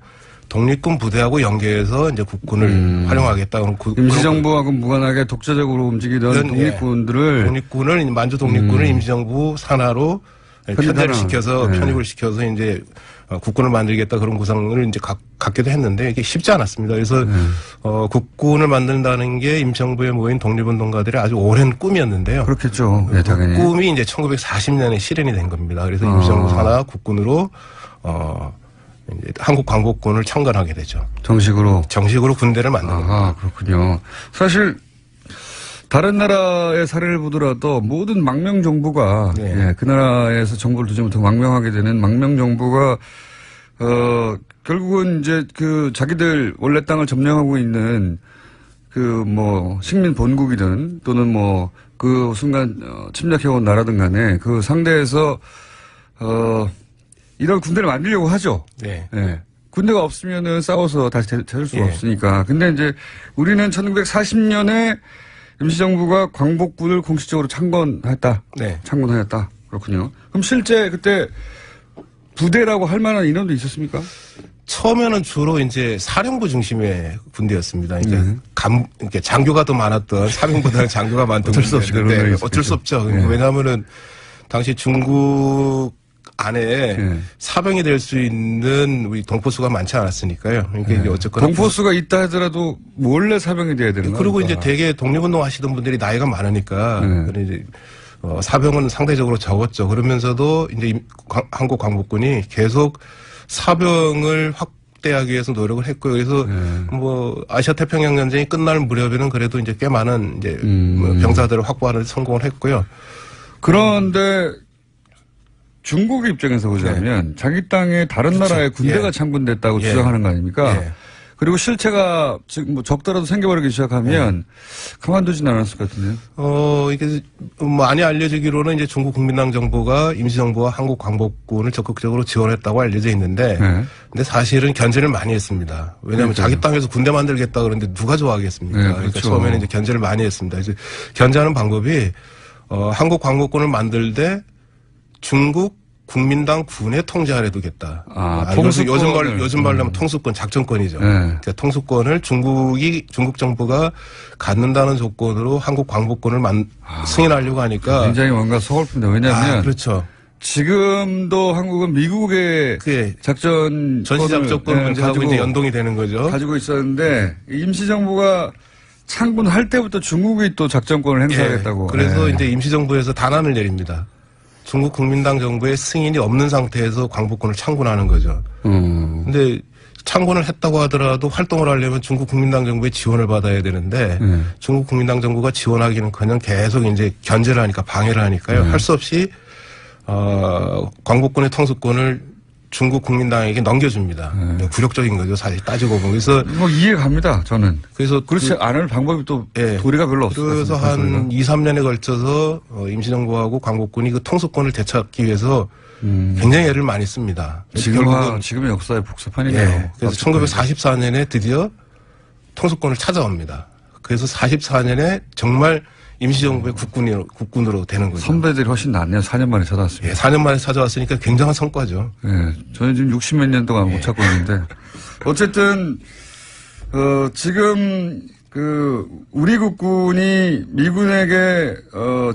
독립군 부대하고 연계해서 이제 국군을 활용하겠다. 임시정부하고 무관하게 독자적으로 움직이던 독립군을 만주 독립군을 임시정부 산하로 편입을 시켜서 이제 국군을 만들겠다 그런 구상을 이제 갖기도 했는데 이게 쉽지 않았습니다. 그래서 국군을 만든다는 게 임시정부에 모인 독립운동가들의 아주 오랜 꿈이었는데요. 그렇겠죠. 네, 당연히. 꿈이 이제 1940년에 실현이 된 겁니다. 그래서 임시정부 산하 국군으로 이제 한국 광복군을 창건하게 되죠. 정식으로 군대를 만든 겁니다. 그렇군요. 사실 다른 나라의 사례를 보더라도 모든 망명 정부가 그 나라에서 정부를 두지 못하고 망명하게 되는 망명 정부가 결국은 이제 자기들 원래 땅을 점령하고 있는 식민 본국이든 또는 그 순간 침략해온 나라든 간에 그 상대에서 이런 군대를 만들려고 하죠. 군대가 없으면은 싸워서 다시 찾을 수가 없으니까. 근데 이제 우리는 1940년에 임시정부가 광복군을 공식적으로 창건했다. 창건하였다. 그렇군요. 그럼 실제 그때 부대라고 할 만한 인원도 있었습니까? 처음에는 주로 이제 사령부 중심의 군대였습니다. 이제 장교가 더 많았던 사병보다는 장교가 많던 군대였는데 어쩔 수 없죠. 왜냐하면은 당시 중국 안에 사병이 될 수 있는 우리 동포수가 많지 않았으니까요. 그러니까 이제 어쨌거나 동포수가 있다 하더라도 원래 사병이 돼야 되는 거예요. 그리고 이제 되게 독립운동 하시던 분들이 나이가 많으니까 이제 사병은 상대적으로 적었죠. 그러면서도 이제 한국 광복군이 계속 사병을 확대하기 위해서 노력을 했고요. 그래서 아시아 태평양 전쟁이 끝날 무렵에는 그래도 이제 꽤 많은 이제 병사들을 확보하는 데 성공을 했고요. 그런데 중국의 입장에서 보자면 자기 땅에 다른 나라의 군대가 창군됐다고 주장하는 거 아닙니까? 그리고 실체가 지금 뭐 적더라도 생겨버리기 시작하면 가만두진 않았을 것 같은데요. 이게 많이 알려지기로는 이제 중국 국민당 정부가 임시정부와 한국 광복군을 적극적으로 지원했다고 알려져 있는데, 근데 사실은 견제를 많이 했습니다. 왜냐하면 자기 땅에서 군대 만들겠다 그러는데 누가 좋아하겠습니까? 그렇죠. 그러니까 처음에는 이제 견제를 많이 했습니다. 그래서 견제하는 방법이 한국 광복군을 만들 때 중국 국민당 군에 통제 아래 두겠다. 요즘 말로 하면 통수권, 작전권이죠. 그러니까 통수권을 중국 정부가 갖는다는 조건으로 한국 광복군을 승인하려고 하니까. 굉장히 뭔가 서글픈데 왜냐하면. 그렇죠. 지금도 한국은 미국의 전시작전권 문제하고 이제 연동이 되는 거죠. 가지고 있었는데 임시정부가 창군할 때부터 중국이 또 작전권을 행사하겠다고. 그래서 이제 임시정부에서 단안을 내립니다. 중국 국민당 정부의 승인이 없는 상태에서 광복군을 창군하는 거죠. 근데 창군을 했다고 하더라도 활동을 하려면 중국 국민당 정부의 지원을 받아야 되는데 중국 국민당 정부가 지원하기는커녕 계속 이제 견제를 하니까 방해를 하니까요. 할 수 없이 광복군의 통수권을 중국 국민당에게 넘겨줍니다. 굴욕적인 거죠, 사실 따지고 보면. 그래서 뭐 이해 갑니다, 저는. 그래서 그렇지 않을 방법이 또 도리가 별로 없어요. 그래서 한 2, 3년에 걸쳐서 임시정부하고 광복군이 그 통수권을 되찾기 위해서 굉장히 애를 많이 씁니다. 지금의 역사의 복사판이네요. 그래서 1944년에 드디어 통수권을 찾아옵니다. 그래서 44년에 정말 임시정부의 국군으로 되는 거죠. 선배들이 훨씬 낫네요. 4년 만에 찾아왔습니다. 4년 만에 찾아왔으니까 굉장한 성과죠. 저는 지금 60몇 년 동안 못 찾고 있는데. 어쨌든, 지금, 우리 국군이 미군에게,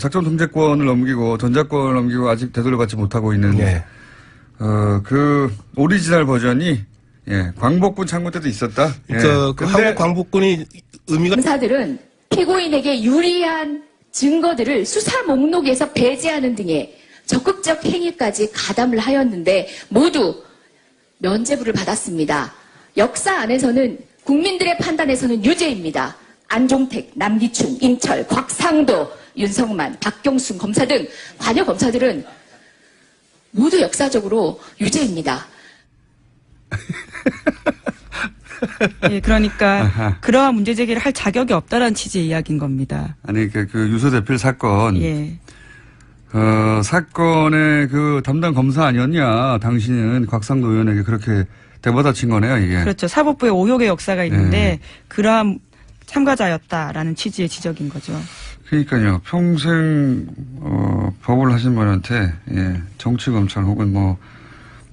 작전 통제권을 넘기고, 전자권을 넘기고 아직 되돌려받지 못하고 있는, 오리지널 버전이, 광복군 창군 때도 있었다. 그 한국 광복군이 의미가. 검사들은 피고인에게 유리한 증거들을 수사 목록에서 배제하는 등의 적극적 행위까지 가담을 하였는데 모두 면죄부를 받았습니다. 역사 안에서는 국민들의 판단에서는 유죄입니다. 안종택, 남기춘, 임철, 곽상도, 윤석만, 박경순 검사 등 관여 검사들은 모두 역사적으로 유죄입니다. 그러니까 그러한 문제 제기를 할 자격이 없다라는 취지의 이야기인 겁니다. 아니 그 유서대필 사건, 사건의 그 담당 검사 아니었냐? 당신은 곽상도 의원에게 그렇게 대받아친 거네요, 이게. 그렇죠. 사법부에 오욕의 역사가 있는데 그러한 참가자였다라는 취지의 지적인 거죠. 그러니까요. 평생 법을 하신 분한테 정치 검찰 혹은 뭐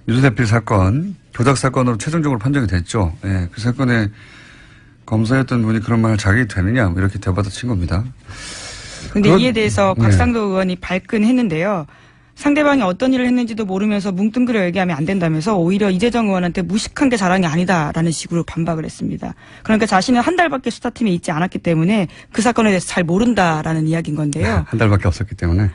유서대필 사건, 조작 사건으로 최종적으로 판정이 됐죠. 그 사건에 검사였던 분이 그런 말을 자격이 되느냐 이렇게 대받아친 겁니다. 그런데 이에 대해서 곽상도 의원이 발끈했는데요. 상대방이 어떤 일을 했는지도 모르면서 뭉뚱그려 얘기하면 안 된다면서 오히려 이재정 의원한테 무식한 게 자랑이 아니다라는 식으로 반박을 했습니다. 그러니까 자신은 한 달밖에 수사팀에 있지 않았기 때문에 그 사건에 대해서 잘 모른다라는 이야기인 건데요. 한 달밖에 없었기 때문에.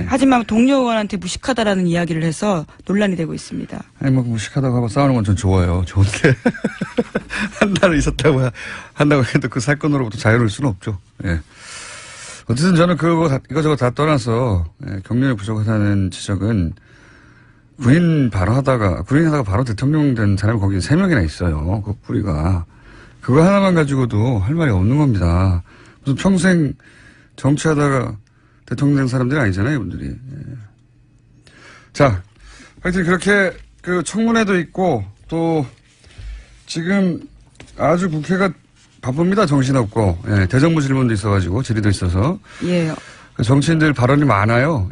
하지만 동료 의원한테 무식하다라는 이야기를 해서 논란이 되고 있습니다. 아니 뭐 무식하다고 하고 싸우는 건 전 좋아요. 좋은데 한 달을 있었다고 한다고 해도 그 사건으로부터 자유로울 수는 없죠. 어쨌든 저는 이거저거 다 떠나서 경륜이 부족하다는 지적은 군인하다가 바로 대통령 된 사람이 거기 3명이나 있어요. 그 뿌리가. 그거 하나만 가지고도 할 말이 없는 겁니다. 무슨 평생 정치하다가 대통령 된 사람들이 아니잖아요, 이분들이. 자, 하여튼 그렇게 그 청문회도 있고 또 지금 아주 국회가 바쁩니다. 정신없고. 대정부 질문도 있어가지고 질의도 있어서. 정치인들 발언이 많아요.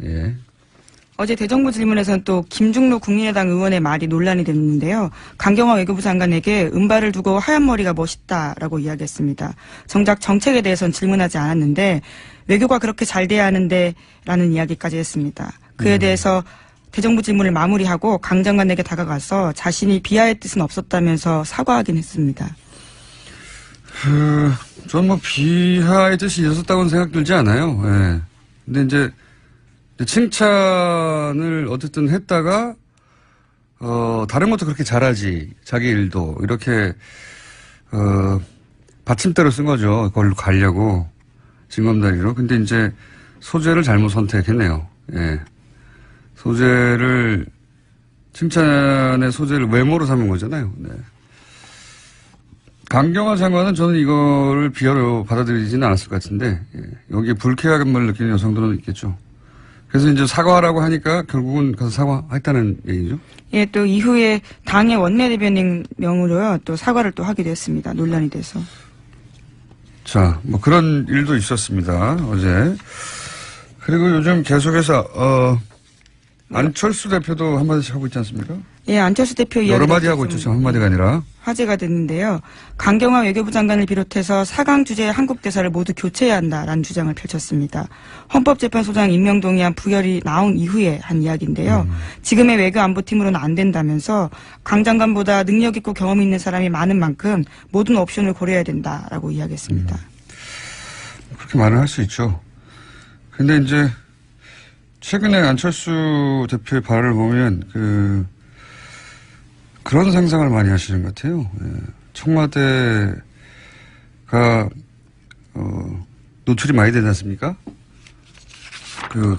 어제 대정부 질문에서는 또 김중로 국민의당 의원의 말이 논란이 됐는데요. 강경화 외교부 장관에게 은발을 두고 하얀 머리가 멋있다라고 이야기했습니다. 정작 정책에 대해서는 질문하지 않았는데 외교가 그렇게 잘 돼야 하는데 라는 이야기까지 했습니다. 그에 대해서 대정부 질문을 마무리하고 강 장관에게 다가가서 자신이 비하의 뜻은 없었다면서 사과하긴 했습니다. 전 뭐 비하의 뜻이 있었다고는 생각 들지 않아요. 근데 이제 칭찬을 어쨌든 했다가 다른 것도 그렇게 잘하지 자기 일도 이렇게 받침대로 쓴 거죠. 그걸로 가려고 징검다리로. 근데 이제 소재를 잘못 선택했네요. 소재를 칭찬의 소재를 외모로 삼은 거잖아요. 네. 강경화 장관은 저는 이거를 비하로 받아들이지는 않았을 것 같은데 여기에 불쾌함을 느끼는 여성들은 있겠죠. 그래서 이제 사과하라고 하니까 결국은 가서 사과했다는 얘기죠. 예, 또 이후에 당의 원내대변인 명으로요 또 사과를 또 하기도 했습니다. 논란이 돼서. 자, 뭐 그런 일도 있었습니다. 어제. 그리고 요즘 계속해서 안철수 대표도 한마디씩 하고 있지 않습니까? 예, 안철수 대표 이야기 여러 마디 하고 있죠. 지금 한마디가 아니라. 화제가 됐는데요. 강경화 외교부 장관을 비롯해서 4강 주재 한국 대사를 모두 교체해야 한다라는 주장을 펼쳤습니다. 헌법재판소장 임명동의안 부결이 나온 이후에 한 이야기인데요. 지금의 외교안보팀으로는 안 된다면서 강 장관보다 능력 있고 경험 있는 사람이 많은 만큼 모든 옵션을 고려해야 된다라고 이야기했습니다. 그렇게 말을 할 수 있죠. 근데 이제 최근에 안철수 대표의 발언을 보면 그런 상상을 많이 하시는 것 같아요. 예. 청와대가 노출이 많이 되지 않습니까?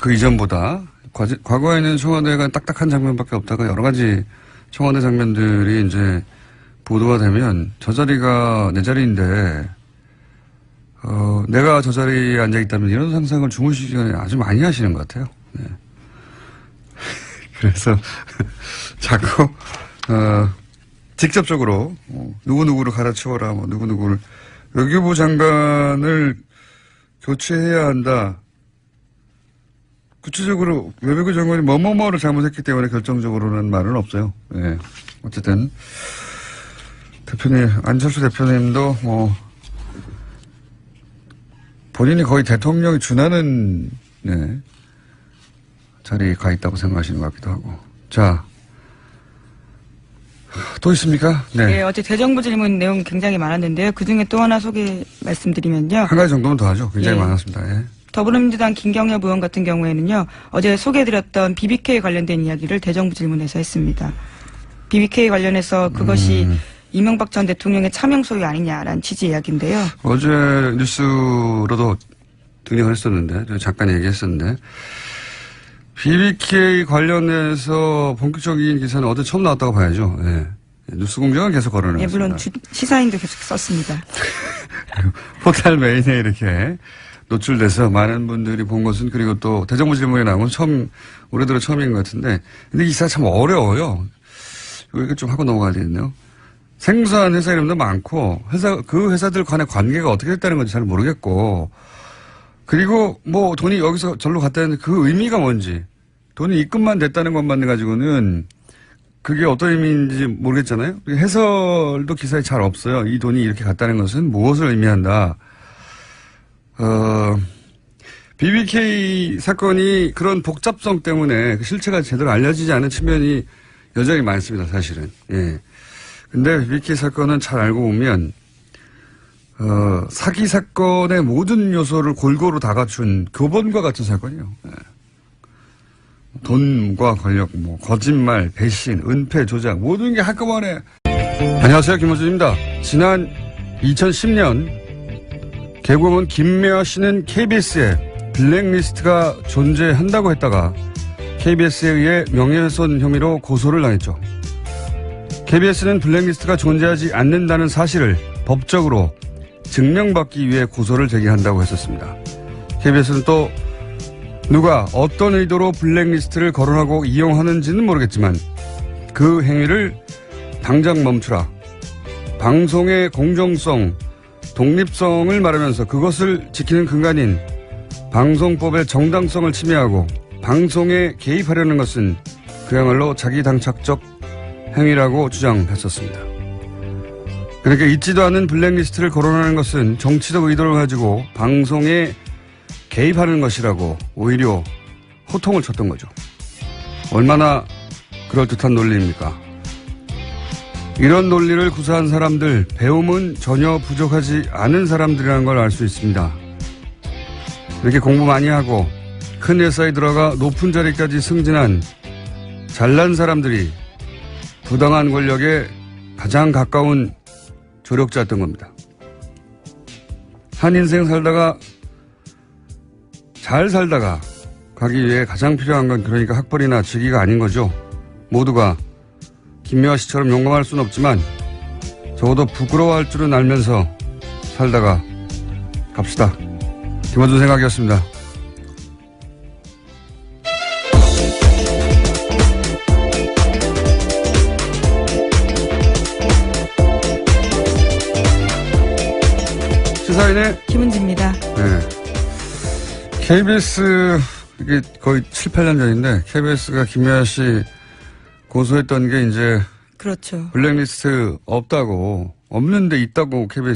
그 이전보다 과거에는 청와대가 딱딱한 장면밖에 없다가 여러 가지 청와대 장면들이 이제 보도가 되면 저 자리가 내 자리인데 내가 저 자리에 앉아 있다면 이런 상상을 주무시기 시간에 아주 많이 하시는 것 같아요. 네. 그래서 자꾸 직접적으로 누구누구를 갈아치워라, 뭐 누구누구를 외교부 장관을 교체해야 한다. 구체적으로 외교부 장관이 뭐뭐뭐를 잘못했기 때문에 결정적으로는 말은 없어요. 네. 어쨌든 대표님, 안철수 대표님도 뭐 본인이 거의 대통령이 준하는 자리에 가 있다고 생각하시는 것 같기도 하고. 자, 또 있습니까? 네. 네, 어제 대정부 질문 내용 굉장히 많았는데요. 그중에 또 하나 말씀드리면요. 한 가지 정도면 더 하죠. 굉장히 예. 많았습니다. 예. 더불어민주당 김경엽 의원 같은 경우에는요. 어제 소개해드렸던 BBK 관련된 이야기를 대정부 질문에서 했습니다. BBK 관련해서 그것이 이명박 전 대통령의 차명 소유 아니냐라는 취지의 이야기인데요. 어제 뉴스로도 등장을 했었는데, 잠깐 얘기했었는데, BBK 관련해서 본격적인 기사는 어제 처음 나왔다고 봐야죠. 예. 뉴스 공장은 계속 걸어놨습니다. 예, 물론 시사인도 계속 썼습니다. 포털 메인에 이렇게 노출돼서 많은 분들이 본 것은, 그리고 또 대정부 질문에 나온 건 올해 들어 처음인 것 같은데, 근데 이 기사가 참 어려워요. 이거 좀 하고 넘어가야 되겠네요. 생소한 회사 이름도 많고, 그 회사들 간의 관계가 어떻게 됐다는 건지 잘 모르겠고, 그리고 뭐 돈이 여기서 절로 갔다는 그 의미가 뭔지, 돈이 입금만 됐다는 것만 가지고는 그게 어떤 의미인지 모르겠잖아요. 해설도 기사에 잘 없어요. 이 돈이 이렇게 갔다는 것은 무엇을 의미한다. BBK 사건이 그런 복잡성 때문에 그 실체가 제대로 알려지지 않은 측면이 여전히 많습니다, 사실은. 예. 근데 BBK 사건은 잘 알고 보면, 사기 사건의 모든 요소를 골고루 다 갖춘 교본과 같은 사건이에요. 예. 돈과 권력, 뭐, 거짓말, 배신, 은폐, 조작, 모든 게 한꺼번에. 안녕하세요, 김호준입니다. 지난 2010년, 개국은 김미화 씨는 KBS에 블랙리스트가 존재한다고 했다가, KBS에 의해 명예훼손 혐의로 고소를 당했죠. KBS는 블랙리스트가 존재하지 않는다는 사실을 법적으로 증명받기 위해 고소를 제기한다고 했었습니다. KBS는 또 누가 어떤 의도로 블랙리스트를 거론하고 이용하는지는 모르겠지만 그 행위를 당장 멈추라. 방송의 공정성, 독립성을 말하면서 그것을 지키는 근간인 방송법의 정당성을 침해하고 방송에 개입하려는 것은 그야말로 자기당착적 행위라고 주장했었습니다. 그러니까 있지도 않은 블랙리스트를 거론하는 것은 정치적 의도를 가지고 방송에 개입하는 것이라고 오히려 호통을 쳤던 거죠. 얼마나 그럴듯한 논리입니까? 이런 논리를 구사한 사람들, 배움은 전혀 부족하지 않은 사람들이라는 걸 알 수 있습니다. 이렇게 공부 많이 하고 큰 회사에 들어가 높은 자리까지 승진한 잘난 사람들이 부당한 권력에 가장 가까운 조력자였던 겁니다. 한 인생 살다가 잘 살다가 가기 위해 가장 필요한 건 그러니까 학벌이나 직위가 아닌 거죠. 모두가 김미화 씨처럼 용감할 수는 없지만 적어도 부끄러워할 줄은 알면서 살다가 갑시다. 김어준 생각이었습니다. 시사인의 김은지입니다. 네. KBS, 이게 거의 7, 8년 전인데, KBS가 김미아 씨 고소했던 게 이제, 그렇죠. 블랙리스트 없다고, 없는데 있다고 김미아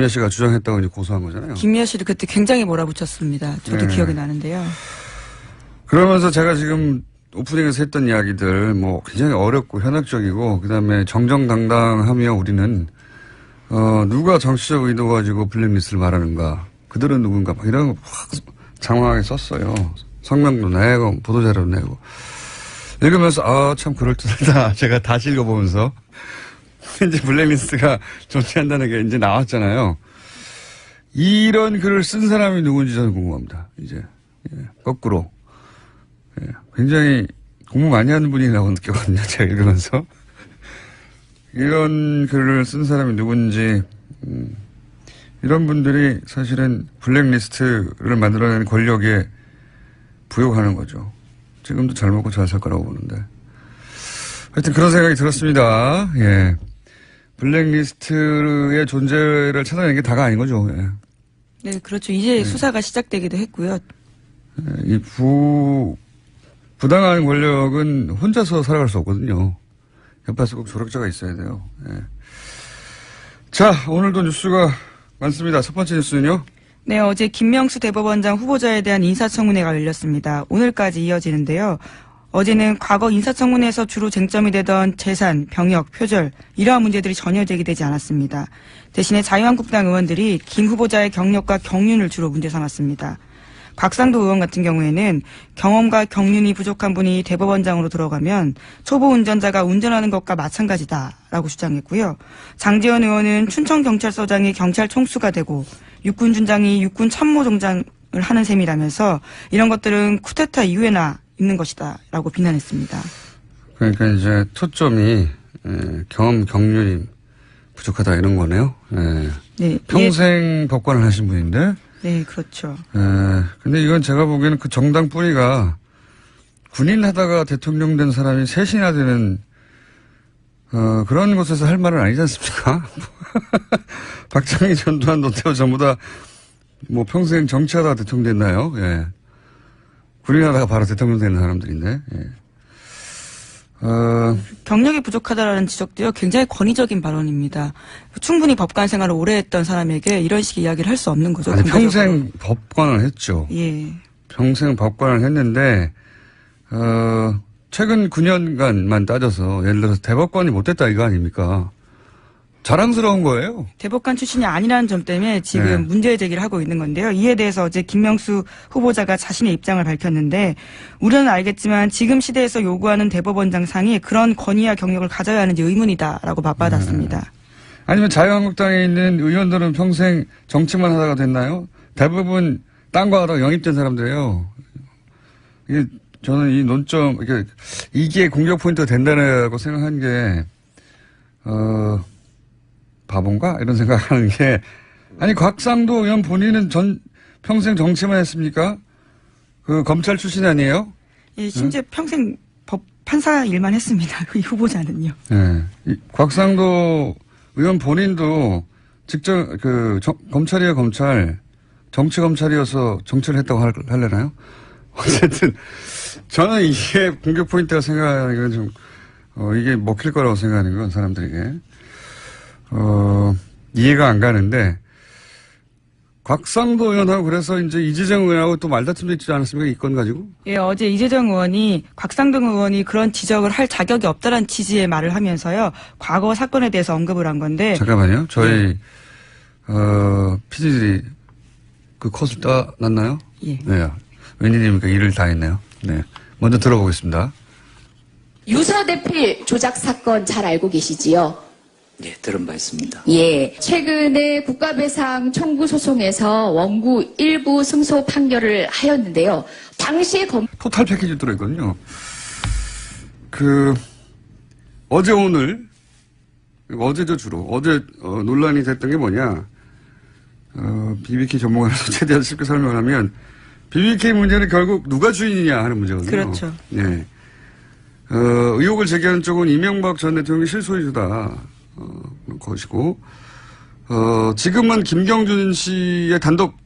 씨가 주장했다고 이제 고소한 거잖아요. 김미아 씨를 그때 굉장히 몰아붙였습니다. 저도 네. 기억이 나는데요. 그러면서 제가 지금 오프닝에서 했던 이야기들, 뭐, 굉장히 어렵고 현학적이고, 그 다음에 정정당당하며 우리는, 누가 정치적 의도 가지고 블랙리스트를 말하는가. 그들은 누군가. 막 이런 거 확 장황하게 썼어요. 성명도 내고, 보도자료도 내고. 읽으면서, 참 그럴듯하다. 제가 다시 읽어보면서. 이제 블랙리스트가 존재한다는 게 이제 나왔잖아요. 이런 글을 쓴 사람이 누군지 저는 궁금합니다. 이제. 예, 거꾸로. 예, 굉장히 공부 많이 하는 분이라고 느꼈거든요. 제가 읽으면서. 이런 글을 쓴 사람이 누군지, 이런 분들이 사실은 블랙리스트를 만들어내는 권력에 부역하는 거죠. 지금도 잘 먹고 잘 살 거라고 보는데. 하여튼 그런 생각이 들었습니다. 예. 블랙리스트의 존재를 찾아내는 게 다가 아닌 거죠. 예. 네, 그렇죠. 이제 수사가 시작되기도 했고요. 이 부당한 권력은 혼자서 살아갈 수 없거든요. 옆에서 꼭 조력자가 있어야 돼요. 예. 자, 오늘도 뉴스가 많습니다. 첫 번째 뉴스는요. 네, 어제 김명수 대법원장 후보자에 대한 인사청문회가 열렸습니다. 오늘까지 이어지는데요. 어제는 과거 인사청문회에서 주로 쟁점이 되던 재산, 병역, 표절 이러한 문제들이 전혀 제기되지 않았습니다. 대신에 자유한국당 의원들이 김 후보자의 경력과 경륜을 주로 문제 삼았습니다. 곽상도 의원 같은 경우에는 경험과 경륜이 부족한 분이 대법원장으로 들어가면 초보 운전자가 운전하는 것과 마찬가지다라고 주장했고요. 장제원 의원은 춘천경찰서장이 경찰 총수가 되고 육군준장이 육군참모총장을 하는 셈이라면서 이런 것들은 쿠데타 이후에나 있는 것이다라고 비난했습니다. 그러니까 이제 초점이 경험, 경륜이 부족하다 이런 거네요. 네, 평생 법관을 하신 분인데. 네, 그렇죠. 근데 이건 제가 보기에는 그 정당 뿌리가 군인 하다가 대통령 된 사람이 셋이나 되는, 그런 곳에서 할 말은 아니지 않습니까? 박정희, 전두환, 노태우 전부 다 뭐 평생 정치하다가 대통령 됐나요? 예. 군인 하다가 바로 대통령 되는 사람들인데, 예. 경력이 부족하다라는 지적도요, 굉장히 권위적인 발언입니다. 충분히 법관 생활을 오래 했던 사람에게 이런 식의 이야기를 할 수 없는 거죠. 아니, 평생 법관을 했죠. 예. 평생 법관을 했는데, 최근 9년간만 따져서, 예를 들어서 대법관이 못됐다 이거 아닙니까? 자랑스러운 거예요. 대법관 출신이 아니라는 점 때문에 지금 네. 문제 제기를 하고 있는 건데요. 이에 대해서 어제 김명수 후보자가 자신의 입장을 밝혔는데 우려는 알겠지만 지금 시대에서 요구하는 대법원장상이 그런 권위와 경력을 가져야 하는지 의문이다라고 맞받았습니다. 아니면 자유한국당에 있는 의원들은 평생 정치만 하다가 됐나요? 대부분 딴 거 하다가 영입된 사람들이에요. 이게 저는 이 논점, 이게 공격 포인트가 된다고 생각한 게, 바본가? 이런 생각하는 게, 아니, 곽상도 의원 본인은 평생 정치만 했습니까? 그 검찰 출신 아니에요? 예, 심지어 평생 판사 일만 했습니다. 이 후보자는요. 네. 곽상도 의원 본인도 직접, 검찰이야 검찰, 정치 검찰이어서 정치를 했다고 할래나요? 어쨌든, 저는 이게 공격 포인트가 생각하는 건 좀, 이게 먹힐 거라고 생각하는 건 사람들에게. 이해가 안 가는데, 곽상도 의원하고 그래서 이제 이재정 의원하고 또 말다툼도 있지 않았습니까? 이 건 가지고? 예, 어제 이재정 의원이 곽상도 의원이 그런 지적을 할 자격이 없다라는 취지의 말을 하면서요, 과거 사건에 대해서 언급을 한 건데. 잠깐만요. 저희, PD들이 그 컷을 따놨나요? 예. 네. 웬일입니까? 일을 다 했네요. 네. 먼저 들어보겠습니다. 유서대필 조작 사건 잘 알고 계시지요? 예, 들은 바 있습니다. 예. 최근에 국가배상 청구 소송에서 원고 일부 승소 판결을 하였는데요. 당시에 토탈 패키지 들어있거든요. 어제 오늘, 어제죠 주로. 어제 논란이 됐던 게 뭐냐. BBK 전문가로서 최대한 쉽게 설명을 하면 BBK 문제는 결국 누가 주인이냐 하는 문제거든요. 그렇죠. 네. 의혹을 제기하는 쪽은 이명박 전 대통령이 실소유주다. 것이고, 지금은 김경준 씨의 단독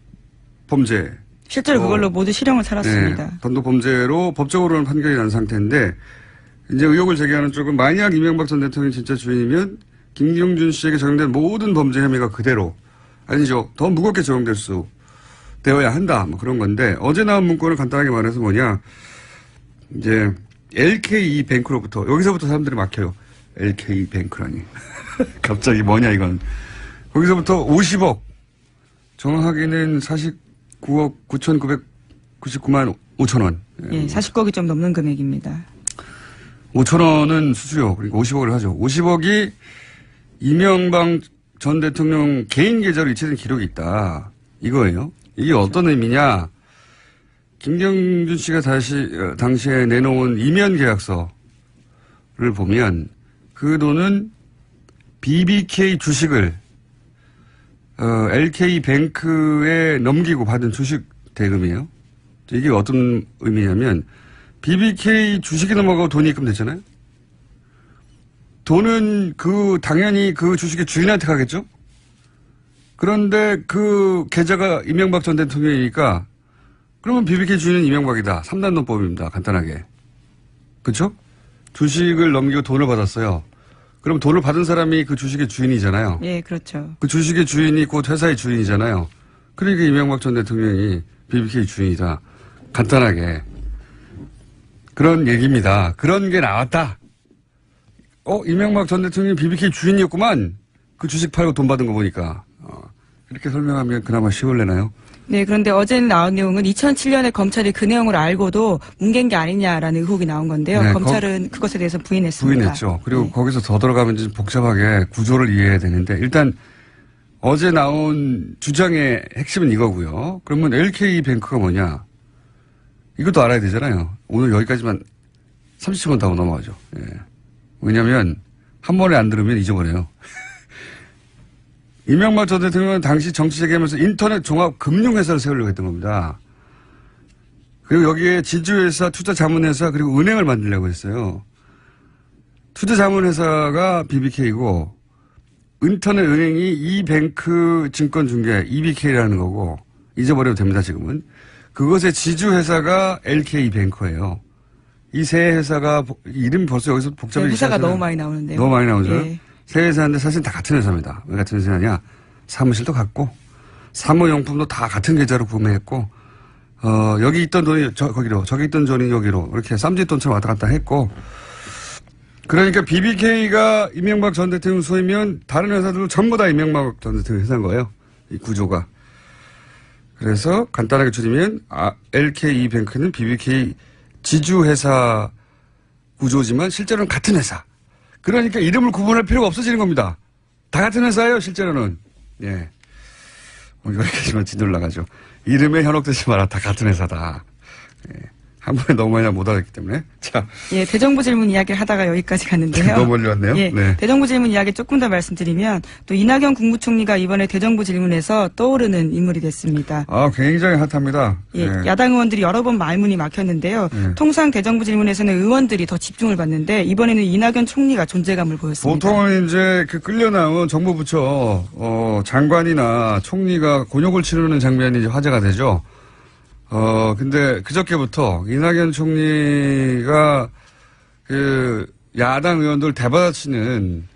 범죄. 실제로 그걸로 모두 실형을 살았습니다. 네, 단독 범죄로 법적으로는 판결이 난 상태인데, 이제 의혹을 제기하는 쪽은 만약 이명박 전 대통령이 진짜 주인이면 김경준 씨에게 적용된 모든 범죄 혐의가 그대로, 아니죠. 더 무겁게 적용될 수 되어야 한다. 뭐 그런 건데, 어제 나온 문건을 간단하게 말해서 뭐냐, 이제, LKE 뱅크로부터, 여기서부터 사람들이 막혀요. LKE 뱅크라니. 갑자기 뭐냐, 이건. 거기서부터 50억, 정확하게는 49억 9,999만 5천 원. 예, 40억이 좀 넘는 금액입니다. 5천 원은 수수료, 그리고 50억을 하죠. 50억이 이명박 전 대통령 개인 계좌로 이체된 기록이 있다. 이거예요. 이게 어떤 의미냐. 김경준 씨가 당시에 내놓은 이면 계약서를 보면 그 돈은 BBK 주식을 LK뱅크에 넘기고 받은 주식 대금이에요. 이게 어떤 의미냐면 BBK 주식이 넘어가고 돈이 입금됐잖아요. 돈은 당연히 그 주식의 주인한테 가겠죠. 그런데 그 계좌가 이명박 전 대통령이니까 그러면 BBK 주인은 이명박이다. 3단론법입니다. 간단하게. 그렇죠? 주식을 넘기고 돈을 받았어요. 그럼 돈을 받은 사람이 그 주식의 주인이잖아요. 예, 그렇죠. 그 주식의 주인이 곧 회사의 주인이잖아요. 그러니까 이명박 전 대통령이 BBK 주인이다. 간단하게. 그런 얘기입니다. 그런 게 나왔다. 이명박 전 대통령이 BBK 주인이었구만. 그 주식 팔고 돈 받은 거 보니까. 이렇게 설명하면 그나마 쉬울래나요? 네, 그런데 어제 나온 내용은 2007년에 검찰이 그 내용을 알고도 뭉갠 게 아니냐라는 의혹이 나온 건데요. 네, 검찰은 그것에 대해서 부인했습니다. 부인했죠. 그리고 네. 거기서 더 들어가면 좀 복잡하게 구조를 이해해야 되는데 일단 어제 나온 주장의 핵심은 이거고요. 그러면 LK뱅크가 뭐냐? 이것도 알아야 되잖아요. 오늘 여기까지만 30분 더 넘어가죠. 예. 왜냐하면 한 번에 안 들으면 잊어버려요. 이명박 전 대통령은 당시 정치 재개하면서 인터넷 종합 금융회사를 세우려고 했던 겁니다. 그리고 여기에 지주회사, 투자자문회사, 그리고 은행을 만들려고 했어요. 투자자문회사가 BBK이고, 인터넷 은행이 이뱅크 증권중개, EBK라는 거고, 잊어버려도 됩니다, 지금은. 그것의 지주회사가 LK뱅크예요. 이 세 회사가, 이름 벌써 여기서 복잡하게 네, 회사가 너무 많이 나오는데요. 너무 많이 나오죠. 예. 세 회사인데 사실 다 같은 회사입니다. 왜 같은 회사냐? 사무실도 같고, 사무용품도 다 같은 계좌로 구매했고, 여기 있던 돈이 거기로, 저기 있던 돈이 여기로, 이렇게 쌈짓돈처럼 왔다 갔다 했고, 그러니까 BBK가 이명박 전 대통령 소이면 다른 회사들도 전부 다 이명박 전 대통령 회사인 거예요. 이 구조가. 그래서 간단하게 줄이면, LKE뱅크는 BBK 지주회사 구조지만 실제로는 같은 회사. 그러니까 이름을 구분할 필요가 없어지는 겁니다. 다 같은 회사예요, 실제로는. 예. 여기까지만 뒤돌아가죠. 이름에 현혹되지 마라. 다 같은 회사다. 예. 한 번에 너무 많이 못 알았기 때문에. 자. 예, 대정부 질문 이야기를 하다가 여기까지 갔는데요. 너무 멀리 왔네요. 예, 네. 대정부 질문 이야기 조금 더 말씀드리면 또 이낙연 국무총리가 이번에 대정부 질문에서 떠오르는 인물이 됐습니다. 굉장히 핫합니다. 예, 네. 야당 의원들이 여러 번 말문이 막혔는데요. 네. 통상 대정부 질문에서는 의원들이 더 집중을 받는데 이번에는 이낙연 총리가 존재감을 보였습니다. 보통은 이제 정부 부처, 장관이나 총리가 곤욕을 치르는 장면이 이제 화제가 되죠. 근데 그저께부터 이낙연 총리가 야당 의원들 대받아치는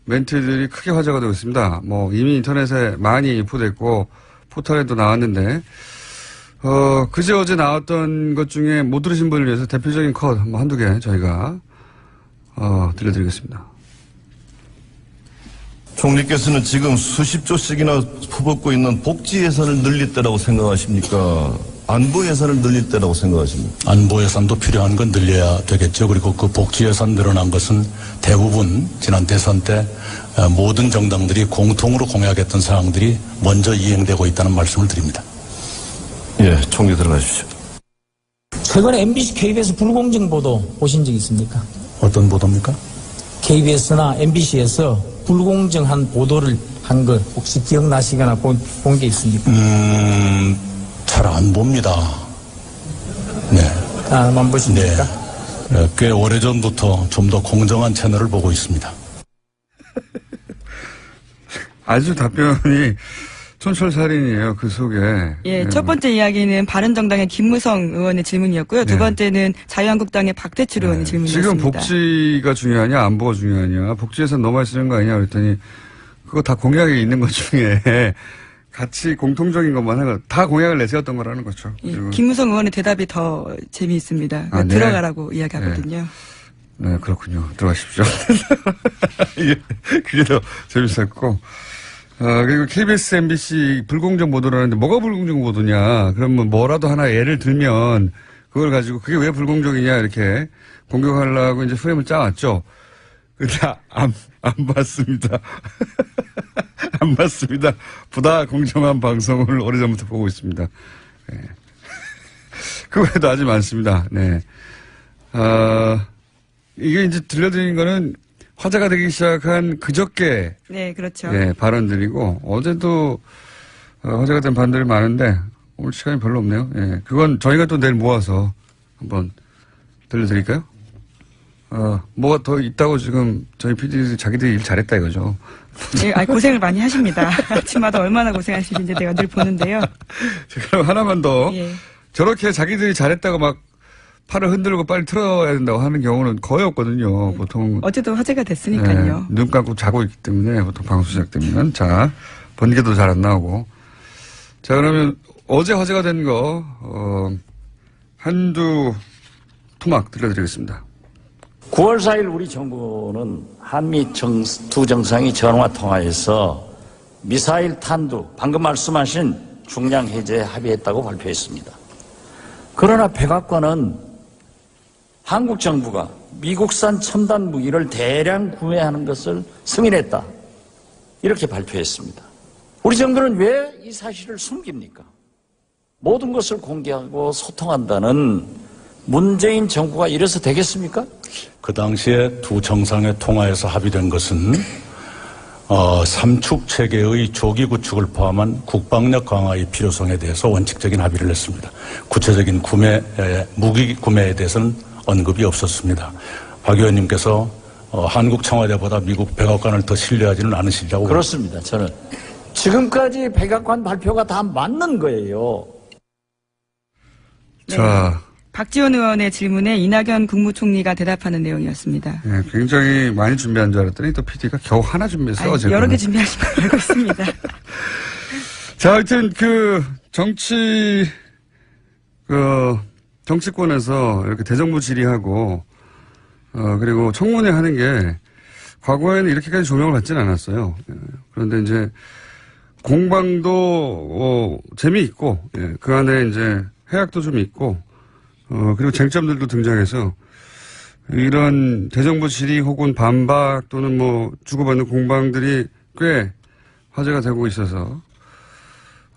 멘트들이 크게 화제가 되고 있습니다. 이미 인터넷에 많이 유포됐고 포털에도 나왔는데, 그제 어제 나왔던 것 중에 못 들으신 분을 위해서 대표적인 컷 한두 개 저희가, 들려드리겠습니다. 총리께서는 지금 수십조씩이나 퍼붓고 있는 복지 예산을 늘릴 때라고 생각하십니까? 안보 예산을 늘릴 때라고 생각하십니까? 안보 예산도 필요한 건 늘려야 되겠죠. 그리고 그 복지 예산 늘어난 것은 대부분 지난 대선 때 모든 정당들이 공통으로 공약했던 사항들이 먼저 이행되고 있다는 말씀을 드립니다. 예, 총리 들어가십시오. 최근에 MBC, KBS 불공정 보도 보신 적 있습니까? 어떤 보도입니까? KBS나 MBC에서 불공정한 보도를 한 거 혹시 기억나시거나 본 게 있습니까? 잘 안 봅니다. 네. 안 보십니까? 네. 꽤 오래전부터 좀 더 공정한 채널을 보고 있습니다. 아주 답변이 촌철살인이에요. 그 속에. 예, 첫 번째 이야기는 바른정당의 김무성 의원의 질문이었고요. 두 번째는 자유한국당의 박대출 의원의 질문이었습니다. 지금 복지가 중요하냐, 안보가 중요하냐, 복지에서 너무 많이 쓰는 거 아니냐 그랬더니 그거 다 공약에 있는 것 중에 같이 공통적인 것만 하고 다 공약을 내세웠던 거라는 거죠. 예, 김무성 의원의 대답이 더 재미있습니다. 네. 들어가라고 이야기하거든요. 네, 그렇군요. 들어가십시오. 예, 그게 더 재밌었고. 그리고 KBS, MBC 불공정 보도를 하는데 뭐가 불공정 보도냐. 그러면 뭐라도 하나 예를 들면 그걸 가지고 그게 왜 불공정이냐 이렇게 공격하려고 이제 프레임을 짜왔죠. 근데 안 봤습니다. 안 봤습니다. 보다 공정한 방송을 오래전부터 보고 있습니다. 네. 그 외에도 아주 많습니다. 네. 이게 이제 들려드린 거는 화제가 되기 시작한 그저께. 네, 그렇죠. 네, 발언들이고, 어제도 화제가 된 발언들이 많은데, 오늘 시간이 별로 없네요. 예. 그건 저희가 또 내일 모아서 한번 들려드릴까요? 뭐가 더 있다고 지금 저희 PD들이 자기들이 일 잘했다 이거죠. 예, 고생을 많이 하십니다. 아침마다 얼마나 고생하시는지 내가 늘 보는데요. 그럼 하나만 더. 예. 저렇게 자기들이 잘했다고 막 팔을 흔들고 빨리 틀어야 된다고 하는 경우는 거의 없거든요. 보통. 어제도 화제가 됐으니까요. 네, 눈 감고 자고 있기 때문에 보통 방송 시작되면. 자, 번개도 잘 안 나오고. 자, 그러면 어제 화제가 된 거, 한두 토막 들려드리겠습니다. 9월 4일 우리 정부는 한미 두 정상이 전화 통화해서 미사일 탄두, 방금 말씀하신 중량 해제에 합의했다고 발표했습니다. 그러나 백악관은 한국 정부가 미국산 첨단 무기를 대량 구매하는 것을 승인했다. 이렇게 발표했습니다. 우리 정부는 왜 이 사실을 숨깁니까? 모든 것을 공개하고 소통한다는 문재인 정부가 이래서 되겠습니까? 그 당시에 두 정상의 통화에서 합의된 것은 삼축 체계의 조기 구축을 포함한 국방력 강화의 필요성에 대해서 원칙적인 합의를 했습니다. 구체적인 무기 구매에 대해서는 언급이 없었습니다. 박 의원님께서 한국 청와대보다 미국 백악관을 더 신뢰하지는 않으시려고. 그렇습니다. 저는 지금까지 백악관 발표가 다 맞는 거예요. 네. 자. 박지원 의원의 질문에 이낙연 국무총리가 대답하는 내용이었습니다. 네, 굉장히 많이 준비한 줄 알았더니 또 PD가 겨우 하나 준비했어. 여러 개 준비하신 걸 알고 있습니다. 자, 하여튼 정치권에서 이렇게 대정부 질의하고 그리고 청문회 하는 게 과거에는 이렇게까지 조명을 받지는 않았어요. 그런데 이제 공방도 재미있고 그 안에 이제 해악도 좀 있고 그리고 쟁점들도 등장해서 이런 대정부 질의 혹은 반박 또는 뭐 주고받는 공방들이 꽤 화제가 되고 있어서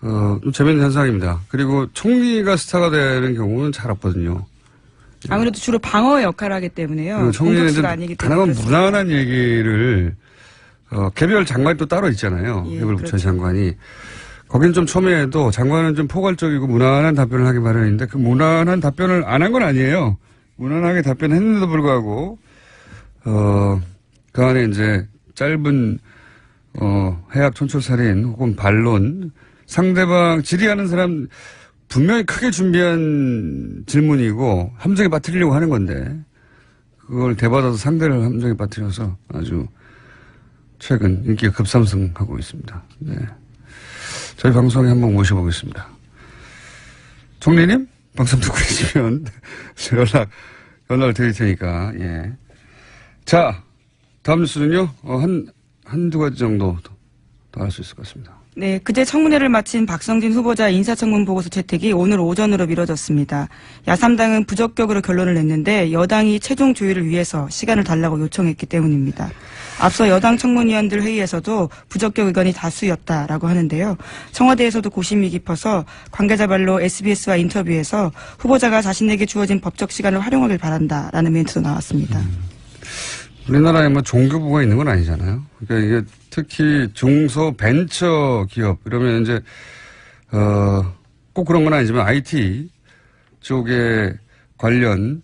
좀 재밌는 현상입니다. 그리고 총리가 스타가 되는 경우는 잘 없거든요. 아무래도 주로 방어의 역할을 하기 때문에요. 총리는 아니기 때문에 가능한 무난한 얘기를 개별 장관이 또 따로 있잖아요. 예, 개별 부처의 그렇죠. 장관이. 거긴 좀 첨예해도 장관은 좀 포괄적이고 무난한 답변을 하기 마련인데 그 무난한 답변을 안 한 건 아니에요. 무난하게 답변했는데도 불구하고 그 안에 이제 짧은 해악 촌철살인 혹은 반론 상대방 질의하는 사람 분명히 크게 준비한 질문이고 함정에 빠뜨리려고 하는 건데 그걸 대받아서 상대를 함정에 빠뜨려서 아주 최근 인기가 급상승하고 있습니다. 네. 저희 방송에 한번 모셔보겠습니다. 총리님? 방송 듣고 계시면 연락을 드릴 테니까, 예. 자, 다음 뉴스는요, 한두 가지 정도 더 할 수 있을 것 같습니다. 네, 그제 청문회를 마친 박성진 후보자 인사청문 보고서 채택이 오늘 오전으로 미뤄졌습니다. 야3당은 부적격으로 결론을 냈는데 여당이 최종 조율을 위해서 시간을 달라고 요청했기 때문입니다. 앞서 여당 청문위원들 회의에서도 부적격 의견이 다수였다라고 하는데요. 청와대에서도 고심이 깊어서 관계자 말로 SBS와 인터뷰에서 후보자가 자신에게 주어진 법적 시간을 활용하길 바란다라는 멘트도 나왔습니다. 우리나라에 뭐 종교부가 있는 건 아니잖아요. 그러니까 이게 특히 중소 벤처 기업 이러면 이제 꼭 그런 건 아니지만 IT 쪽에 관련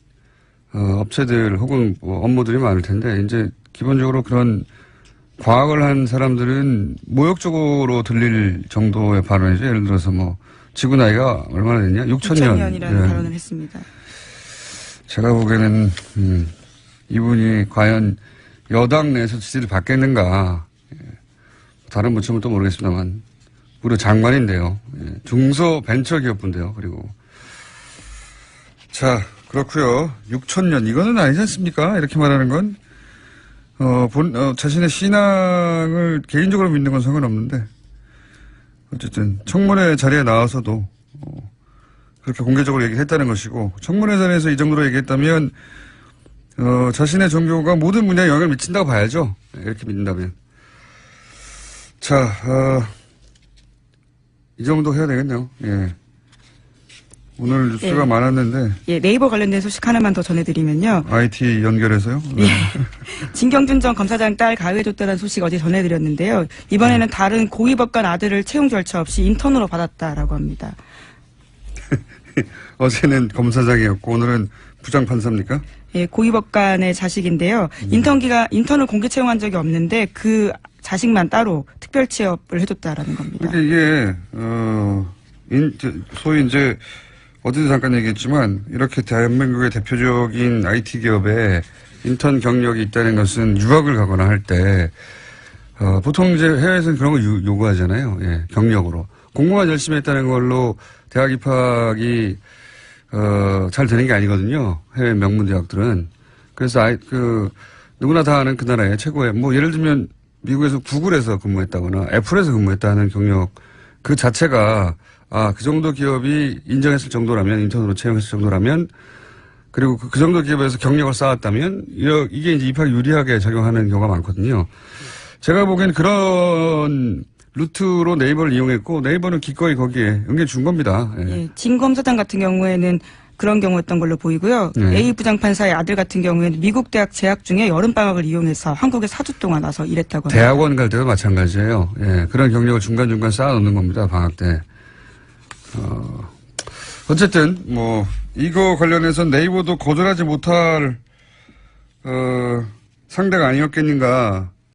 업체들 혹은 뭐 업무들이 많을 텐데 이제 기본적으로 그런 과학을 한 사람들은 모욕적으로 들릴 정도의 발언이죠. 예를 들어서 뭐 지구 나이가 얼마나 됐냐? 6,000년이라는 발언을 했습니다. 제가 보기에는 이분이 과연 여당 내에서 지지를 받겠는가. 다른 부처는 또 모르겠습니다만 우리 장관인데요. 중소 벤처기업부인데요. 그리고 자 그렇고요. 6,000년 이거는 아니지 않습니까? 이렇게 말하는 건 자신의 신앙을 개인적으로 믿는 건 상관없는데 어쨌든 청문회 자리에 나와서도 그렇게 공개적으로 얘기했다는 것이고 청문회 자리에서 이 정도로 얘기했다면 자신의 종교가 모든 분야에 영향을 미친다고 봐야죠. 이렇게 믿는다면. 자, 이 정도 해야 되겠네요. 예. 오늘 뉴스가 많았는데. 예, 네이버 관련된 소식 하나만 더 전해드리면요. IT 연결해서요? 네. 예. 진경준 전 검사장 딸 가해줬다는 소식 어제 전해드렸는데요. 이번에는 다른 고위법관 아들을 채용 절차 없이 인턴으로 받았다라고 합니다. 어제는 검사장이었고 오늘은 부장판사입니까? 예, 고위법관의 자식인데요. 인턴을 공개 채용한 적이 없는데 그 자식만 따로 특별 취업을 해줬다라는 겁니다. 그러니까 이게 소위 이제 어제도 잠깐 얘기했지만 이렇게 대한민국의 대표적인 IT 기업에 인턴 경력이 있다는 것은 유학을 가거나 할 때 보통 이제 해외에서는 그런 거 요구하잖아요. 예, 경력으로 공부만 열심히 했다는 걸로 대학 입학이 잘 되는 게 아니거든요. 해외 명문 대학들은. 그래서 누구나 다 아는 그 나라의 최고의 뭐 예를 들면 미국에서 구글에서 근무했다거나 애플에서 근무했다는 경력 그 자체가 그 정도 기업이 인정했을 정도라면 인턴으로 채용했을 정도라면 그리고 그 정도 기업에서 경력을 쌓았다면 이게 이제 입학 유리하게 작용하는 경우가 많거든요. 제가 보기엔 그런 루트로 네이버를 이용했고 네이버는 기꺼이 거기에 응해 준 겁니다. 예. 예, 진 검사장 같은 경우에는 그런 경우였던 걸로 보이고요. A 부장판사의 아들 같은 경우에는 미국 대학 재학 중에 여름방학을 이용해서 한국에 4주 동안 와서 일했다고 합니다. 대학원 갈 때도 마찬가지예요. 예, 그런 경력을 중간중간 쌓아놓는 겁니다. 방학 때. 어쨌든 뭐 이거 관련해서 네이버도 거절하지 못할 상대가 아니었겠는가